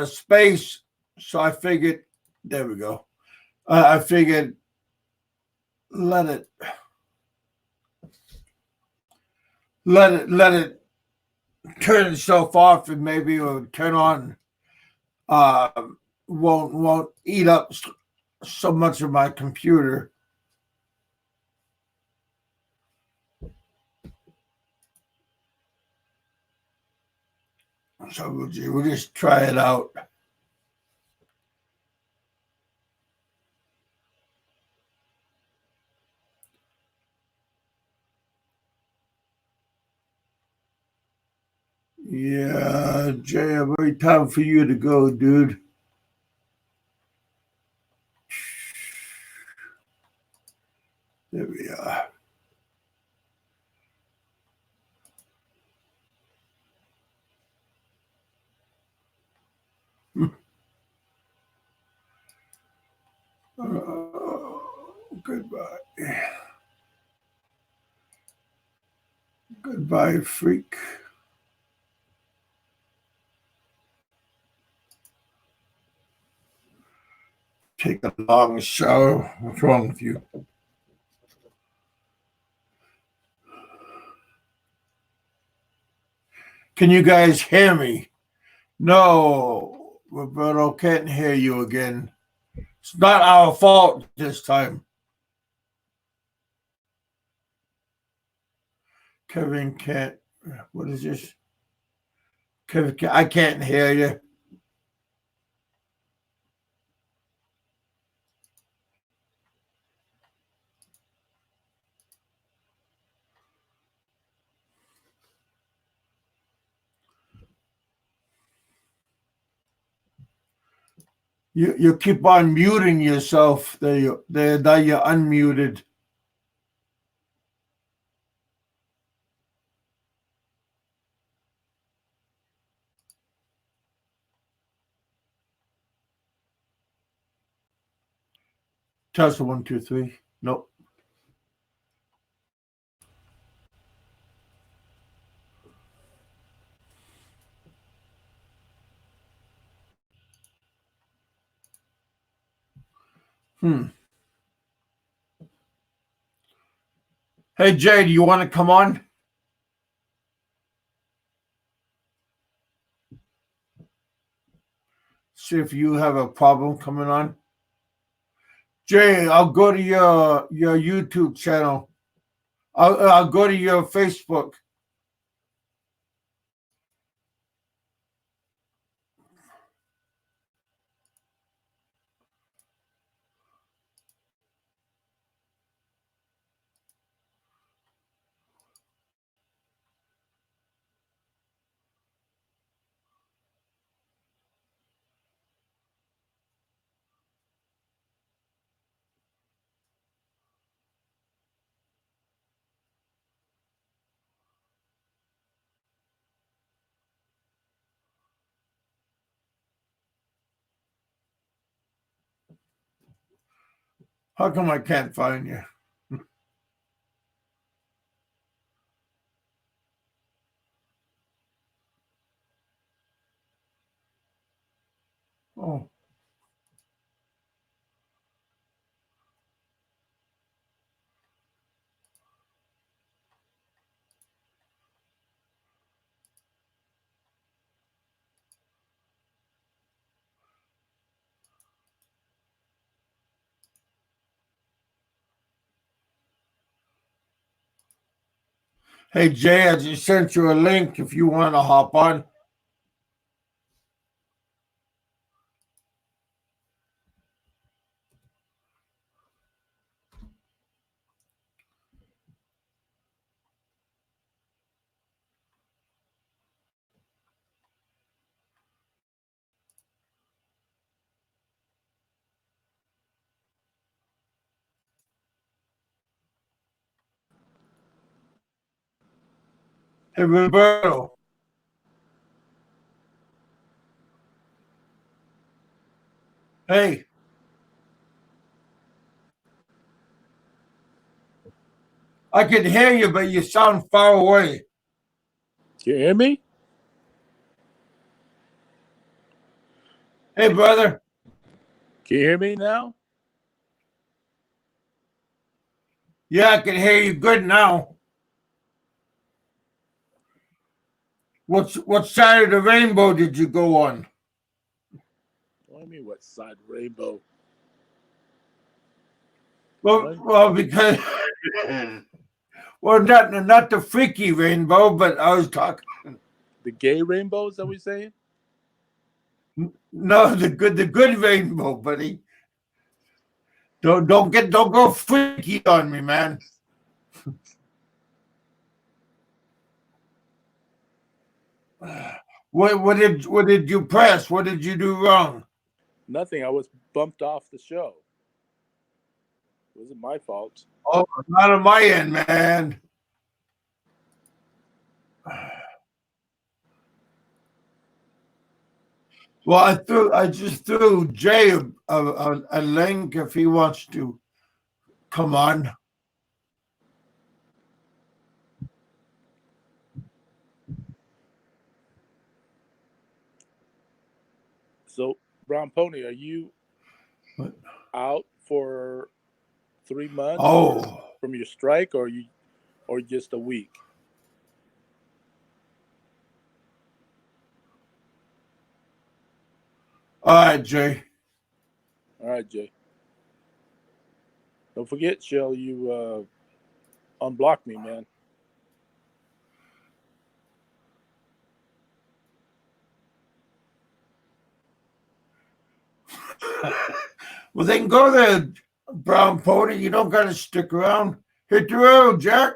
C: space. So I figured, there we go. I figured let it turn itself off, and maybe it'll turn on. Won't eat up so much of my computer. So we'll just try it out. Yeah, Jay, I'm very time for you to go, dude. There we are. Goodbye. Goodbye, freak. Take a long shower. What's wrong with you? Can you guys hear me? No, Roberto can't hear you again. It's not our fault this time. Kevin can't
A: What is this? I can't hear you. You keep on muting yourself. There you're unmuted. Test 1, 2, 3. Nope. Hey Jay, do you want to come on? See if you have a problem coming on. Jay, I'll go to your YouTube channel. I'll go to your Facebook. How come I can't find you? Oh. Hey Jay, I just sent you a link if you want to hop on. Hey Roberto. Hey. I can hear you, but you sound far away.
C: Can you hear me?
A: Hey, brother.
C: Can you hear me now?
A: Yeah, I can hear you good now. What side of the rainbow did you go on?
C: What do you mean, what side rainbow?
A: Well, because well, not the freaky rainbow, but I was talking.
C: The gay rainbow, is that what you're saying?
A: No, the good rainbow, buddy. Don't go freaky on me, man. What did you press? What did you do wrong?
C: Nothing. I was bumped off the show. It wasn't my fault.
A: Oh, not on my end, man. Well, I just threw Jay a link if he wants to come on.
C: So, Brown Pony, are you
A: What?
C: out for 3 months
A: Oh,
C: from your strike, or just a week?
A: all right, Jay.
C: All right, Jay. Don't forget, Shell, you unblock me, man.
A: Well, they can go there, Brown Pony. You don't got to stick around. Hit the road, Jack.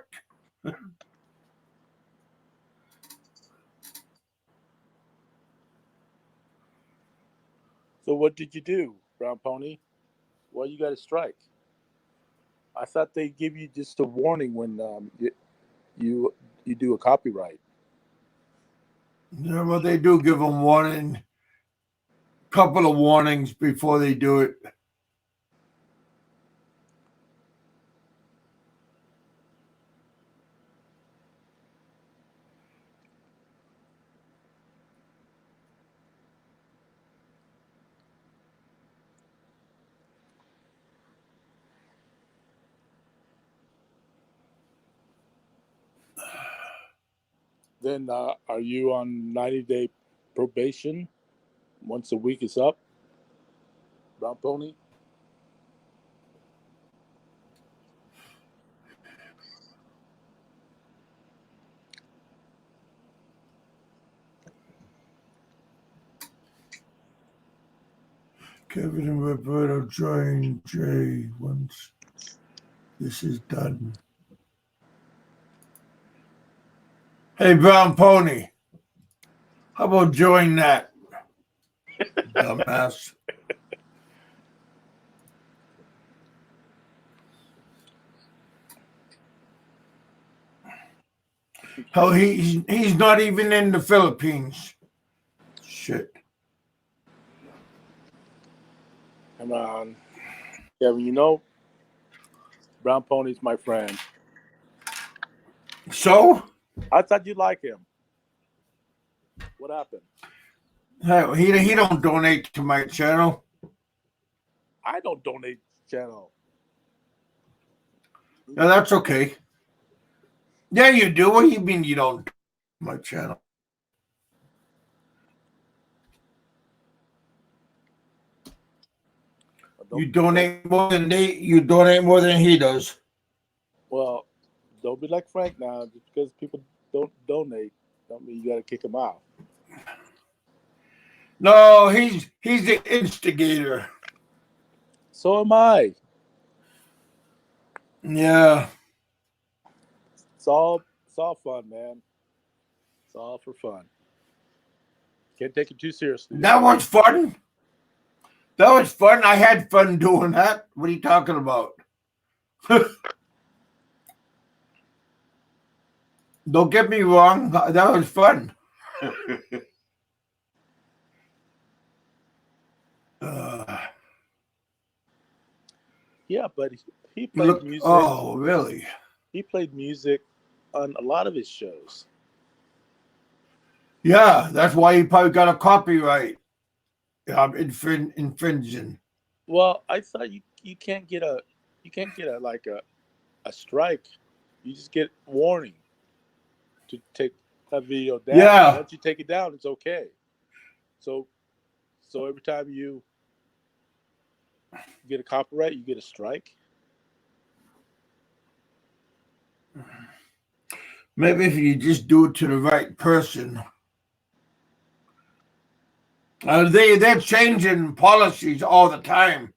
C: So what did you do, Brown Pony? Well, you got a strike. I thought they give you just a warning when you do a copyright.
A: Yeah, well, they do give them warning, couple of warnings before they do it.
C: Then are you on 90-day probation? Once a week is up, Brown Pony?
A: Kevin and Roberto join Jay once this is done. Hey, Brown Pony. How about join that? Dumbass. Oh, he's not even in the Philippines. Shit.
C: Come on. Kevin, you know, Brown Pony's my friend.
A: So?
C: I thought you'd like him. What happened?
A: Hell, he don't donate to my channel.
C: I don't donate to the channel.
A: Yeah, that's okay. Yeah, you do. What do you mean you don't to my channel? You donate more than you donate more than he does.
C: Well, don't be like Frank now. Just because people don't donate, don't mean you got to kick them out.
A: No, he's the instigator.
C: So am I.
A: Yeah.
C: It's all fun, man. It's all for fun. Can't take it too seriously.
A: That was fun. That was fun. I had fun doing that. What are you talking about? Don't get me wrong. That was fun.
C: Yeah, but he played music.
A: Oh, really?
C: He played music on a lot of his shows.
A: Yeah, that's why he probably got a copyright. Infringing.
C: Well, I thought you can't get a strike. You just get warning to take that video down.
A: Yeah.
C: Once you take it down, it's okay. So every time you get a copyright, you get a strike.
A: Maybe if you just do it to the right person. They're changing policies all the time.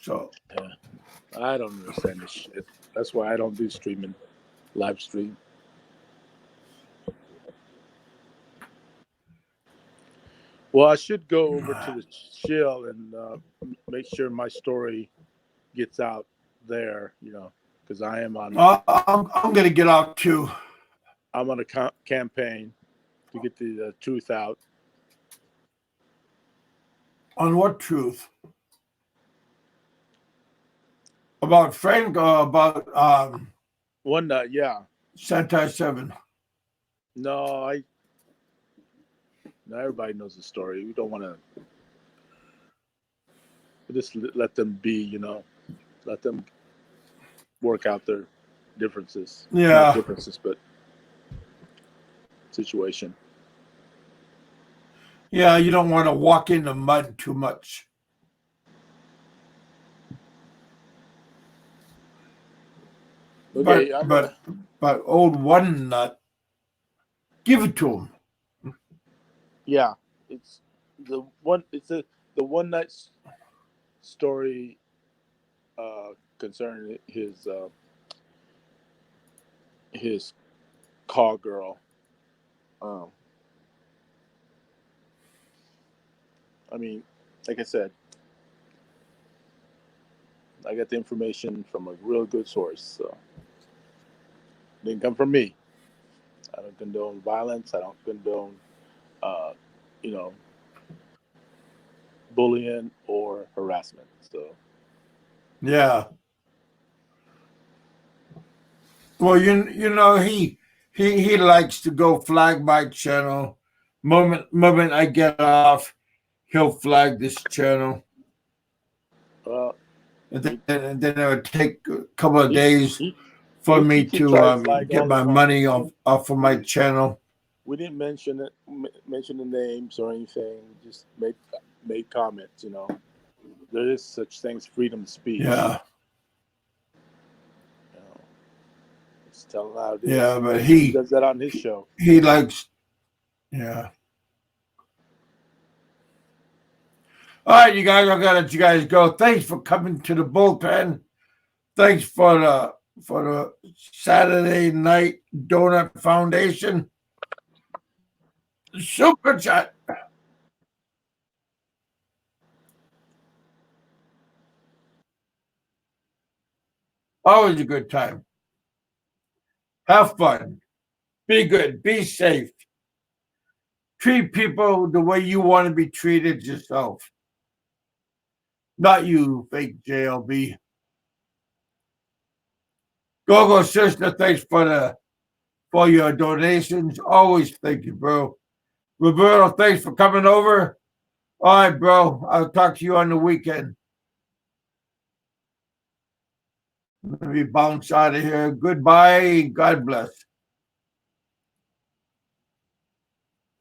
A: So
C: Yeah. I don't understand this shit. That's why I don't do streaming, live stream. Well, I should go over to the Shield and make sure my story gets out there, because I am on.
A: I'm going to get out too.
C: I'm on a campaign to get the truth out.
A: On what truth? About Frank or about
C: One night, yeah.
A: Sentai 7?
C: No, everybody knows the story. We don't want to just let them be, let them work out their differences.
A: Yeah.
C: Not differences, but situation.
A: Yeah, you don't want to walk in the mud too much.
C: Okay,
A: but old One Nut, give it to him.
C: Yeah, it's the one. It's the one night story concerning his call girl. Um, I mean, like I said, I got the information from a real good source, so it didn't come from me. I don't condone violence. I don't condone, uh, you know, bullying or harassment. So
A: Yeah. Well, you know he likes to go flag my channel. Moment I get off, he'll flag this channel,
C: well,
A: and then it would take a couple of
C: he
A: days
C: he
A: for
C: he
A: me
C: can try to
A: to
C: flag
A: get
C: all he
A: my
C: wants.
A: money off of my channel.
C: We didn't mention it, mention the names or anything. We just made comments. There is such thing as freedom of speech.
A: Yeah,
C: Just tell him how it is.
A: yeah, but
C: He does that on his show.
A: he likes, yeah. All right, you guys, I gotta let you guys go. Thanks for coming to the bullpen. Thanks for the Saturday Night Donut Foundation super chat. Always a good time. Have fun. Be good. Be safe. Treat people the way you want to be treated yourself. Not you, fake JLB. Go sister, thanks for your donations. Always thank you, bro. Roberto, thanks for coming over. All right, bro. I'll talk to you on the weekend. Let me bounce out of here. Goodbye. God bless.